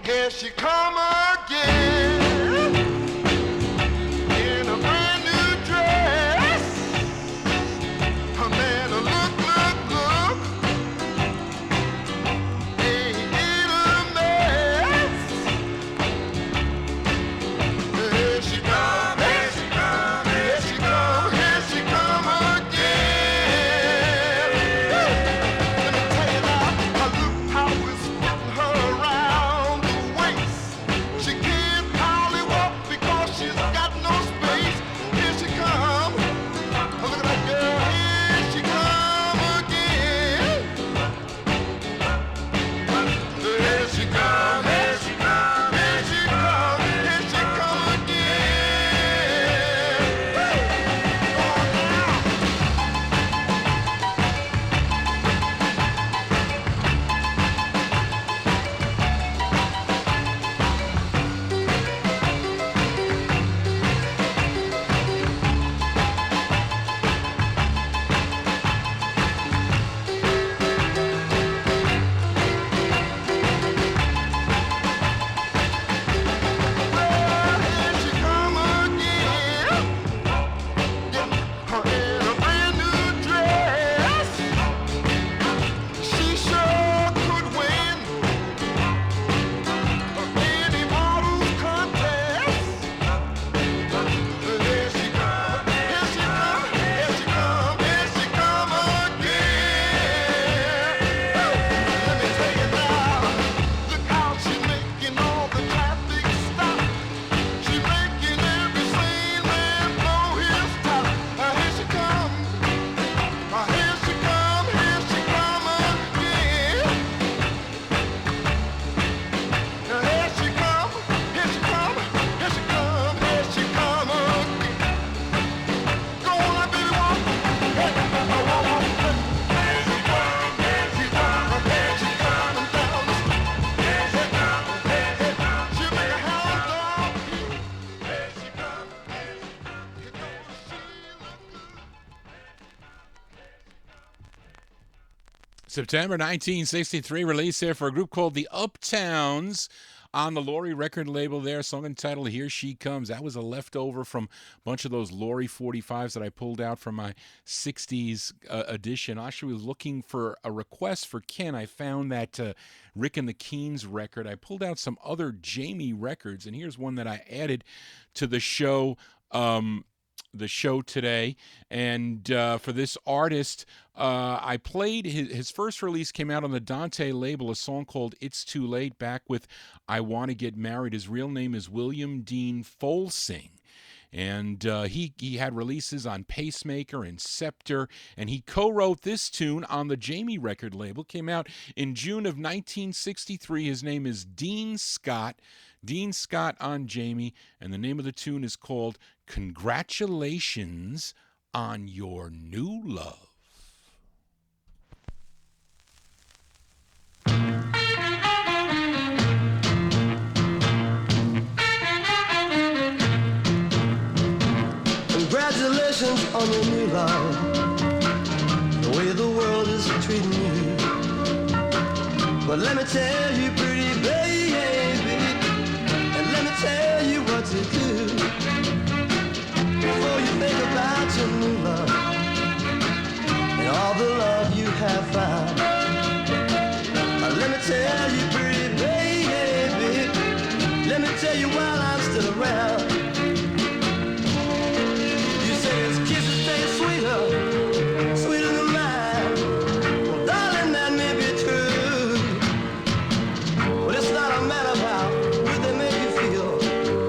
Here she come again in a brand new dress. Her man look, ain't it a mess? Here she come, here she come, here she come, here she come again. Let me tell you now, I look how it's putting her around. She can't hardly walk because she's got no space. Here she come. Look at that girl. Here she come again. Here she come. Here she come. Here she come. Here she come again. Oh, now. Well, here she come again. Her in a brand new dress. She sure could win any model's contest. Here she come, here she come, here she come, here she come again. Let me tell you now, look how she's making all the traffic stop. She's making every sane man blow his top. Here she come, here she come, here she come again. Here she come, here she come, here she come, here she come again. Go on, now, baby, walk. Hey, walk. Here she come, here she come, here she coming down the street. Here she come, here she come, she'll make a hound dog eat. Here she come, here she come, she look good. September 1963 release there for a group called the Uptowns on the Laurie record label there. Song entitled Here She Comes. That was a leftover from a bunch of those Laurie 45s that I pulled out from my 60s edition. I actually was looking for a request for Ken. I found that Rick and the Keens record. I pulled out some other Jamie records, and here's one that I added to the show today. And for this artist, I played his first release came out on the Dante label, a song called It's Too Late, back with I Want to Get Married. His real name is William Dean Folsing. And he had releases on Pacemaker and Scepter, and he co-wrote this tune on the Jamie record label. Came out in June of 1963. His name is Dean Scott. Dean Scott on Jamie, and the name of the tune is called Congratulations on Your New Love. Congratulations on your new love. The way the world is Well, let me tell you, pretty baby, and let me tell you what to do before you think about your new love and all the love you have found. Let me tell you, pretty baby, let me tell you while I'm still around. You say his kisses taste sweeter, sweeter than mine. Well, darling, that may be true, but it's not a matter of how good they make you feel.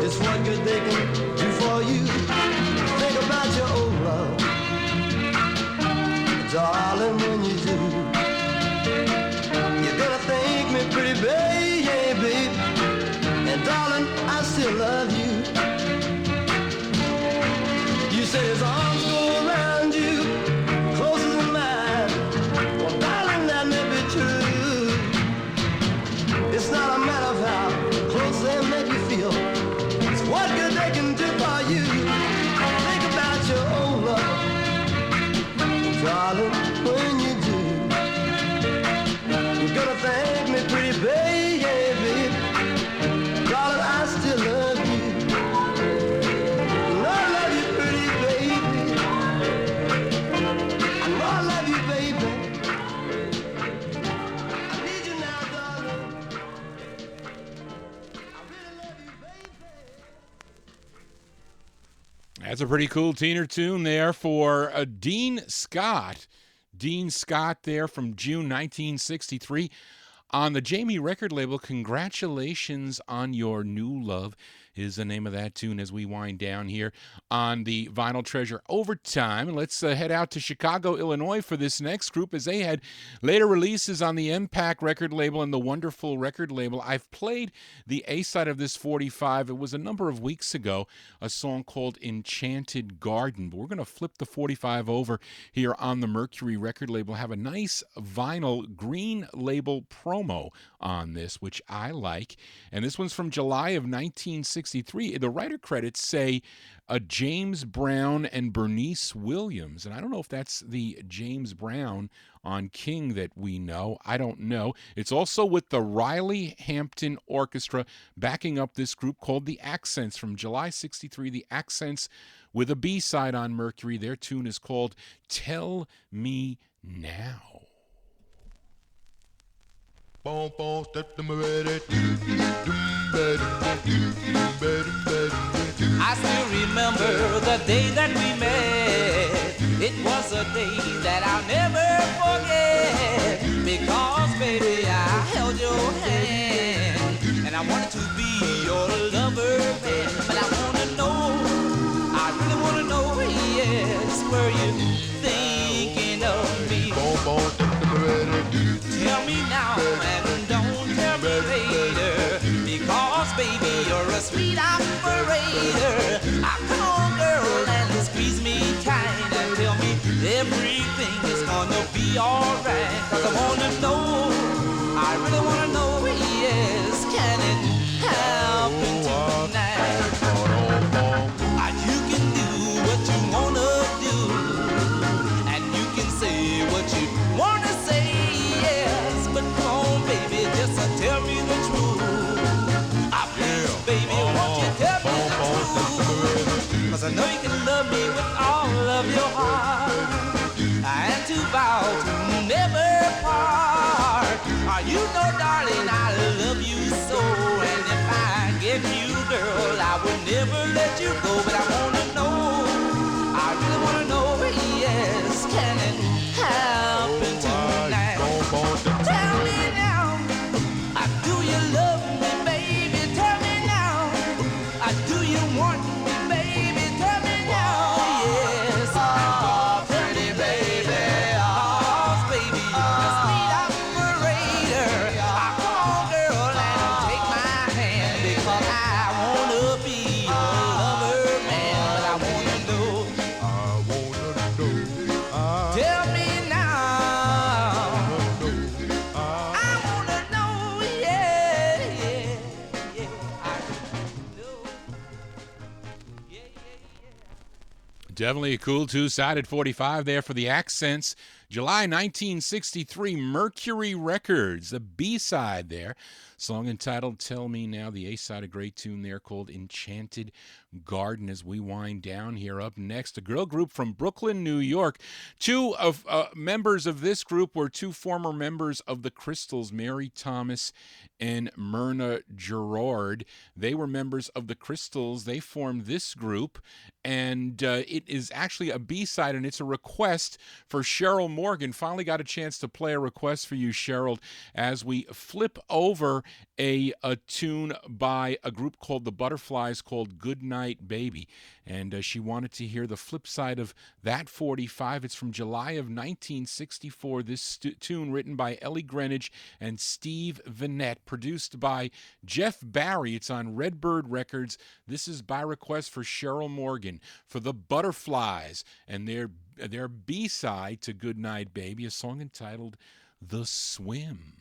It's what good they can do for you. Think about your old love, darling, when you do. You're gonna thank me, pretty baby, and darling, I still love you. You say his arms go around you, closer than mine. Well, darling, that may be true. It's not a matter of how close they make you feel. It's what good they can do for you. Think about your old love, darling, when you do. You're gonna thank me, pretty baby, darling, I still love you. And I love you, pretty baby. I know I love you, baby. I need you now, darling. I really love you, baby. That's a pretty cool teener tune there for Dean Scott. Dean Scott there from June 1963 on the Jamie record label. Congratulations on Your New Love is the name of that tune as we wind down here on the Vinyl Treasure Overtime. And let's head out to Chicago, Illinois for this next group as they had later releases on the Impact record label and the Wonderful record label. I've played the A-side of this 45. It was a number of weeks ago, a song called Enchanted Garden. But we're going to flip the 45 over here on the Mercury record label, have a nice vinyl green label promo on this, which I like. And this one's from July of 1963. The writer credits say James Brown and Bernice Williams. And I don't know if that's the James Brown on King that we know. I don't know. It's also with the Riley Hampton Orchestra backing up this group called The Accents from July 63. The Accents with a B-side on Mercury. Their tune is called Tell Me Now. I still remember the day that we met. It was a day that I'll never forget. Because, baby, I held your hand and I wanted to be your lover man. But I wanna know, I really wanna know, yes, were you thinking of me? Tell me now and don't tell me later. Because, baby, you're a sweet operator. Come on, girl, and squeeze me tight and tell me everything is gonna be alright. Cause I wanna know, I really wanna know, yes, can it happen tonight? You can do what you wanna do, and you can say what you wanna say, yes. But come on, baby, just tell me the truth. Please, baby, won't you tell me the truth? Cause I know you can love me with all of your heart, and to vow to never part. You know, darling, I love you so, and if I get you, girl, I will never let you go. But I wanna know, I really wanna know, yes, can it happen tonight? Tell me now, do you love me, baby? Tell me now, do you want me, baby? Tell me now, yes. Oh, pretty baby, oh, baby, you're a sweet operator. Come on, girl, and take my hand, because I wanna be your lover, man. But I wanna know, tell me now, I wanna know, yeah, yeah, yeah, I know, yeah, yeah, yeah. Definitely a cool two-sided 45 there for The Accents. July 1963, Mercury Records, the B-side there. Song entitled Tell Me Now. The A-side, a great tune there called Enchanted Garden. As we wind down here, up next, a girl group from Brooklyn, New York. Two of members of this group were two former members of the Crystals, Mary Thomas and Myrna Gerard. They were members of the Crystals. They formed this group, and it is actually a B-side, and it's a request for Cheryl Morgan. Finally got a chance to play a request for you, Cheryl, as we flip over a tune by a group called the Butterflies called Good Night Baby. And she wanted to hear the flip side of that 45. It's from July of 1964. This tune written by Ellie Greenwich and Steve Vanette, produced by Jeff Barry. It's on Redbird Records. This is by request for Cheryl Morgan for the Butterflies and their B-side to Good Night Baby, a song entitled The Swim.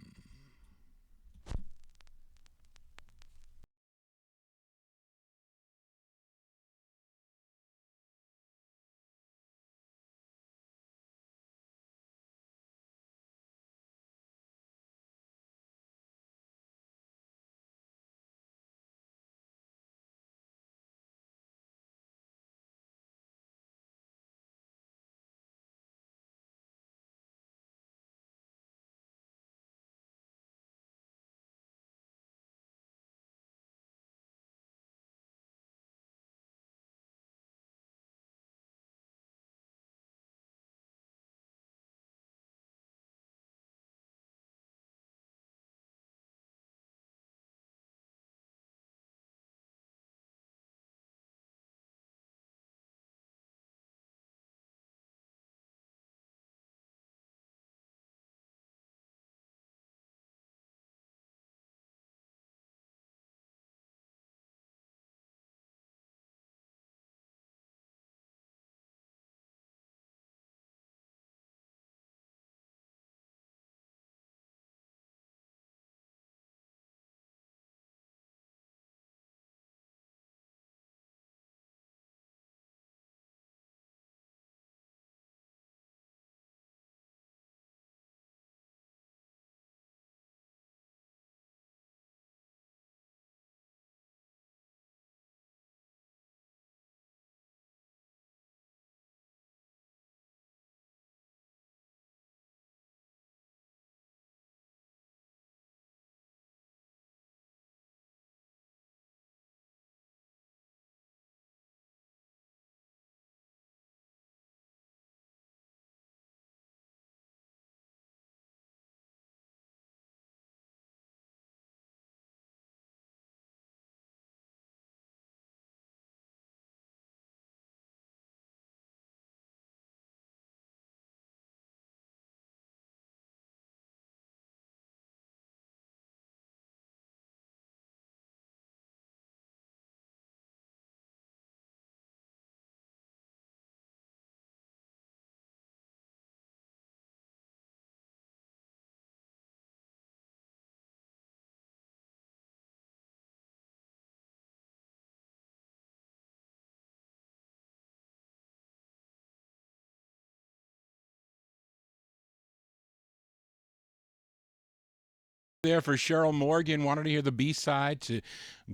There for Cheryl Morgan. Wanted to hear the B-side to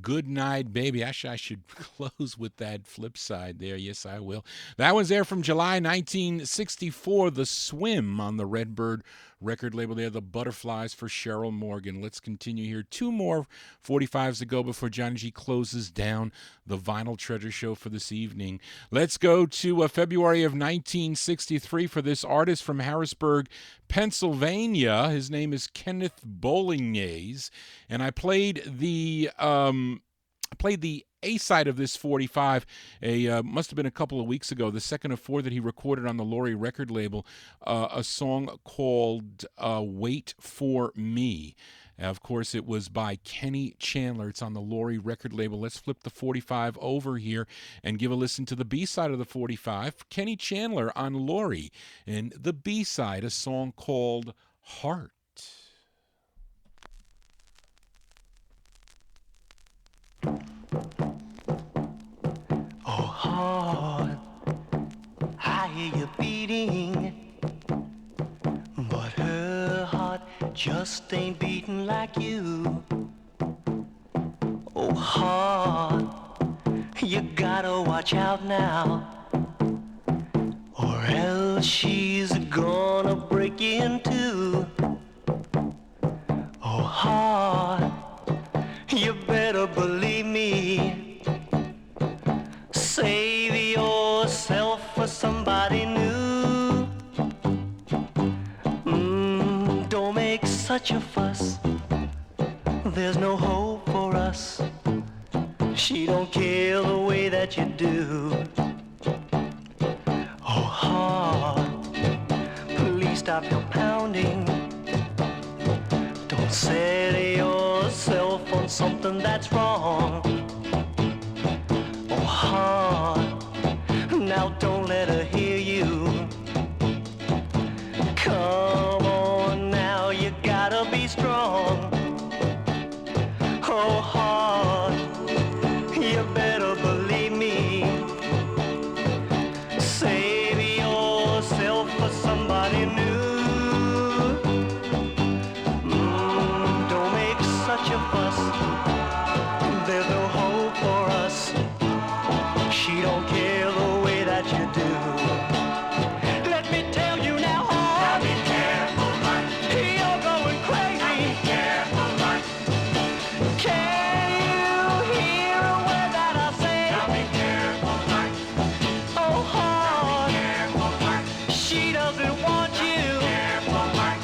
Good Night Baby. Actually, I should close with that flip side there. Yes, I will. That one's there from July 1964, The Swim on the Redbird record label there, The Butterflies for Cheryl Morgan. Let's continue here. Two more 45s to go before Johnny G closes down the Vinyl Treasure Show for this evening. Let's go to February of 1963 for this artist from Harrisburg, Pennsylvania. His name is Kenneth Bolognese, and I played the A-side of this 45, must have been a couple of weeks ago, the second of four that he recorded on the Laurie record label, a song called Wait For Me. Of course, it was by Kenny Chandler. It's on the Laurie record label. Let's flip the 45 over here and give a listen to the B-side of the 45. Kenny Chandler on Laurie. And the B-side, a song called Heart. Oh, heart, I hear you beating. just ain't beating like you. Oh, heart, you gotta watch out now, or else she's gonna break in two. Oh, heart, you better believe me. Save yourself for somebody new. Don't make such a fuss. There's no hope for us. She don't care the way that you do. Oh, heart, please stop your pounding. Don't set yourself on something that's wrong. Oh, heart, now don't let her hear you. Come on now, you gotta be strong. Oh, heart, you better believe me. Save yourself for somebody new. Don't make such a fuss. There's no hope for us. She don't care the way that you do. Let me tell you now, heart, be careful, Mike. You're going crazy. Be careful, Mike. Can you hear a word that I say? Be careful, Mike. Oh, heart, be careful, Mike. She doesn't want you. Be careful, Mike.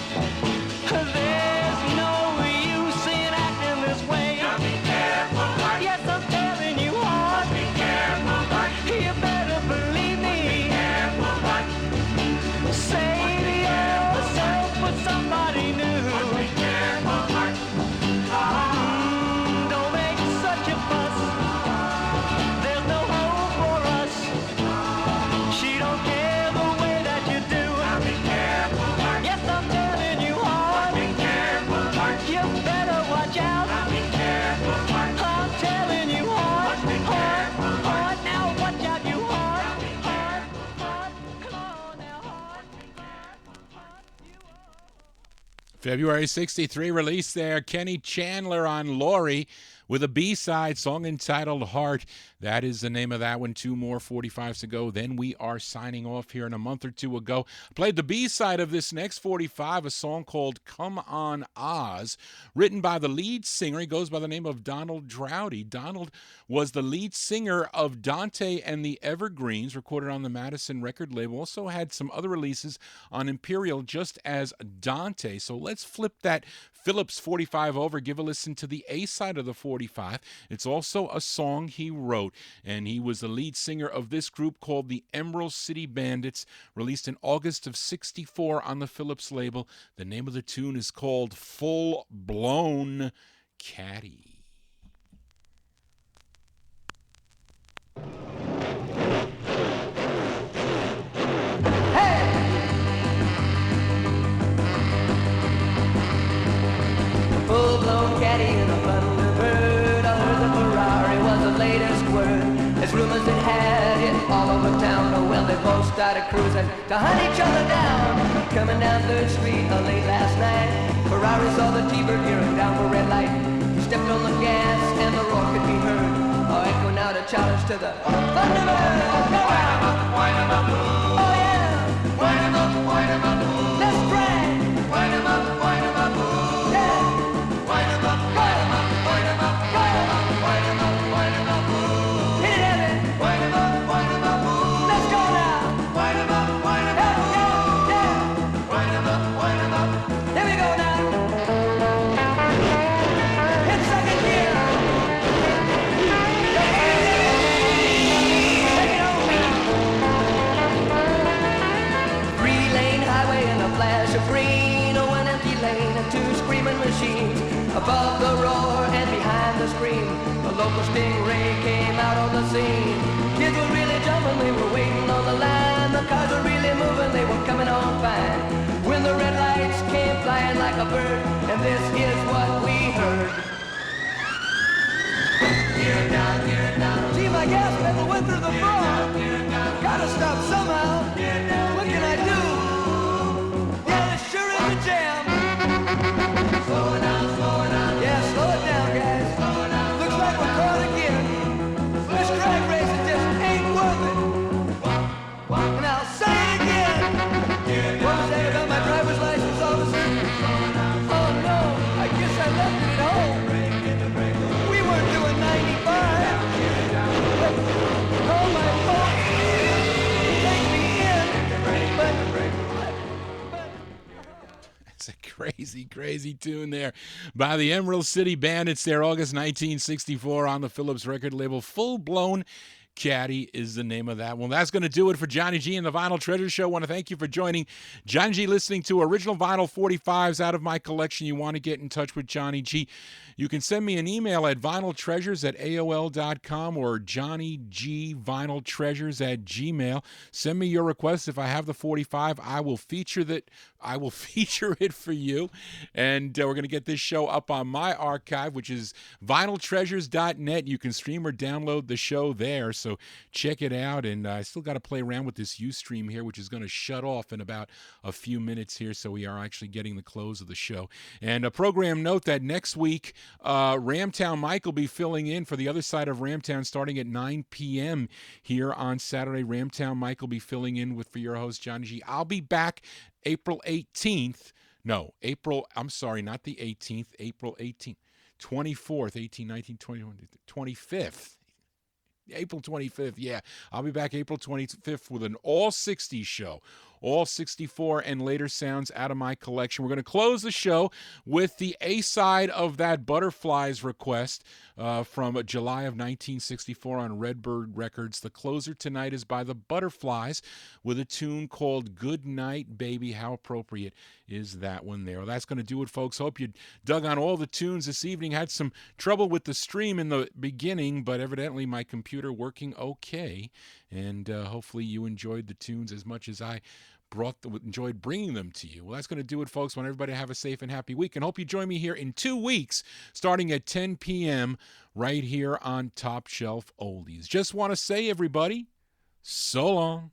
There's no use in acting this way. Be careful, Mike. Yes, I'm telling you, heart. Be careful, Mike. You better believe me. Be careful, Mike. Save yourself for somebody new. Be careful, Mike. Don't make such a fuss. There's no hope for us. She don't care the way that you do. Be careful, Mike. Yes, I'm telling you, heart. Be careful, Mike. You better watch out. Be careful, Mike. I'm telling you, heart. Heart, heart, now watch out, you heart. Heart, heart, come on now, heart. February 63 release there. Kenny Chandler on Lori with a B-side song entitled Heart. That is the name of that one. 2 more 45s to go. Then we are signing off here in a month or two ago. Played the B-side of this next 45, a song called Come On Oz, written by the lead singer. He goes by the name of Donald Droughty. Donald was the lead singer of Dante and the Evergreens, recorded on the Madison record label. Also had some other releases on Imperial just as Dante. So let's flip that Phillips 45 over, give a listen to the A side of the 45. It's also a song he wrote, and he was the lead singer of this group called the Emerald City Bandits, released in August of '64 on the Phillips label. The name of the tune is called Fullblown Caddy. Full-blown caddy in a Thunderbird. I heard the Ferrari was the latest word. There's rumors that had it all over town. Oh well, they both started cruising to hunt each other down. Coming down 3rd Street late last night, Ferrari saw the T-Bird hearing down for red light. He stepped on the gas and the roar could be heard. Oh, echoing out a challenge to the Thunderbird. Wind 'em up, wind 'em up. Oh yeah. Wind 'em up, wind 'em up. Let's drag. Wind 'em up, wind 'em up. Yeah. Wind 'em up, wind 'em up, wind 'em up, wind 'em up, wind 'em up, wind 'em up. Hit it, Evan. Wind 'em up, wind 'em up. Let's go now. Wind 'em up, wind 'em up. Yeah, yeah. Wind 'em up, wind 'em up. Here we go now. Hit second gear. Take it home now. 3-lane highway and a flash of green. Oh, an empty lane and 2 screaming machines. Above the roar and behind the scream, the local stingray came out on the scene. Kids were really jumping, they were waiting on the line. The cars were really moving, they were coming on fine. When the red lights came flying like a bird, and this is what we heard. Gear down. Gee, my gas pedal went through the floor. Gotta stop somehow. What can I do? Yeah, it sure is a jam. That's a crazy, crazy tune there by the Emerald City Bandits there, August 1964 on the Phillips record label. Full-Blown Caddy is the name of that one. That's going to do it for Johnny G and the Vinyl Treasure Show. I want to thank you for joining Johnny G, listening to original vinyl 45s out of my collection. You want to get in touch with Johnny G, you can send me an email at vinyltreasures@aol.com or johnnygvinyltreasures@gmail. Send me your request. If I have the 45, I will feature it for you. And we're going to get this show up on my archive, which is vinyltreasures.net. You can stream or download the show there. So check it out. And I still got to play around with this Ustream here, which is going to shut off in about a few minutes here. So we are actually getting the close of the show. And a program note that next week, Ramtown Mike will be filling in for the other side of Ramtown starting at 9 p.m. here on Saturday. Ramtown Mike will be filling in for your host, Johnny G. I'll be back April 18th. No, I'm sorry, not the 18th, April 18th. 24th, 18, 19, 21, 25th. April 25th, yeah. I'll be back April 25th with an all 60s show. All 64 and later sounds out of my collection. We're going to close the show with the A-side of that Butterflies request from July of 1964 on Redbird Records. The closer tonight is by the Butterflies with a tune called Good Night, Baby. How appropriate is that one there? Well, that's going to do it, folks. Hope you dug on all the tunes this evening. Had some trouble with the stream in the beginning, but evidently my computer working okay. And hopefully you enjoyed the tunes as much as I enjoyed bringing them to you. Well, that's going to do it, folks. I want everybody to have a safe and happy week, and hope you join me here in 2 weeks starting at 10 p.m. right here on Top Shelf Oldies. Just want to say, everybody, so long.